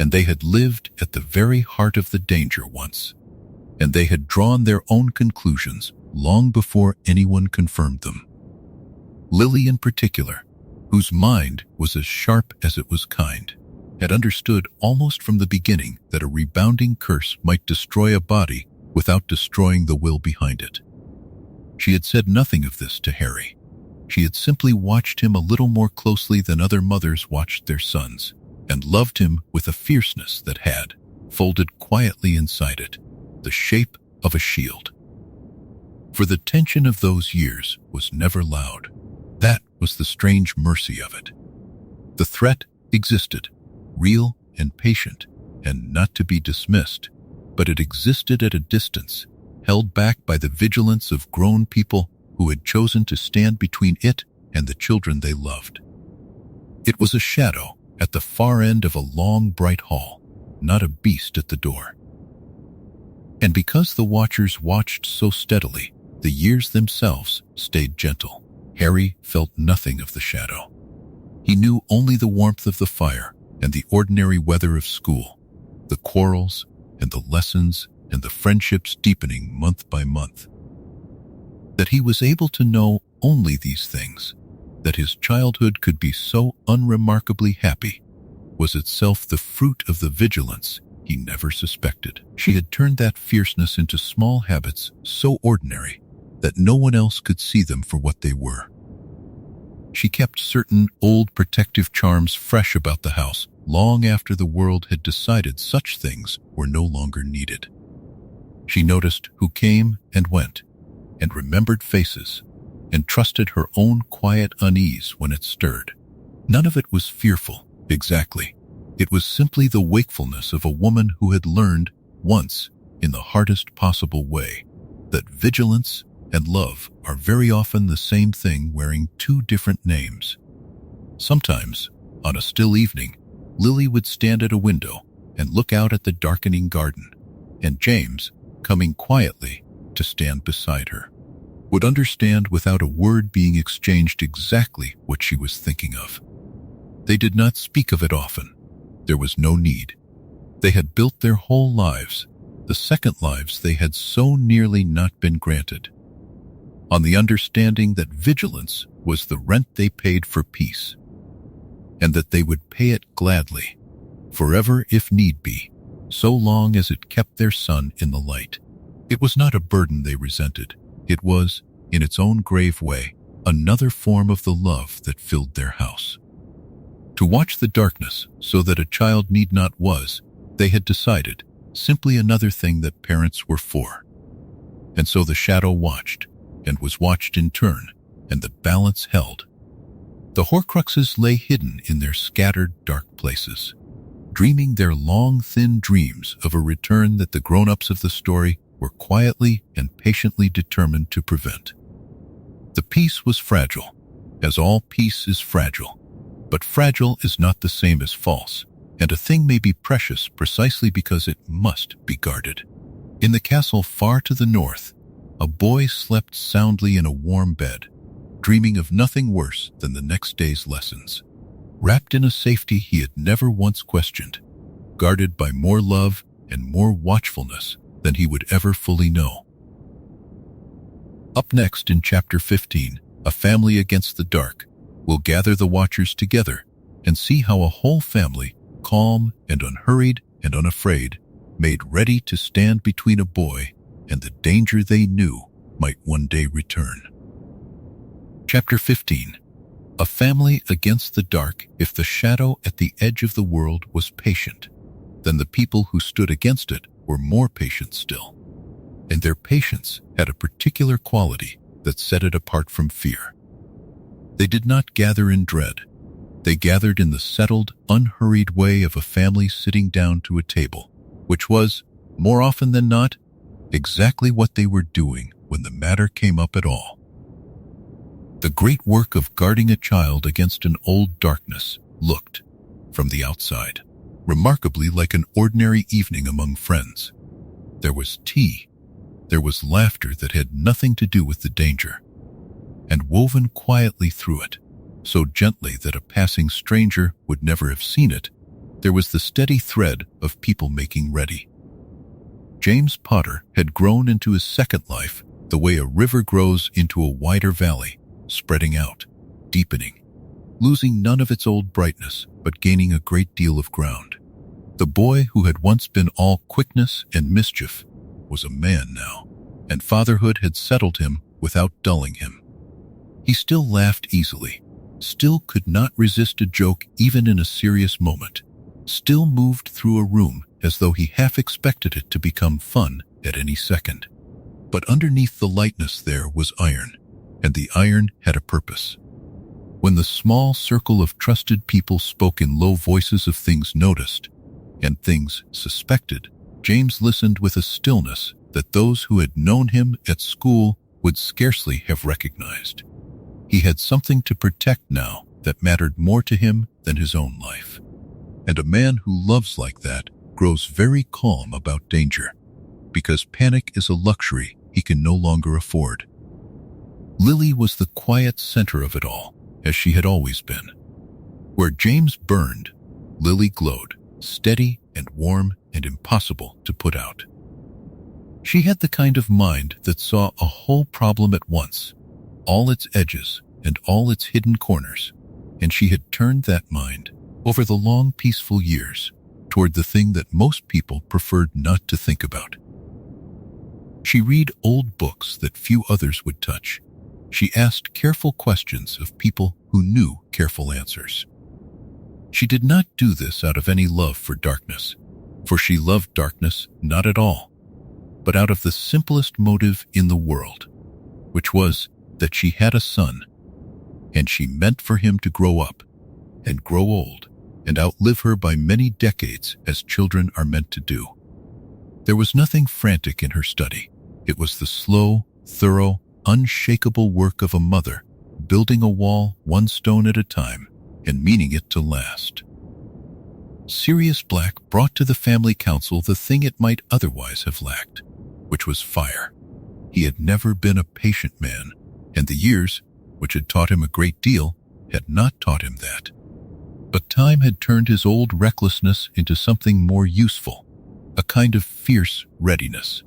and they had lived at the very heart of the danger once. and they had drawn their own conclusions long before anyone confirmed them. Lily in particular, whose mind was as sharp as it was kind, had understood almost from the beginning that a rebounding curse might destroy a body without destroying the will behind it. She had said nothing of this to Harry. She had simply watched him a little more closely than other mothers watched their sons, and loved him with a fierceness that had, folded quietly inside it, the shape of a shield. For the tension of those years was never loud. That was the strange mercy of it. The threat existed, real and patient, and not to be dismissed, but it existed at a distance, held back by the vigilance of grown people who had chosen to stand between it and the children they loved. It was a shadow at the far end of a long, bright hall, not a beast at the door. And because the watchers watched so steadily, the years themselves stayed gentle. Harry felt nothing of the shadow. He knew only the warmth of the fire and the ordinary weather of school, the quarrels and the lessons and the friendships deepening month by month. That he was able to know only these things, that his childhood could be so unremarkably happy, was itself the fruit of the vigilance he never suspected. She had turned that fierceness into small habits so ordinary that no one else could see them for what they were. She kept certain old protective charms fresh about the house long after the world had decided such things were no longer needed. She noticed who came and went, and remembered faces, and trusted her own quiet unease when it stirred. None of it was fearful, exactly. It was simply the wakefulness of a woman who had learned, once, in the hardest possible way, that vigilance and love are very often the same thing wearing two different names. Sometimes, on a still evening, Lily would stand at a window and look out at the darkening garden, and James, coming quietly to stand beside her, would understand without a word being exchanged exactly what she was thinking of. They did not speak of it often. There was no need. They had built their whole lives, the second lives they had so nearly not been granted, on the understanding that vigilance was the rent they paid for peace, and that they would pay it gladly, forever if need be, so long as it kept their son in the light. It was not a burden they resented. It was, in its own grave way, another form of the love that filled their house. To watch the darkness so that a child need not was, they had decided, simply another thing that parents were for. And so the shadow watched, and was watched in turn, and the balance held. The Horcruxes lay hidden in their scattered dark places, dreaming their long, thin dreams of a return that the grown-ups of the story were quietly and patiently determined to prevent. The peace was fragile, as all peace is fragile, but fragile is not the same as false, and a thing may be precious precisely because it must be guarded. In the castle far to the north, a boy slept soundly in a warm bed, dreaming of nothing worse than the next day's lessons, wrapped in a safety he had never once questioned, guarded by more love and more watchfulness than he would ever fully know. Up next in Chapter 15, A Family Against the Dark, we'll gather the watchers together and see how a whole family, calm and unhurried and unafraid, made ready to stand between a boy and the danger they knew might one day return. Chapter 15. A Family Against the Dark. If the shadow at the edge of the world was patient, then the people who stood against it were more patient still. And their patience had a particular quality that set it apart from fear. They did not gather in dread. They gathered in the settled, unhurried way of a family sitting down to a table, which was, more often than not, exactly what they were doing when the matter came up at all. The great work of guarding a child against an old darkness looked, from the outside, remarkably like an ordinary evening among friends. There was tea, there was laughter that had nothing to do with the danger, and woven quietly through it, so gently that a passing stranger would never have seen it, there was the steady thread of people making ready. James Potter had grown into his second life the way a river grows into a wider valley, spreading out, deepening, losing none of its old brightness, but gaining a great deal of ground. The boy who had once been all quickness and mischief was a man now, and fatherhood had settled him without dulling him. He still laughed easily, still could not resist a joke even in a serious moment, still moved through a room as though he half expected it to become fun at any second. But underneath the lightness there was iron, and the iron had a purpose. When the small circle of trusted people spoke in low voices of things noticed and things suspected, James listened with a stillness that those who had known him at school would scarcely have recognized. He had something to protect now that mattered more to him than his own life. And a man who loves like that grows very calm about danger, because panic is a luxury he can no longer afford. Lily was the quiet center of it all, as she had always been. Where James burned, Lily glowed, steady and warm and impossible to put out. She had the kind of mind that saw a whole problem at once, all its edges and all its hidden corners, and she had turned that mind, over the long peaceful years, toward the thing that most people preferred not to think about. She read old books that few others would touch. She asked careful questions of people who knew careful answers. She did not do this out of any love for darkness, for she loved darkness not at all, but out of the simplest motive in the world, which was that she had a son, and she meant for him to grow up and grow old and outlive her by many decades as children are meant to do. There was nothing frantic in her study. It was the slow, thorough, unshakable work of a mother, building a wall one stone at a time and meaning it to last. Sirius Black brought to the family council the thing it might otherwise have lacked, which was fire. He had never been a patient man, and the years, which had taught him a great deal, had not taught him that. But time had turned his old recklessness into something more useful, a kind of fierce readiness,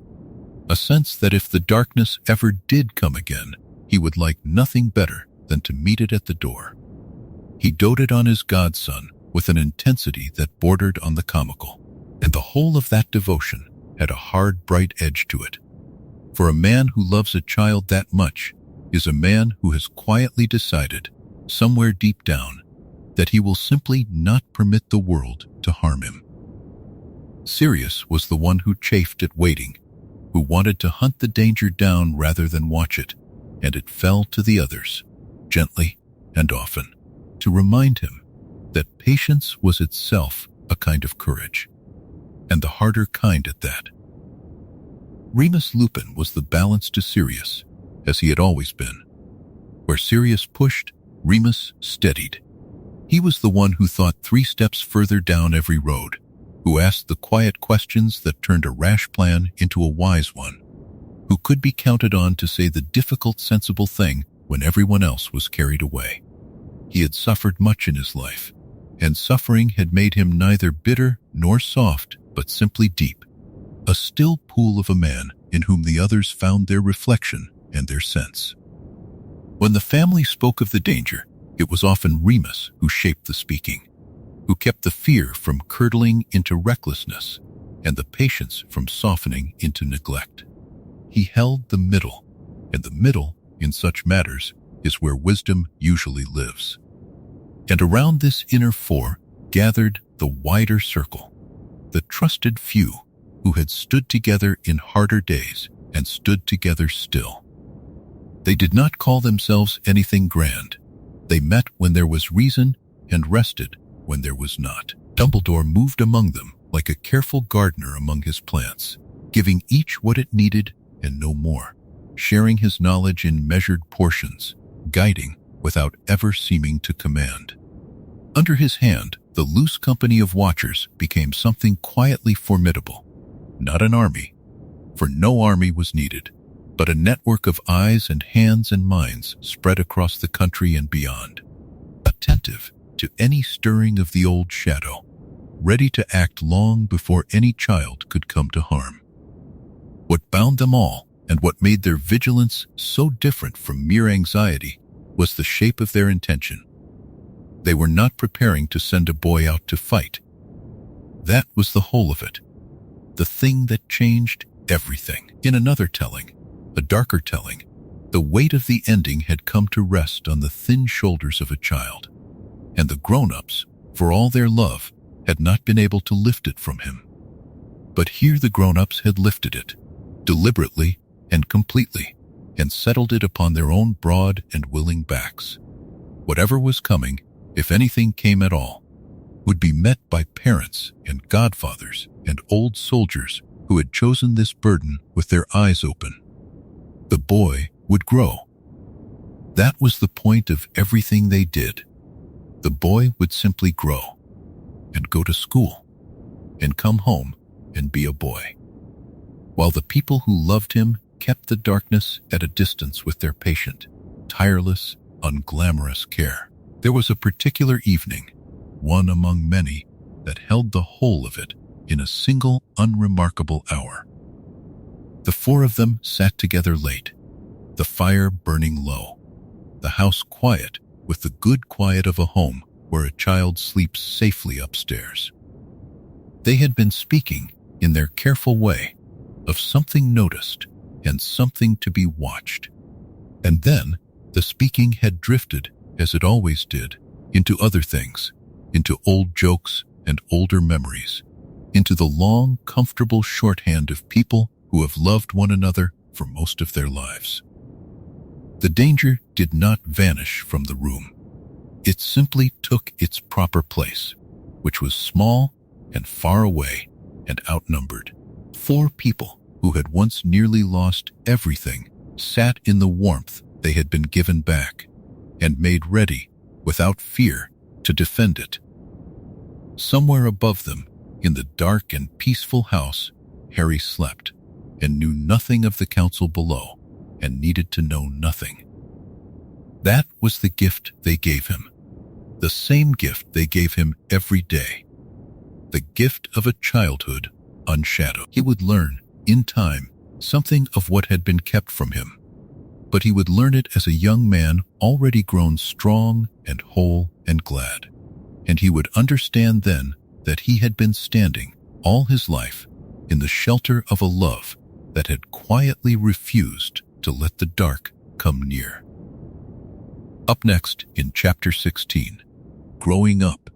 a sense that if the darkness ever did come again, he would like nothing better than to meet it at the door. He doted on his godson with an intensity that bordered on the comical, and the whole of that devotion had a hard, bright edge to it. For a man who loves a child that much is a man who has quietly decided, somewhere deep down, that he will simply not permit the world to harm him. Sirius was the one who chafed at waiting, who wanted to hunt the danger down rather than watch it, and it fell to the others, gently and often, to remind him that patience was itself a kind of courage, and the harder kind at that. Remus Lupin was the balance to Sirius, as he had always been. Where Sirius pushed, Remus steadied. He was the one who thought 3 steps further down every road, who asked the quiet questions that turned a rash plan into a wise one, who could be counted on to say the difficult, sensible thing when everyone else was carried away. He had suffered much in his life, and suffering had made him neither bitter nor soft, but simply deep, a still pool of a man in whom the others found their reflection and their sense. When the family spoke of the danger, it was often Remus who shaped the speaking, who kept the fear from curdling into recklessness and the patience from softening into neglect. He held the middle, and the middle, in such matters, is where wisdom usually lives. And around this inner four gathered the wider circle, the trusted few who had stood together in harder days and stood together still. They did not call themselves anything grand. They met when there was reason and rested when there was not. Dumbledore moved among them like a careful gardener among his plants, giving each what it needed and no more, sharing his knowledge in measured portions, guiding without ever seeming to command. Under his hand, the loose company of watchers became something quietly formidable. Not an army, for no army was needed, but a network of eyes and hands and minds spread across the country and beyond, attentive to any stirring of the old shadow, ready to act long before any child could come to harm. What bound them all, and what made their vigilance so different from mere anxiety, was the shape of their intention. They were not preparing to send a boy out to fight. That was the whole of it. The thing that changed everything. In another telling, a darker telling, the weight of the ending had come to rest on the thin shoulders of a child, and the grown-ups, for all their love, had not been able to lift it from him. But here the grown-ups had lifted it, deliberately and completely, and settled it upon their own broad and willing backs. Whatever was coming, if anything came at all, would be met by parents and godfathers and old soldiers who had chosen this burden with their eyes open. The boy would grow. That was the point of everything they did. The boy would simply grow and go to school and come home and be a boy, while the people who loved him kept the darkness at a distance with their patient, tireless, unglamorous care. There was a particular evening, one among many, that held the whole of it in a single unremarkable hour. The four of them sat together late, the fire burning low, the house quiet with the good quiet of a home where a child sleeps safely upstairs. They had been speaking, in their careful way, of something noticed and something to be watched. And then the speaking had drifted, as it always did, into other things, into old jokes and older memories, into the long, comfortable shorthand of people who have loved one another for most of their lives. The danger did not vanish from the room. It simply took its proper place, which was small and far away and outnumbered. Four people who had once nearly lost everything sat in the warmth they had been given back and made ready, without fear, to defend it. Somewhere above them, in the dark and peaceful house, Harry slept and knew nothing of the council below and needed to know nothing. That was the gift they gave him, the same gift they gave him every day, the gift of a childhood unshadowed. He would learn, in time, something of what had been kept from him, but he would learn it as a young man already grown strong and whole and glad, and he would understand then that he had been standing all his life in the shelter of a love that had quietly refused to let the dark come near. Up next in Chapter 16, Growing Up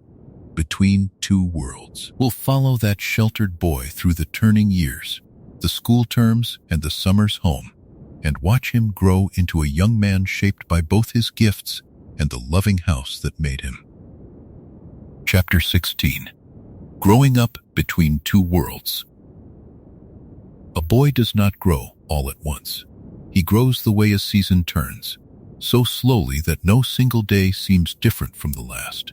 Between Two Worlds, we'll follow that sheltered boy through the turning years, the school terms and the summer's home, and watch him grow into a young man shaped by both his gifts and the loving house that made him. Chapter 16, Growing Up Between Two Worlds. A boy does not grow all at once. He grows the way a season turns, so slowly that no single day seems different from the last.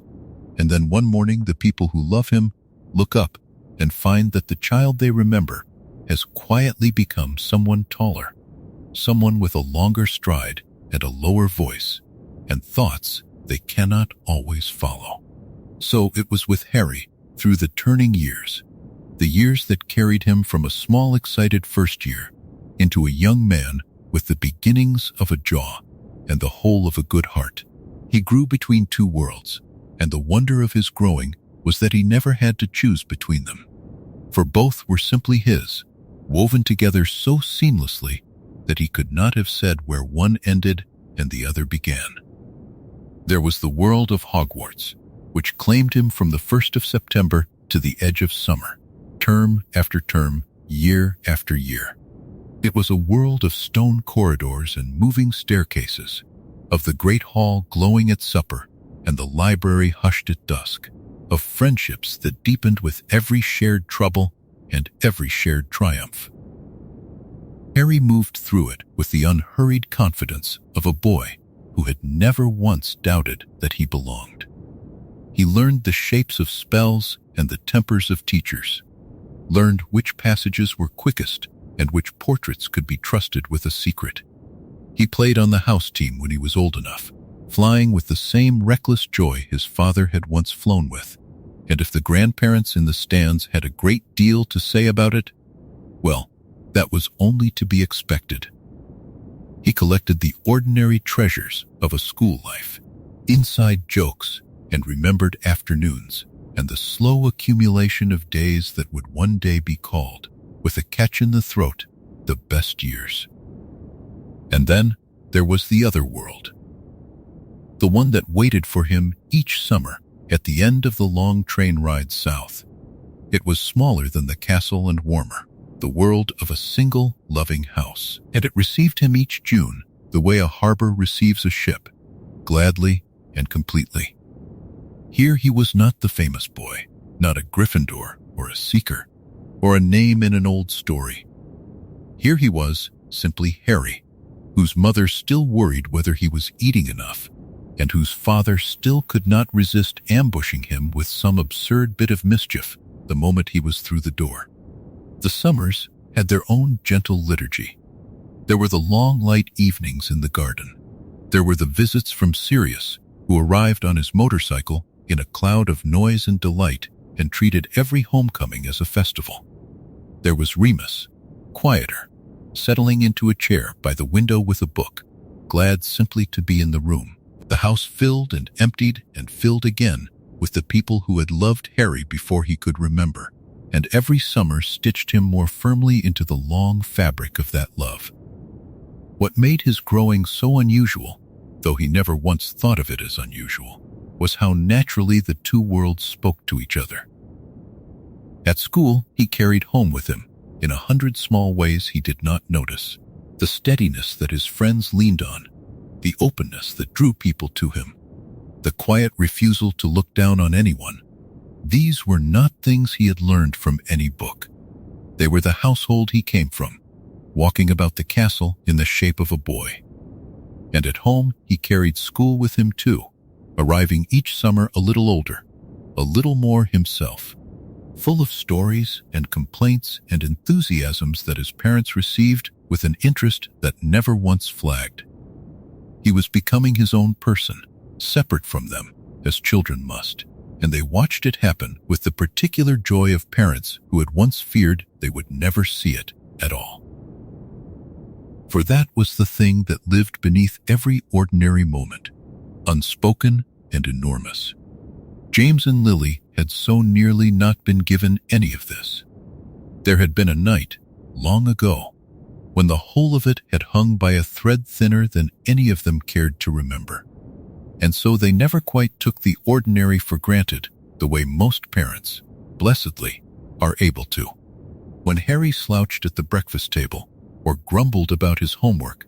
And then one morning the people who love him look up and find that the child they remember has quietly become someone taller, someone with a longer stride and a lower voice, and thoughts they cannot always follow. So it was with Harry through the turning years, the years that carried him from a small excited first year into a young man with the beginnings of a jaw and the whole of a good heart. He grew between two worlds, and the wonder of his growing was that he never had to choose between them, for both were simply his, woven together so seamlessly that he could not have said where one ended and the other began. There was the world of Hogwarts, which claimed him from the 1st of September to the edge of summer, term after term, year after year. It was a world of stone corridors and moving staircases, of the great hall glowing at supper and the library hushed at dusk, of friendships that deepened with every shared trouble and every shared triumph. Harry moved through it with the unhurried confidence of a boy who had never once doubted that he belonged. He learned the shapes of spells and the tempers of teachers, learned which passages were quickest and which portraits could be trusted with a secret. He played on the house team when he was old enough, flying with the same reckless joy his father had once flown with, and if the grandparents in the stands had a great deal to say about it, well, that was only to be expected. He collected the ordinary treasures of a school life, inside jokes and remembered afternoons, and the slow accumulation of days that would one day be called, with a catch in the throat, the best years. And then there was the other world, the one that waited for him each summer at the end of the long train ride south. It was smaller than the castle and warmer, the world of a single, loving house, and it received him each June the way a harbor receives a ship, gladly and completely. Here he was not the famous boy, not a Gryffindor or a Seeker, or a name in an old story. Here he was, simply Harry, whose mother still worried whether he was eating enough, and whose father still could not resist ambushing him with some absurd bit of mischief the moment he was through the door. The summers had their own gentle liturgy. There were the long light evenings in the garden. There were the visits from Sirius, who arrived on his motorcycle in a cloud of noise and delight and treated every homecoming as a festival. There was Remus, quieter, settling into a chair by the window with a book, glad simply to be in the room. The house filled and emptied and filled again with the people who had loved Harry before he could remember, and every summer stitched him more firmly into the long fabric of that love. What made his growing so unusual, though he never once thought of it as unusual, was how naturally the two worlds spoke to each other. At school, he carried home with him, in 100 small ways he did not notice, the steadiness that his friends leaned on, the openness that drew people to him, the quiet refusal to look down on anyone. These were not things he had learned from any book. They were the household he came from, walking about the castle in the shape of a boy. And at home, he carried school with him too, arriving each summer a little older, a little more himself, full of stories and complaints and enthusiasms that his parents received with an interest that never once flagged. He was becoming his own person, separate from them, as children must, and they watched it happen with the particular joy of parents who had once feared they would never see it at all. For that was the thing that lived beneath every ordinary moment, unspoken and enormous. James and Lily had so nearly not been given any of this. There had been a night, long ago, when the whole of it had hung by a thread thinner than any of them cared to remember. And so they never quite took the ordinary for granted, the way most parents, blessedly, are able to. When Harry slouched at the breakfast table, or grumbled about his homework,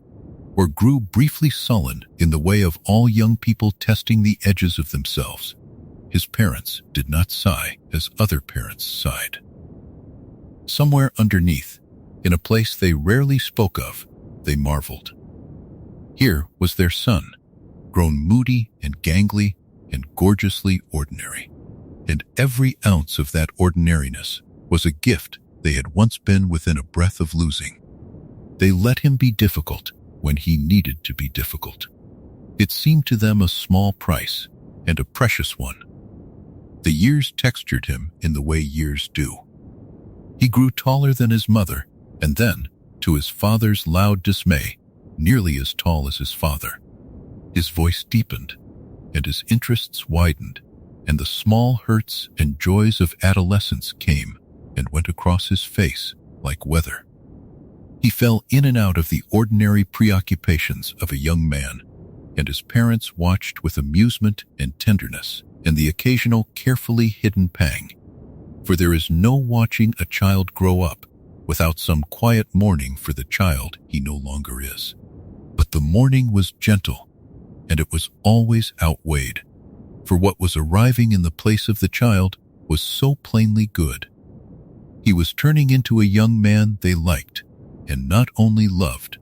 or grew briefly sullen in the way of all young people testing the edges of themselves, his parents did not sigh as other parents sighed. Somewhere underneath, in a place they rarely spoke of, they marveled. Here was their son, grown moody and gangly and gorgeously ordinary, and every ounce of that ordinariness was a gift they had once been within a breath of losing. They let him be difficult when he needed to be difficult. It seemed to them a small price, and a precious one. The years textured him in the way years do. He grew taller than his mother, and then, to his father's loud dismay, nearly as tall as his father. His voice deepened, and his interests widened, and the small hurts and joys of adolescence came and went across his face like weather. He fell in and out of the ordinary preoccupations of a young man, and his parents watched with amusement and tenderness and the occasional carefully hidden pang. For there is no watching a child grow up without some quiet mourning for the child he no longer is. But the mourning was gentle, and it was always outweighed, for what was arriving in the place of the child was so plainly good. He was turning into a young man they liked, and not only loved.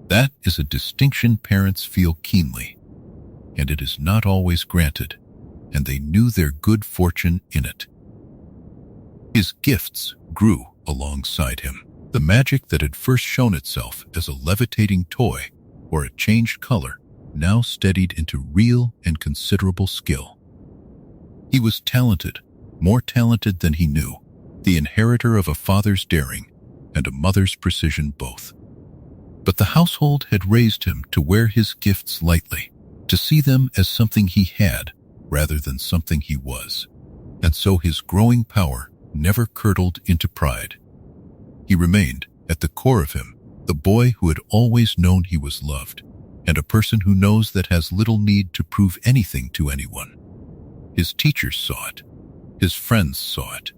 That is a distinction parents feel keenly, and it is not always granted, and they knew their good fortune in it. His gifts grew alongside him. The magic that had first shown itself as a levitating toy or a changed color now steadied into real and considerable skill. He was talented, more talented than he knew, the inheritor of a father's daring, and a mother's precision both. But the household had raised him to wear his gifts lightly, to see them as something he had rather than something he was. And so his growing power never curdled into pride. He remained, at the core of him, the boy who had always known he was loved, and a person who knows that has little need to prove anything to anyone. His teachers saw it. His friends saw it.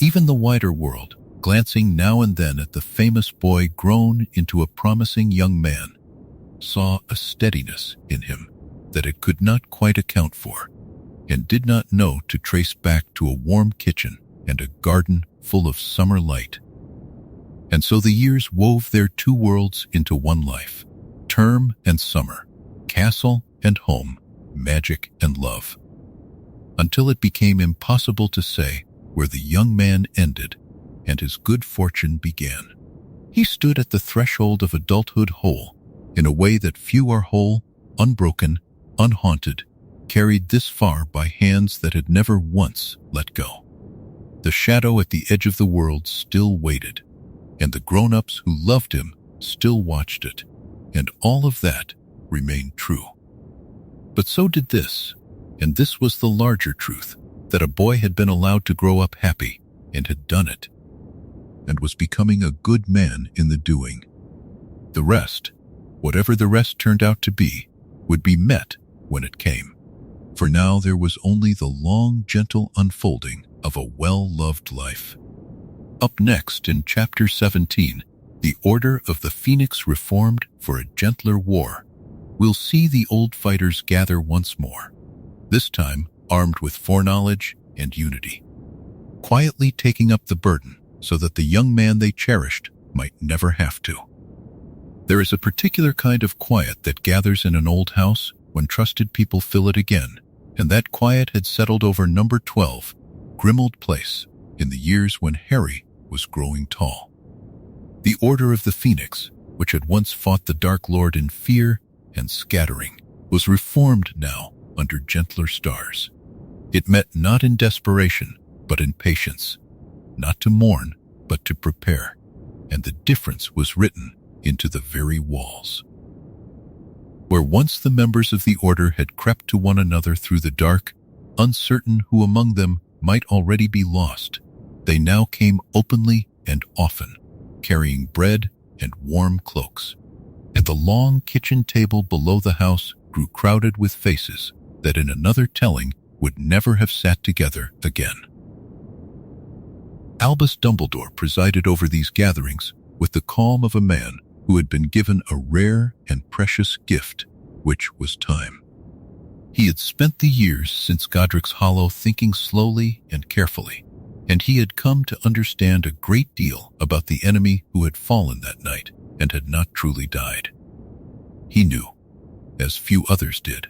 Even the wider world, glancing now and then at the famous boy grown into a promising young man, saw a steadiness in him that it could not quite account for, and did not know to trace back to a warm kitchen and a garden full of summer light. And so the years wove their two worlds into one life, term and summer, castle and home, magic and love, until it became impossible to say where the young man ended and his good fortune began. He stood at the threshold of adulthood whole, in a way that few are whole, unbroken, unhaunted, carried this far by hands that had never once let go. The shadow at the edge of the world still waited, and the grown-ups who loved him still watched it, and all of that remained true. But so did this, and this was the larger truth, that a boy had been allowed to grow up happy, and had done it, and was becoming a good man in the doing. The rest, whatever the rest turned out to be, would be met when it came. For now there was only the long, gentle unfolding of a well-loved life. Up next in Chapter 17, the Order of the Phoenix reformed for a gentler war, we'll see the old fighters gather once more, this time armed with foreknowledge and unity, quietly taking up the burden so that the young man they cherished might never have to. There is a particular kind of quiet that gathers in an old house when trusted people fill it again, and that quiet had settled over number 12, Grimmauld Place, in the years when Harry was growing tall. The Order of the Phoenix, which had once fought the Dark Lord in fear and scattering, was reformed now under gentler stars. It met not in desperation, but in patience, not to mourn, but to prepare, and the difference was written into the very walls. Where once the members of the order had crept to one another through the dark, uncertain who among them might already be lost, they now came openly and often, carrying bread and warm cloaks. And the long kitchen table below the house grew crowded with faces that in another telling would never have sat together again. Albus Dumbledore presided over these gatherings with the calm of a man who had been given a rare and precious gift, which was time. He had spent the years since Godric's Hollow thinking slowly and carefully, and he had come to understand a great deal about the enemy who had fallen that night and had not truly died. He knew, as few others did,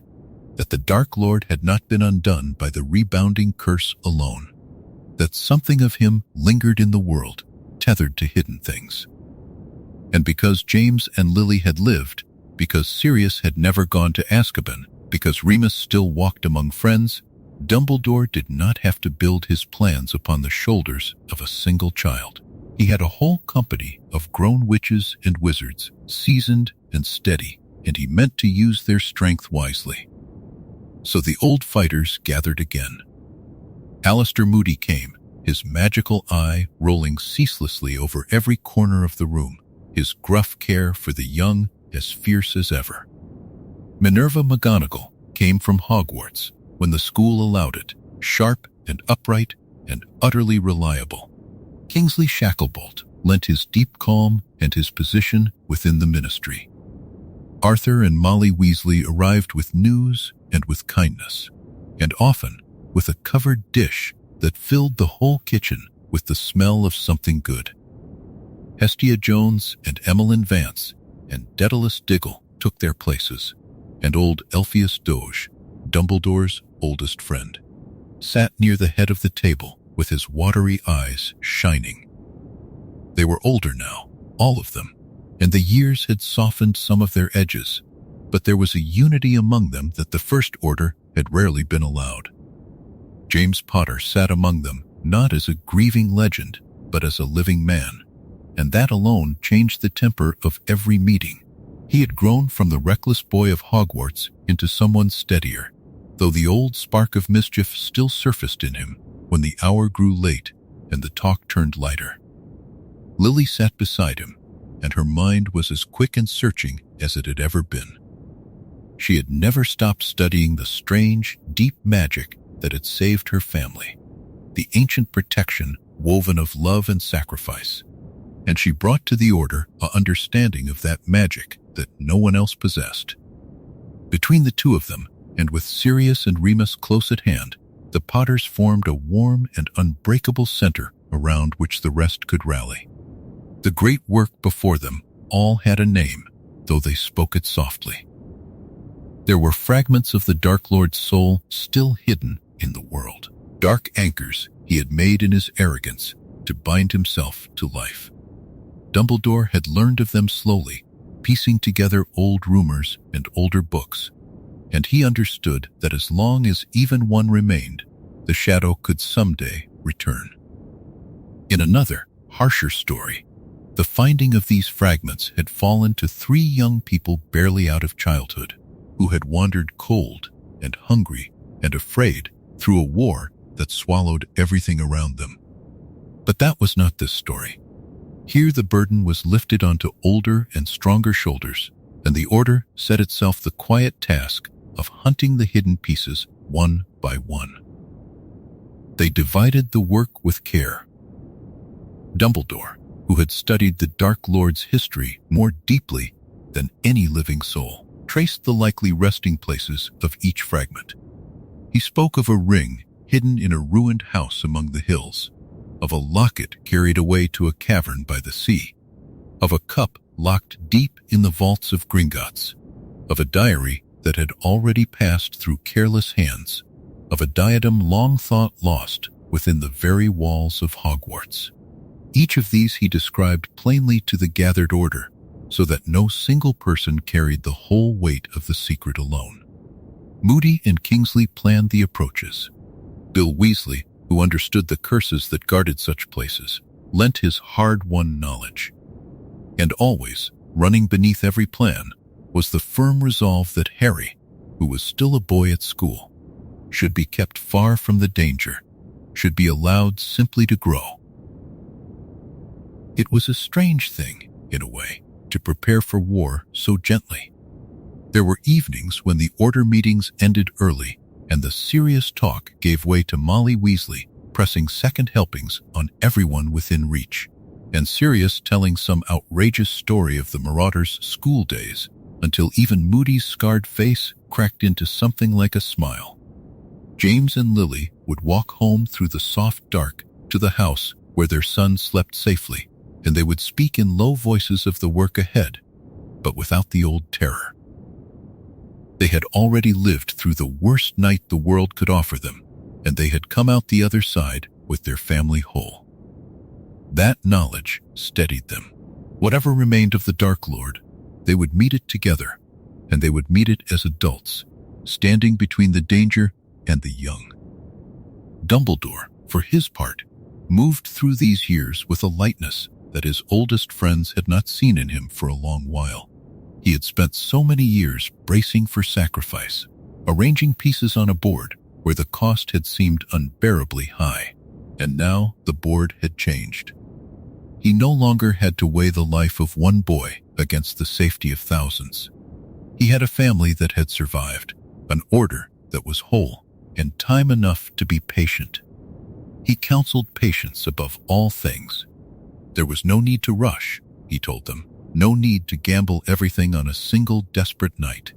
that the Dark Lord had not been undone by the rebounding curse alone, that something of him lingered in the world, tethered to hidden things. And because James and Lily had lived, because Sirius had never gone to Azkaban, because Remus still walked among friends, Dumbledore did not have to build his plans upon the shoulders of a single child. He had a whole company of grown witches and wizards, seasoned and steady, and he meant to use their strength wisely. So the old fighters gathered again. Alistair Moody came, his magical eye rolling ceaselessly over every corner of the room, his gruff care for the young as fierce as ever. Minerva McGonagall came from Hogwarts when the school allowed it, sharp and upright and utterly reliable. Kingsley Shacklebolt lent his deep calm and his position within the ministry. Arthur and Molly Weasley arrived with news and with kindness, and often with a covered dish that filled the whole kitchen with the smell of something good. Hestia Jones and Emmeline Vance and Daedalus Diggle took their places, and old Elphias Doge, Dumbledore's oldest friend, sat near the head of the table with his watery eyes shining. They were older now, all of them, and the years had softened some of their edges, but there was a unity among them that the First Order had rarely been allowed. James Potter sat among them not as a grieving legend, but as a living man, and that alone changed the temper of every meeting. He had grown from the reckless boy of Hogwarts into someone steadier, though the old spark of mischief still surfaced in him when the hour grew late and the talk turned lighter. Lily sat beside him, and her mind was as quick and searching as it had ever been. She had never stopped studying the strange, deep magic that had saved her family, the ancient protection woven of love and sacrifice, and she brought to the Order an understanding of that magic that no one else possessed. Between the two of them, and with Sirius and Remus close at hand, the Potters formed a warm and unbreakable center around which the rest could rally. The great work before them all had a name, though they spoke it softly. There were fragments of the Dark Lord's soul still hidden in the world, dark anchors he had made in his arrogance to bind himself to life. Dumbledore had learned of them slowly, piecing together old rumors and older books, and he understood that as long as even one remained, the shadow could someday return. In another, harsher story, the finding of these fragments had fallen to 3 young people barely out of childhood, who had wandered cold and hungry and afraid through a war that swallowed everything around them. But that was not this story. Here the burden was lifted onto older and stronger shoulders, and the Order set itself the quiet task of hunting the hidden pieces one by one. They divided the work with care. Dumbledore, who had studied the Dark Lord's history more deeply than any living soul, traced the likely resting places of each fragment. He spoke of a ring hidden in a ruined house among the hills, of a locket carried away to a cavern by the sea, of a cup locked deep in the vaults of Gringotts, of a diary that had already passed through careless hands, of a diadem long thought lost within the very walls of Hogwarts. Each of these he described plainly to the gathered Order, so that no single person carried the whole weight of the secret alone. Moody and Kingsley planned the approaches. Bill Weasley, who understood the curses that guarded such places, lent his hard-won knowledge. And always, running beneath every plan, was the firm resolve that Harry, who was still a boy at school, should be kept far from the danger, should be allowed simply to grow. It was a strange thing, in a way, to prepare for war so gently. There were evenings when the Order meetings ended early, and the serious talk gave way to Molly Weasley pressing second helpings on everyone within reach, and Sirius telling some outrageous story of the Marauders' school days, until even Moody's scarred face cracked into something like a smile. James and Lily would walk home through the soft dark to the house where their son slept safely, and they would speak in low voices of the work ahead, but without the old terror. They had already lived through the worst night the world could offer them, and they had come out the other side with their family whole. That knowledge steadied them. Whatever remained of the Dark Lord, they would meet it together, and they would meet it as adults, standing between the danger and the young. Dumbledore, for his part, moved through these years with a lightness that his oldest friends had not seen in him for a long while. He had spent so many years bracing for sacrifice, arranging pieces on a board where the cost had seemed unbearably high, and now the board had changed. He no longer had to weigh the life of one boy against the safety of thousands. He had a family that had survived, an Order that was whole, and time enough to be patient. He counseled patience above all things. There was no need to rush, he told them, no need to gamble everything on a single desperate night.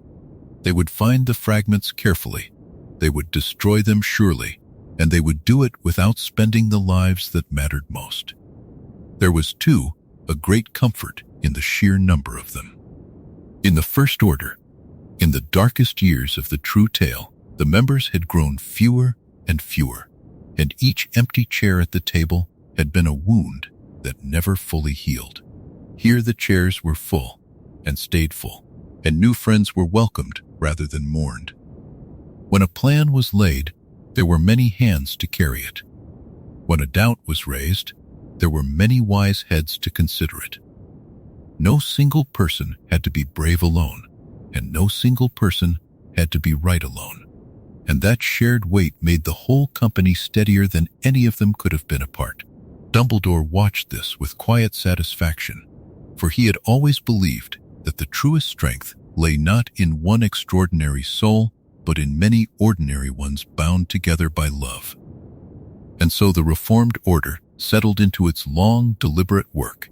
They would find the fragments carefully, they would destroy them surely, and they would do it without spending the lives that mattered most. There was, too, a great comfort in the sheer number of them. In the First Order, in the darkest years of the true tale, the members had grown fewer and fewer, and each empty chair at the table had been a wound that never fully healed. Here the chairs were full, and stayed full, and new friends were welcomed rather than mourned. When a plan was laid, there were many hands to carry it. When a doubt was raised, there were many wise heads to consider it. No single person had to be brave alone, and no single person had to be right alone. And that shared weight made the whole company steadier than any of them could have been apart. Dumbledore watched this with quiet satisfaction, for he had always believed that the truest strength lay not in one extraordinary soul, but in many ordinary ones bound together by love. And so the Reformed Order settled into its long, deliberate work,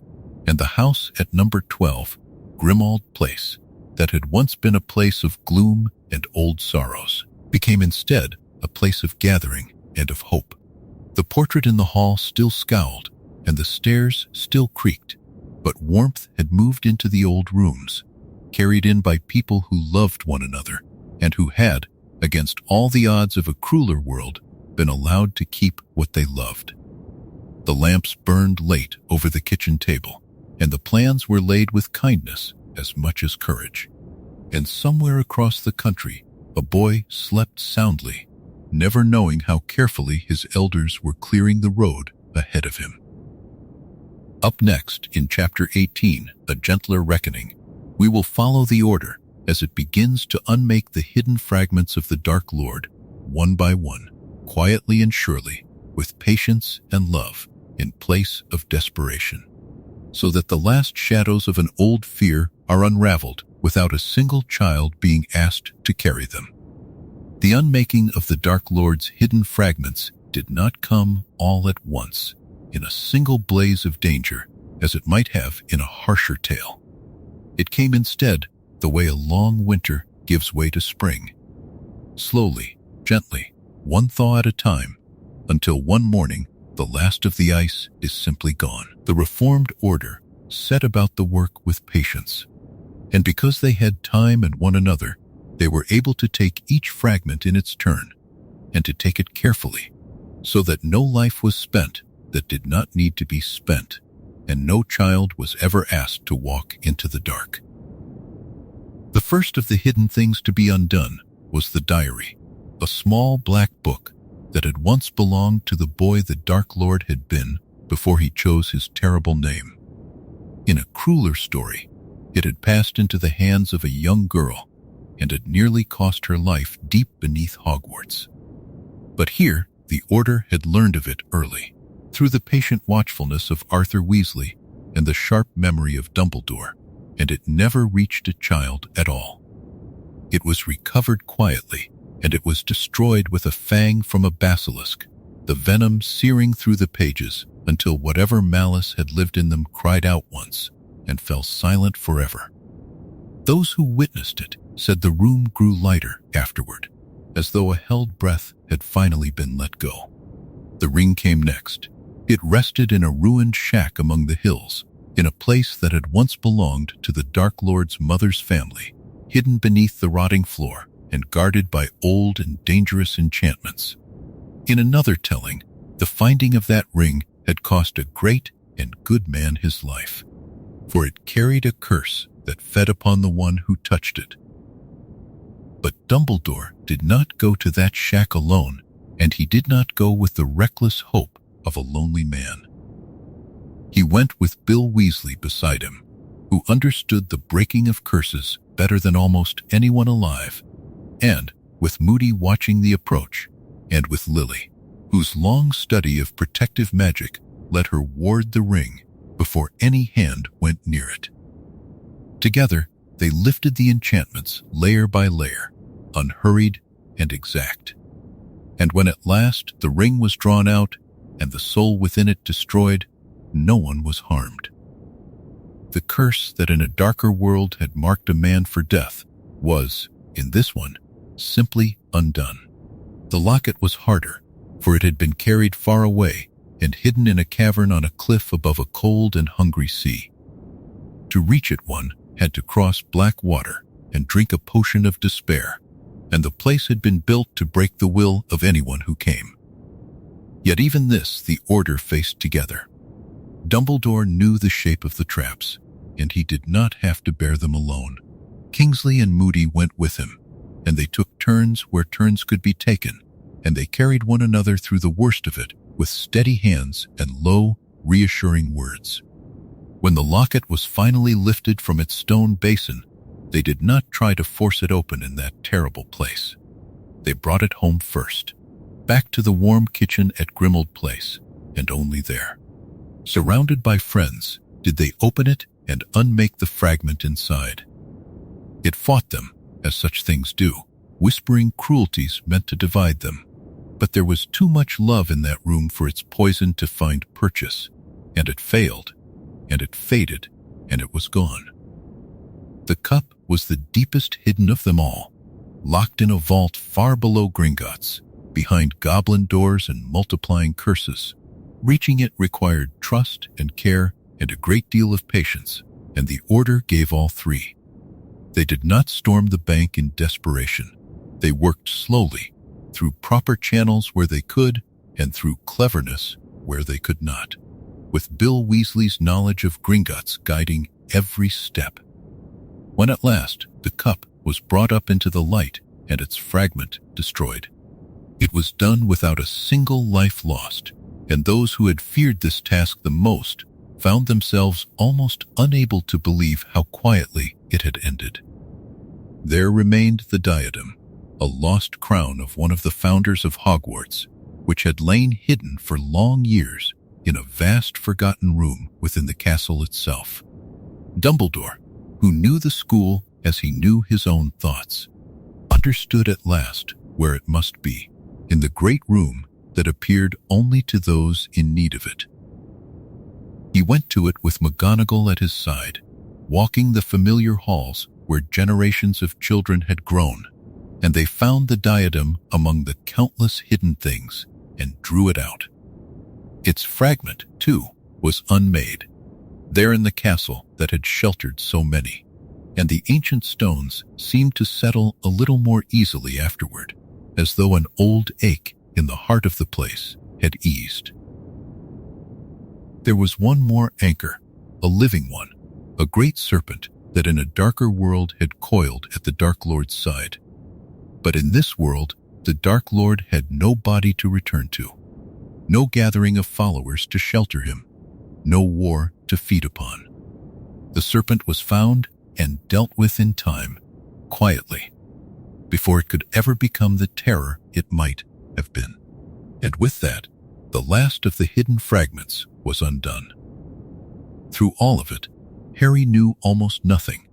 and the house at number 12, Grimmauld Place, that had once been a place of gloom and old sorrows, became instead a place of gathering and of hope. The portrait in the hall still scowled, and the stairs still creaked, but warmth had moved into the old rooms, carried in by people who loved one another, and who had, against all the odds of a crueler world, been allowed to keep what they loved. The lamps burned late over the kitchen table, and the plans were laid with kindness as much as courage. And somewhere across the country, a boy slept soundly, never knowing how carefully his elders were clearing the road ahead of him. Up next, in Chapter 18, A Gentler Reckoning, we will follow the Order as it begins to unmake the hidden fragments of the Dark Lord, one by one, quietly and surely, with patience and love, in place of desperation, so that the last shadows of an old fear are unraveled without a single child being asked to carry them. The unmaking of the Dark Lord's hidden fragments did not come all at once, in a single blaze of danger, as it might have in a harsher tale. It came instead the way a long winter gives way to spring, slowly, gently, one thaw at a time, until one morning the last of the ice is simply gone. The Reformed Order set about the work with patience, and because they had time and one another, they were able to take each fragment in its turn, and to take it carefully, so that no life was spent that did not need to be spent, and no child was ever asked to walk into the dark. The first of the hidden things to be undone was the diary, a small black book that had once belonged to the boy the Dark Lord had been before he chose his terrible name. In a crueler story, it had passed into the hands of a young girl and had nearly cost her life deep beneath Hogwarts. But here, the Order had learned of it early, through the patient watchfulness of Arthur Weasley and the sharp memory of Dumbledore, and it never reached a child at all. It was recovered quietly, and it was destroyed with a fang from a basilisk, the venom searing through the pages until whatever malice had lived in them cried out once and fell silent forever. Those who witnessed it said the room grew lighter afterward, as though a held breath had finally been let go. The ring came next. It rested in a ruined shack among the hills, in a place that had once belonged to the Dark Lord's mother's family, hidden beneath the rotting floor and guarded by old and dangerous enchantments. In another telling, the finding of that ring had cost a great and good man his life, for it carried a curse that fed upon the one who touched it. But Dumbledore did not go to that shack alone, and he did not go with the reckless hope of a lonely man. He went with Bill Weasley beside him, who understood the breaking of curses better than almost anyone alive, and with Moody watching the approach, and with Lily, whose long study of protective magic let her ward the ring before any hand went near it. Together, they lifted the enchantments layer by layer, unhurried and exact. And when at last the ring was drawn out and the soul within it destroyed, no one was harmed. The curse that in a darker world had marked a man for death was, in this one, simply undone. The locket was harder, for it had been carried far away and hidden in a cavern on a cliff above a cold and hungry sea. To reach it, one had to cross black water and drink a potion of despair, and the place had been built to break the will of anyone who came. Yet even this the Order faced together. Dumbledore knew the shape of the traps, and he did not have to bear them alone. Kingsley and Moody went with him, and they took turns where turns could be taken, and they carried one another through the worst of it with steady hands and low, reassuring words. When the locket was finally lifted from its stone basin, they did not try to force it open in that terrible place. They brought it home first, back to the warm kitchen at Grimmauld Place, and only there. Surrounded by friends, did they open it and unmake the fragment inside. It fought them, as such things do, whispering cruelties meant to divide them. But there was too much love in that room for its poison to find purchase, and it failed, and it faded, and it was gone. The cup was the deepest hidden of them all, locked in a vault far below Gringotts, behind goblin doors and multiplying curses. Reaching it required trust and care and a great deal of patience, and the Order gave all three. They did not storm the bank in desperation. They worked slowly, through proper channels where they could, and through cleverness where they could not, with Bill Weasley's knowledge of Gringotts guiding every step. When at last the cup was brought up into the light and its fragment destroyed, it was done without a single life lost, and those who had feared this task the most found themselves almost unable to believe how quietly it had ended. There remained the diadem, a lost crown of one of the founders of Hogwarts, which had lain hidden for long years in a vast forgotten room within the castle itself. Dumbledore, who knew the school as he knew his own thoughts, understood at last where it must be, in the great room that appeared only to those in need of it. He went to it with McGonagall at his side, walking the familiar halls where generations of children had grown, and they found the diadem among the countless hidden things and drew it out. Its fragment, too, was unmade, there in the castle that had sheltered so many, and the ancient stones seemed to settle a little more easily afterward, as though an old ache in the heart of the place had eased. There was one more anchor, a living one, a great serpent that in a darker world had coiled at the Dark Lord's side. But in this world, the Dark Lord had no body to return to, no gathering of followers to shelter him, no war to feed upon. The serpent was found and dealt with in time, quietly, before it could ever become the terror it might have been. And with that, the last of the hidden fragments was undone. Through all of it, Harry knew almost nothing.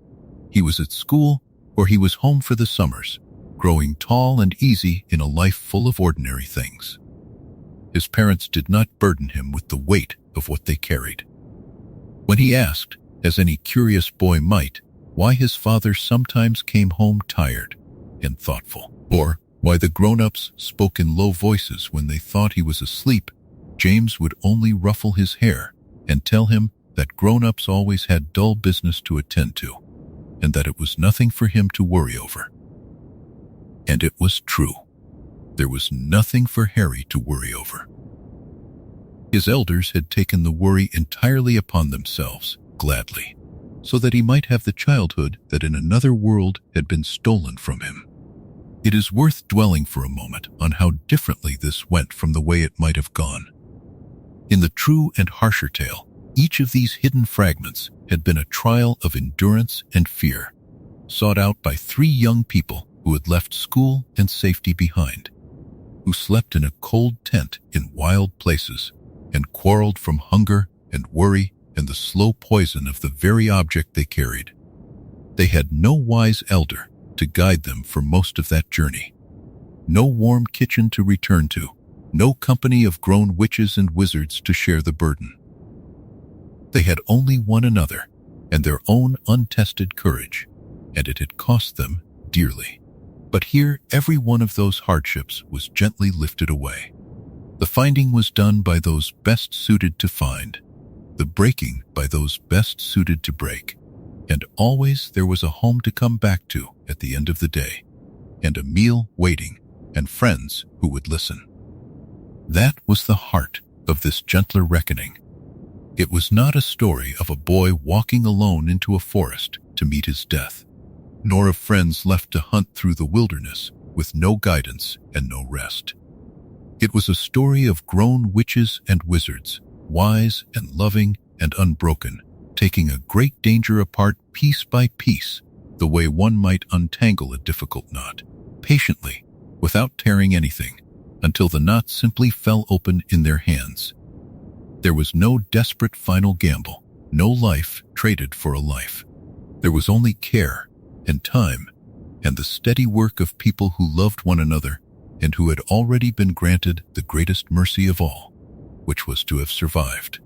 He was at school, or he was home for the summers, growing tall and easy in a life full of ordinary things. His parents did not burden him with the weight of what they carried. When he asked, as any curious boy might, why his father sometimes came home tired and thoughtful, or why the grown-ups spoke in low voices when they thought he was asleep, James would only ruffle his hair and tell him that grown-ups always had dull business to attend to, and that it was nothing for him to worry over. And it was true. There was nothing for Harry to worry over. His elders had taken the worry entirely upon themselves, gladly, so that he might have the childhood that in another world had been stolen from him. It is worth dwelling for a moment on how differently this went from the way it might have gone. In the true and harsher tale, each of these hidden fragments had been a trial of endurance and fear, sought out by three young people who had left school and safety behind, who slept in a cold tent in wild places and quarreled from hunger and worry and the slow poison of the very object they carried. They had no wise elder to guide them for most of that journey, no warm kitchen to return to, no company of grown witches and wizards to share the burden. They had only one another and their own untested courage, and it had cost them dearly. But here every one of those hardships was gently lifted away. The finding was done by those best suited to find, the breaking by those best suited to break, and always there was a home to come back to at the end of the day, and a meal waiting, and friends who would listen. That was the heart of this gentler reckoning. It was not a story of a boy walking alone into a forest to meet his death, nor of friends left to hunt through the wilderness with no guidance and no rest. It was a story of grown witches and wizards wise and loving and unbroken, taking a great danger apart piece by piece, the way one might untangle a difficult knot, patiently, without tearing anything, until the knot simply fell open in their hands. There was no desperate final gamble, no life traded for a life. There was only care and time and the steady work of people who loved one another and who had already been granted the greatest mercy of all, which was to have survived.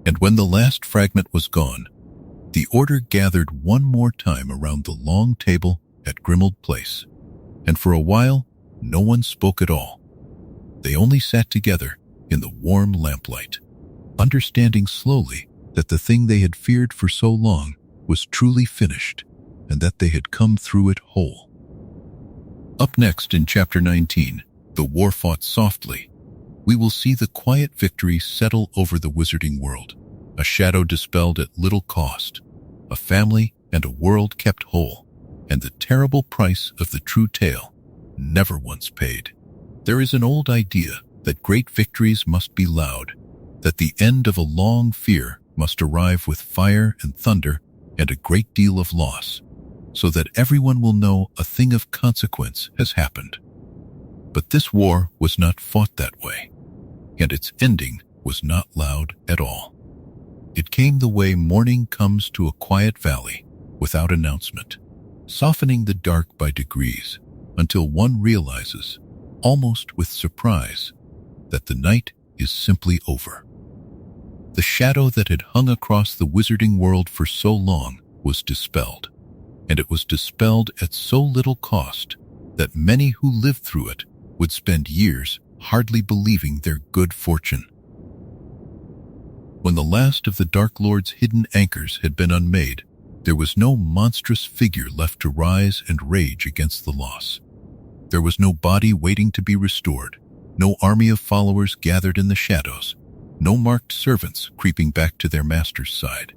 And when the last fragment was gone, the order gathered one more time around the long table at Grimmauld Place, and for a while no one spoke at all. They only sat together in the warm lamplight, understanding slowly that the thing they had feared for so long was truly finished, and that they had come through it whole. Up next in Chapter 19, The War Fought Softly, we will see the quiet victory settle over the wizarding world, a shadow dispelled at little cost, a family and a world kept whole, and the terrible price of the true tale, never once paid. There is an old idea that great victories must be loud, that the end of a long fear must arrive with fire and thunder and a great deal of loss, so that everyone will know a thing of consequence has happened. But this war was not fought that way, and its ending was not loud at all. It came the way morning comes to a quiet valley, without announcement, softening the dark by degrees, until one realizes, almost with surprise, that the night is simply over. The shadow that had hung across the wizarding world for so long was dispelled, and it was dispelled at so little cost that many who lived through it would spend years hardly believing their good fortune. When the last of the Dark Lord's hidden anchors had been unmade, there was no monstrous figure left to rise and rage against the loss. There was no body waiting to be restored, no army of followers gathered in the shadows, no marked servants creeping back to their master's side.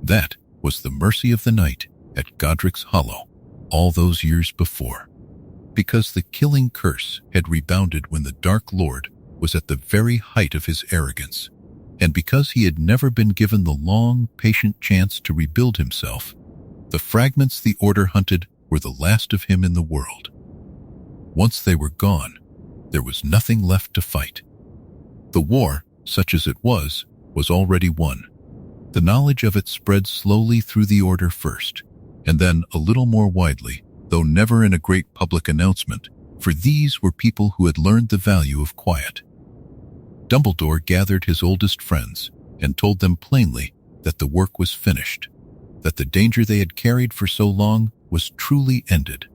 That was the mercy of the night at Godric's Hollow all those years before, because the killing curse had rebounded when the Dark Lord was at the very height of his arrogance, and because he had never been given the long, patient chance to rebuild himself. The fragments the Order hunted were the last of him in the world. Once they were gone, there was nothing left to fight. The war, such as it was already won. The knowledge of it spread slowly through the Order first, and then a little more widely, though never in a great public announcement, for these were people who had learned the value of quiet. Dumbledore gathered his oldest friends and told them plainly that the work was finished, that the danger they had carried for so long was truly ended,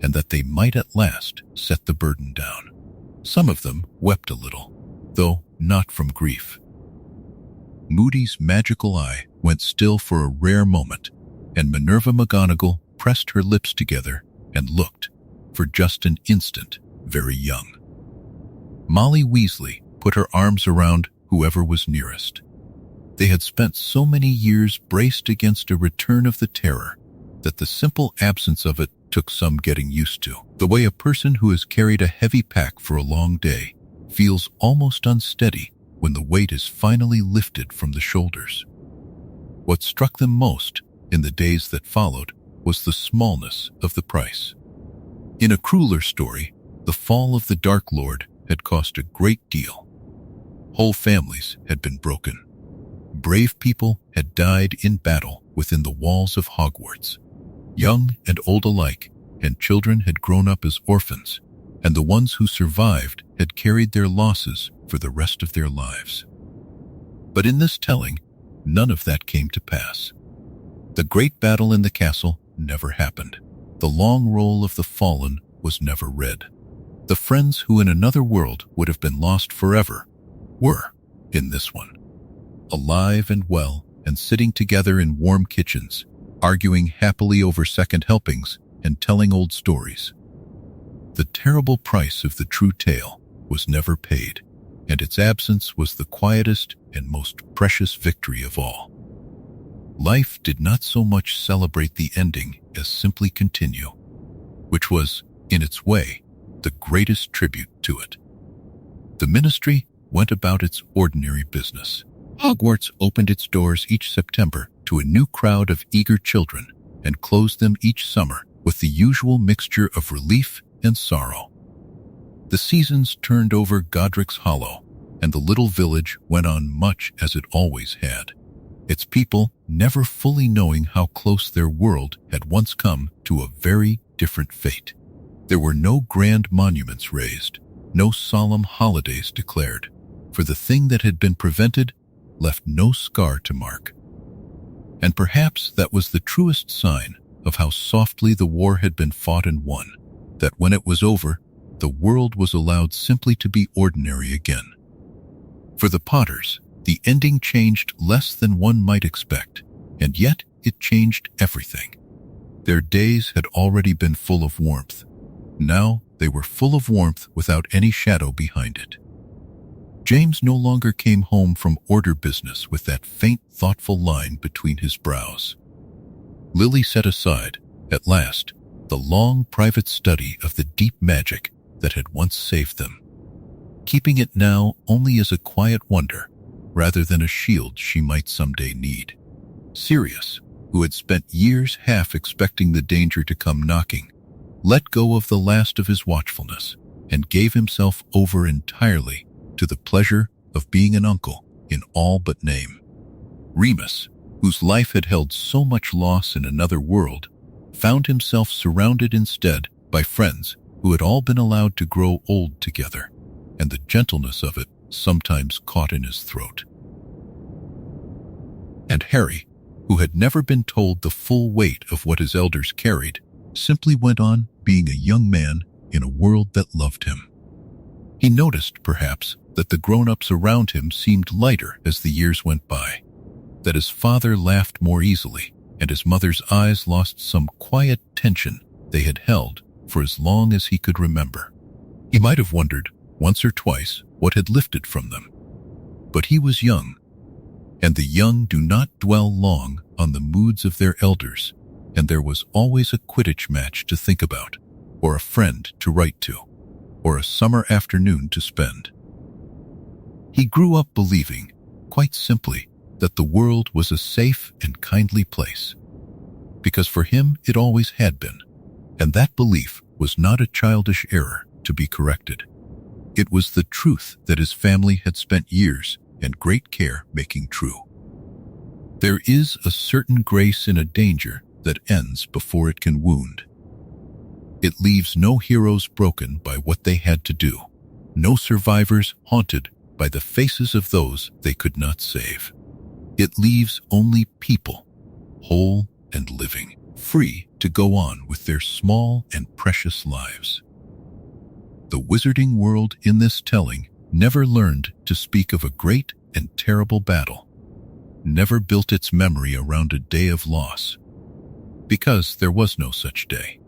and that they might at last set the burden down. Some of them wept a little, though not from grief. Moody's magical eye went still for a rare moment, and Minerva McGonagall pressed her lips together and looked, for just an instant, very young. Molly Weasley put her arms around whoever was nearest. They had spent so many years braced against a return of the terror that the simple absence of it took some getting used to. The way a person who has carried a heavy pack for a long day feels almost unsteady when the weight is finally lifted from the shoulders. What struck them most in the days that followed was the smallness of the price. In a crueler story, the fall of the Dark Lord had cost a great deal. Whole families had been broken. Brave people had died in battle within the walls of Hogwarts. Young and old alike, and children had grown up as orphans, and the ones who survived had carried their losses for the rest of their lives. But in this telling, none of that came to pass. The great battle in the castle never happened. The long roll of the fallen was never read. The friends who in another world would have been lost forever were, in this one, alive and well and sitting together in warm kitchens, arguing happily over second helpings and telling old stories. The terrible price of the true tale was never paid, and its absence was the quietest and most precious victory of all. Life did not so much celebrate the ending as simply continue, which was, in its way, the greatest tribute to it. The Ministry went about its ordinary business. Hogwarts opened its doors each September to a new crowd of eager children and closed them each summer with the usual mixture of relief and sorrow. The seasons turned over Godric's Hollow, and the little village went on much as it always had, its people never fully knowing how close their world had once come to a very different fate. There were no grand monuments raised, no solemn holidays declared, for the thing that had been prevented left no scar to mark. And perhaps that was the truest sign of how softly the war had been fought and won, that when it was over, the world was allowed simply to be ordinary again. For the Potters, the ending changed less than one might expect, and yet it changed everything. Their days had already been full of warmth. Now they were full of warmth without any shadow behind it. James no longer came home from order business with that faint, thoughtful line between his brows. Lily set aside, at last, the long private study of the deep magic that had once saved them, keeping it now only as a quiet wonder rather than a shield she might someday need. Sirius, who had spent years half expecting the danger to come knocking, let go of the last of his watchfulness and gave himself over entirely to the pleasure of being an uncle in all but name. Remus, whose life had held so much loss in another world, found himself surrounded instead by friends who had all been allowed to grow old together, and the gentleness of it sometimes caught in his throat. And Harry, who had never been told the full weight of what his elders carried, simply went on being a young man in a world that loved him. He noticed, perhaps, that the grown-ups around him seemed lighter as the years went by, that his father laughed more easily, and his mother's eyes lost some quiet tension they had held for as long as he could remember. He might have wondered, once or twice, what had lifted from them. But he was young, and the young do not dwell long on the moods of their elders, and there was always a Quidditch match to think about, or a friend to write to, or a summer afternoon to spend. He grew up believing, quite simply, that the world was a safe and kindly place, because for him it always had been, and that belief was not a childish error to be corrected. It was the truth that his family had spent years and great care making true. There is a certain grace in a danger that ends before it can wound. It leaves no heroes broken by what they had to do, no survivors haunted by the faces of those they could not save. It leaves only people, whole and living, free to go on with their small and precious lives. The wizarding world in this telling never learned to speak of a great and terrible battle, never built its memory around a day of loss, because there was no such day.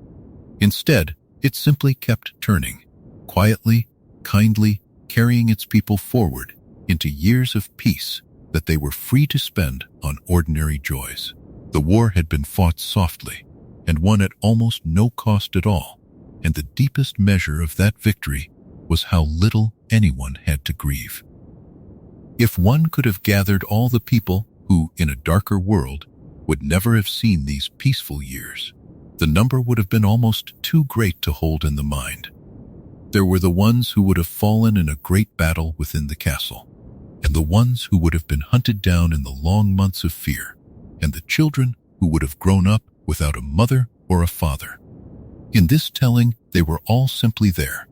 Instead, it simply kept turning, quietly, kindly, carrying its people forward into years of peace that they were free to spend on ordinary joys. The war had been fought softly, and won at almost no cost at all, and the deepest measure of that victory was how little anyone had to grieve. If one could have gathered all the people who, in a darker world, would never have seen these peaceful years, the number would have been almost too great to hold in the mind. There were the ones who would have fallen in a great battle within the castle, and the ones who would have been hunted down in the long months of fear, and the children who would have grown up without a mother or a father. In this telling, they were all simply there,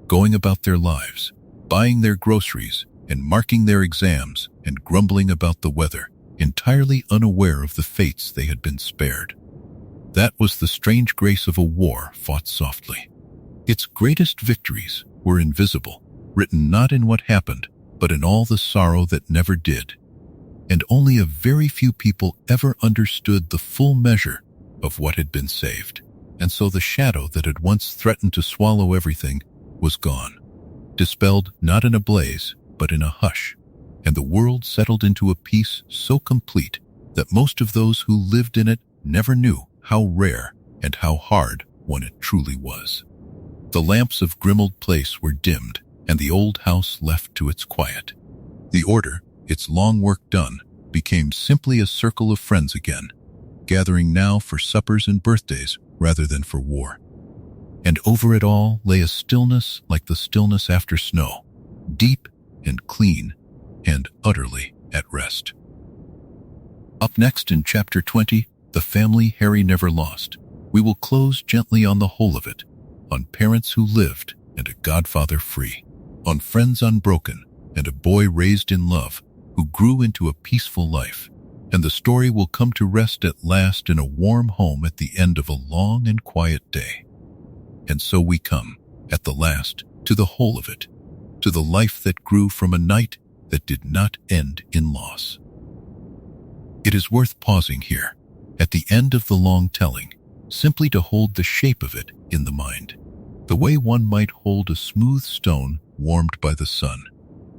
going about their lives, buying their groceries, and marking their exams, and grumbling about the weather, entirely unaware of the fates they had been spared. That was the strange grace of a war fought softly. Its greatest victories were invisible, written not in what happened, but in all the sorrow that never did. And only a very few people ever understood the full measure of what had been saved. And so the shadow that had once threatened to swallow everything was gone, dispelled not in a blaze, but in a hush, and the world settled into a peace so complete that most of those who lived in it never knew how rare and how hard won it truly was. The lamps of Grimmauld Place were dimmed, and the old house left to its quiet. The order, its long work done, became simply a circle of friends again, gathering now for suppers and birthdays rather than for war. And over it all lay a stillness like the stillness after snow, deep and clean and utterly at rest. Up next in Chapter 20, The Family Harry Never Lost, we will close gently on the whole of it, on parents who lived and a godfather free, on friends unbroken and a boy raised in love who grew into a peaceful life, and the story will come to rest at last in a warm home at the end of a long and quiet day. And so we come, at the last, to the whole of it, to the life that grew from a night that did not end in loss. It is worth pausing here, at the end of the long telling, simply to hold the shape of it in the mind, the way one might hold a smooth stone warmed by the sun,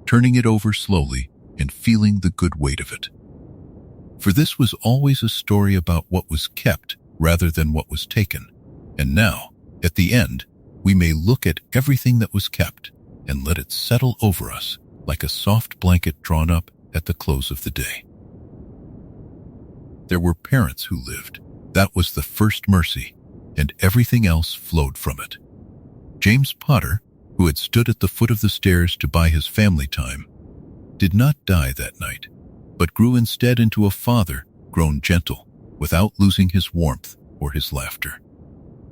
turning it over slowly and feeling the good weight of it. For this was always a story about what was kept rather than what was taken, and now, at the end, we may look at everything that was kept and let it settle over us like a soft blanket drawn up at the close of the day. There were parents who lived. That was the first mercy, and everything else flowed from it. James Potter, who had stood at the foot of the stairs to buy his family time, did not die that night, but grew instead into a father grown gentle, without losing his warmth or his laughter.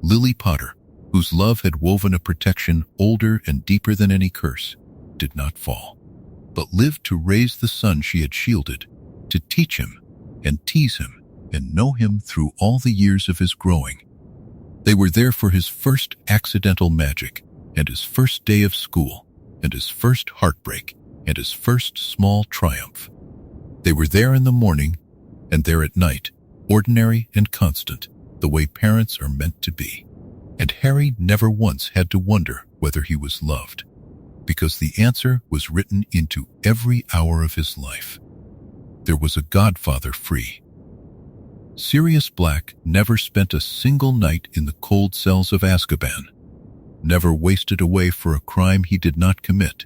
Lily Potter, whose love had woven a protection older and deeper than any curse, did not fall, but lived to raise the son she had shielded, to teach him and tease him and know him through all the years of his growing. They were there for his first accidental magic, and his first day of school, and his first heartbreak, and his first small triumph. They were there in the morning, and there at night, ordinary and constant, the way parents are meant to be. And Harry never once had to wonder whether he was loved, because the answer was written into every hour of his life. There was a godfather free. Sirius Black never spent a single night in the cold cells of Azkaban, never wasted away for a crime he did not commit,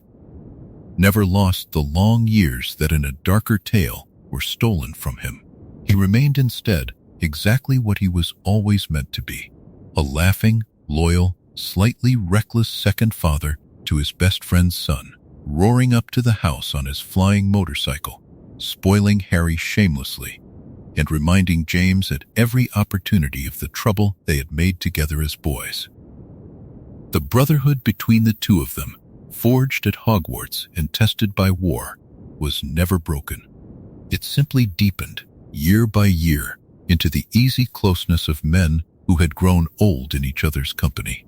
never lost the long years that in a darker tale were stolen from him. He remained instead exactly what he was always meant to be, a laughing, loyal, slightly reckless second father to his best friend's son, roaring up to the house on his flying motorcycle, spoiling Harry shamelessly, and reminding James at every opportunity of the trouble they had made together as boys. The brotherhood between the two of them, forged at Hogwarts and tested by war, was never broken. It simply deepened, year by year, into the easy closeness of men who had grown old in each other's company.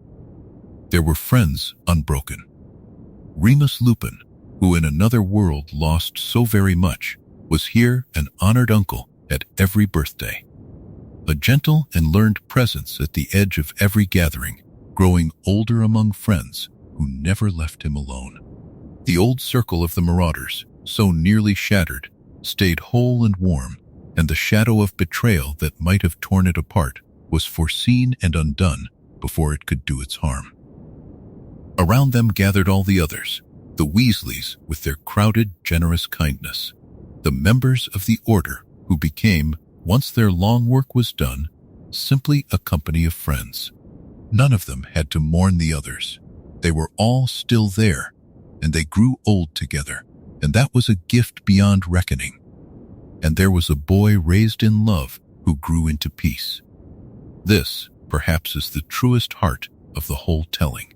There were friends unbroken. Remus Lupin, who in another world lost so very much, was here an honored uncle at every birthday. A gentle and learned presence at the edge of every gathering, growing older among friends who never left him alone. The old circle of the Marauders, so nearly shattered, stayed whole and warm, and the shadow of betrayal that might have torn it apart was foreseen and undone before it could do its harm. Around them gathered all the others, the Weasleys with their crowded, generous kindness, the members of the Order who became, once their long work was done, simply a company of friends. None of them had to mourn the others. They were all still there, and they grew old together, and that was a gift beyond reckoning. And there was a boy raised in love who grew into peace. This, perhaps, is the truest heart of the whole telling.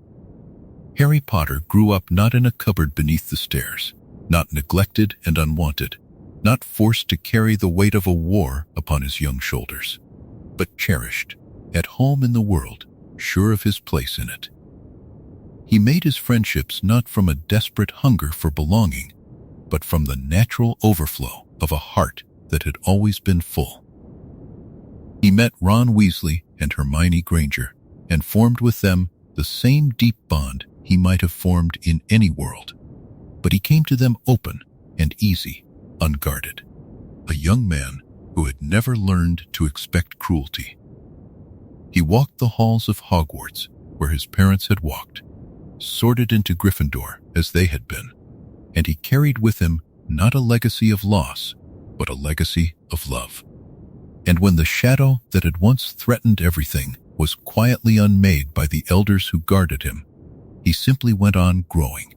Harry Potter grew up not in a cupboard beneath the stairs, not neglected and unwanted, not forced to carry the weight of a war upon his young shoulders, but cherished, at home in the world, sure of his place in it. He made his friendships not from a desperate hunger for belonging, but from the natural overflow of a heart that had always been full. He met Ron Weasley and Hermione Granger, and formed with them the same deep bond he might have formed in any world. But he came to them open and easy, unguarded, a young man who had never learned to expect cruelty. He walked the halls of Hogwarts where his parents had walked, sorted into Gryffindor as they had been, and he carried with him not a legacy of loss, but a legacy of love. And when the shadow that had once threatened everything was quietly unmade by the elders who guarded him, he simply went on growing,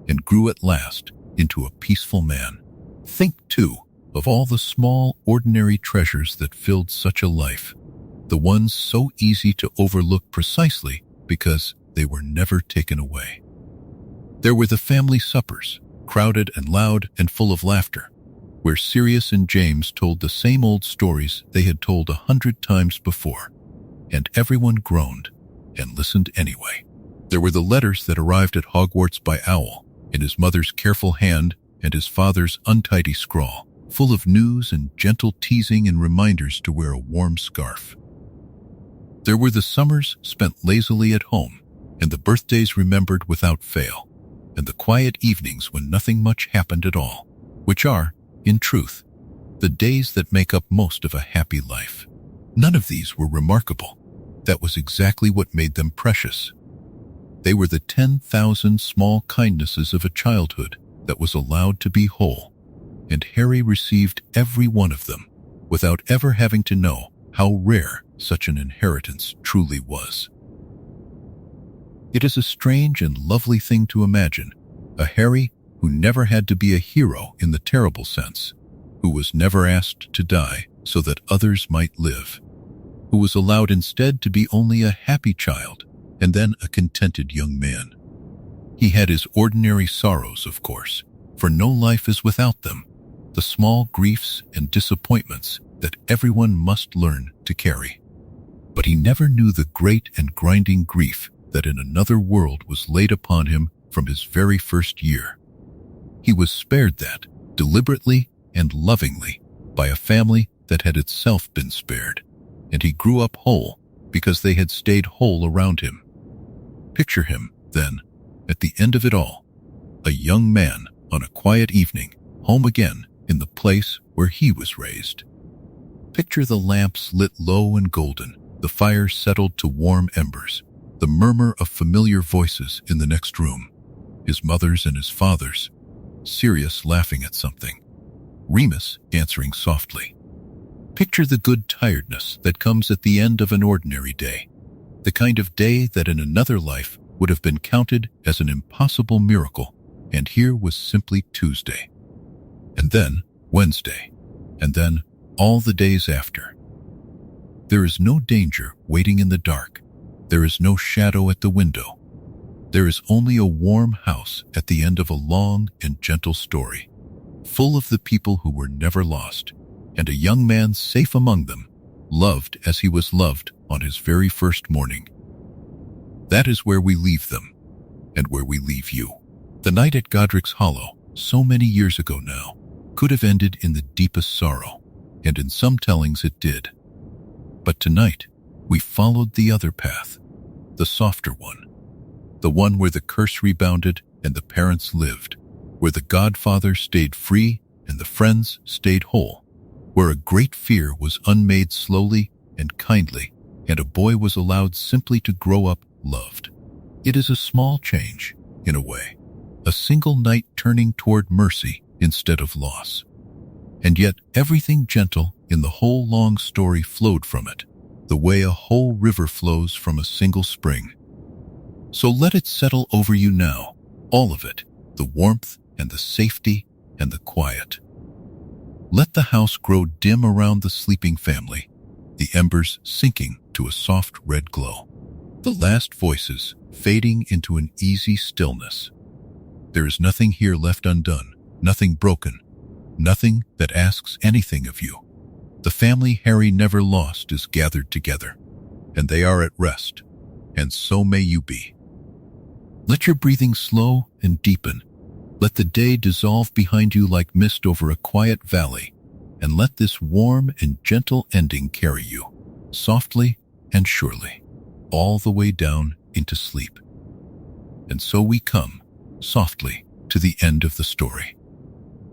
and grew at last into a peaceful man. Think, too, of all the small, ordinary treasures that filled such a life, the ones so easy to overlook precisely because they were never taken away. There were the family suppers, crowded and loud and full of laughter, where Sirius and James told the same old stories they had told 100 times before, and everyone groaned and listened anyway. There were the letters that arrived at Hogwarts by Owl, in his mother's careful hand and his father's untidy scrawl, full of news and gentle teasing and reminders to wear a warm scarf. There were the summers spent lazily at home, and the birthdays remembered without fail, and the quiet evenings when nothing much happened at all, which are, in truth, the days that make up most of a happy life. None of these were remarkable. That was exactly what made them precious. They were the 10,000 small kindnesses of a childhood that was allowed to be whole, and Harry received every one of them without ever having to know how rare such an inheritance truly was. It is a strange and lovely thing to imagine a Harry who never had to be a hero in the terrible sense, who was never asked to die so that others might live, who was allowed instead to be only a happy child and then a contented young man. He had his ordinary sorrows, of course, for no life is without them, the small griefs and disappointments that everyone must learn to carry. But he never knew the great and grinding grief that in another world was laid upon him from his very first year. He was spared that, deliberately and lovingly, by a family that had itself been spared, and he grew up whole because they had stayed whole around him. Picture him, then, at the end of it all, a young man on a quiet evening, home again in the place where he was raised. Picture the lamps lit low and golden, the fire settled to warm embers, the murmur of familiar voices in the next room, his mother's and his father's, Sirius laughing at something, Remus answering softly. Picture the good tiredness that comes at the end of an ordinary day, the kind of day that in another life would have been counted as an impossible miracle, and here was simply Tuesday, and then Wednesday, and then all the days after. There is no danger waiting in the dark. There is no shadow at the window. There is only a warm house at the end of a long and gentle story, full of the people who were never lost, and a young man safe among them, loved as he was loved on his very first morning. That is where we leave them, and where we leave you. The night at Godric's Hollow, so many years ago now, could have ended in the deepest sorrow, and in some tellings it did. But tonight, we followed the other path, the softer one, the one where the curse rebounded and the parents lived, where the godfather stayed free and the friends stayed whole, where a great fear was unmade slowly and kindly, and a boy was allowed simply to grow up loved. It is a small change, in a way, a single night turning toward mercy instead of loss. And yet everything gentle in the whole long story flowed from it, the way a whole river flows from a single spring. So let it settle over you now, all of it, the warmth and the safety and the quiet. Let the house grow dim around the sleeping family, the embers sinking to a soft red glow, the last voices fading into an easy stillness. There is nothing here left undone, nothing broken, nothing that asks anything of you. The family Harry never lost is gathered together, and they are at rest, and so may you be. Let your breathing slow and deepen. Let the day dissolve behind you like mist over a quiet valley, and let this warm and gentle ending carry you, softly and surely, all the way down into sleep. And so we come, softly, to the end of the story.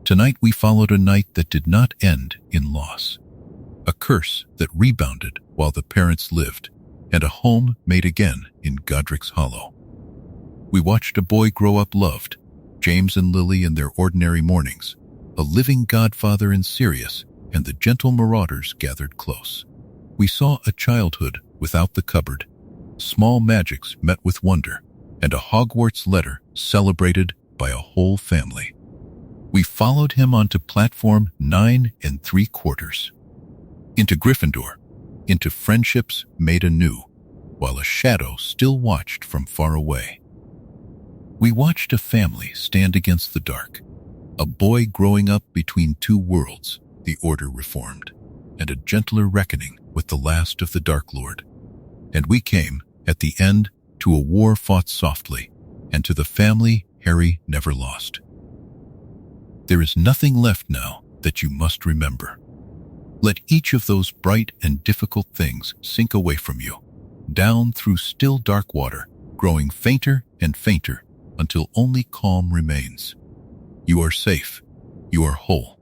Tonight we followed a night that did not end in loss, a curse that rebounded while the parents lived, and a home made again in Godric's Hollow. We watched a boy grow up loved, James and Lily in their ordinary mornings, a living godfather in Sirius, and the gentle marauders gathered close. We saw a childhood without the cupboard, small magics met with wonder, and a Hogwarts letter celebrated by a whole family. We followed him onto platform 9 3/4, into Gryffindor, into friendships made anew, while a shadow still watched from far away. We watched a family stand against the dark, a boy growing up between two worlds, the Order reformed, and a gentler reckoning with the last of the Dark Lord. And we came, at the end, to a war fought softly, and to the family Harry never lost. There is nothing left now that you must remember. Let each of those bright and difficult things sink away from you, down through still dark water, growing fainter and fainter until only calm remains. You are safe. You are whole.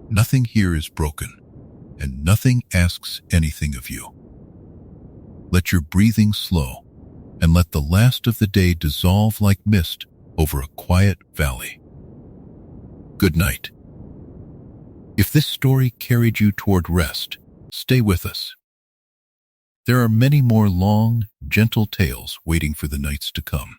Nothing here is broken, and nothing asks anything of you. Let your breathing slow, and let the last of the day dissolve like mist over a quiet valley. Good night. If this story carried you toward rest, stay with us. There are many more long, gentle tales waiting for the nights to come.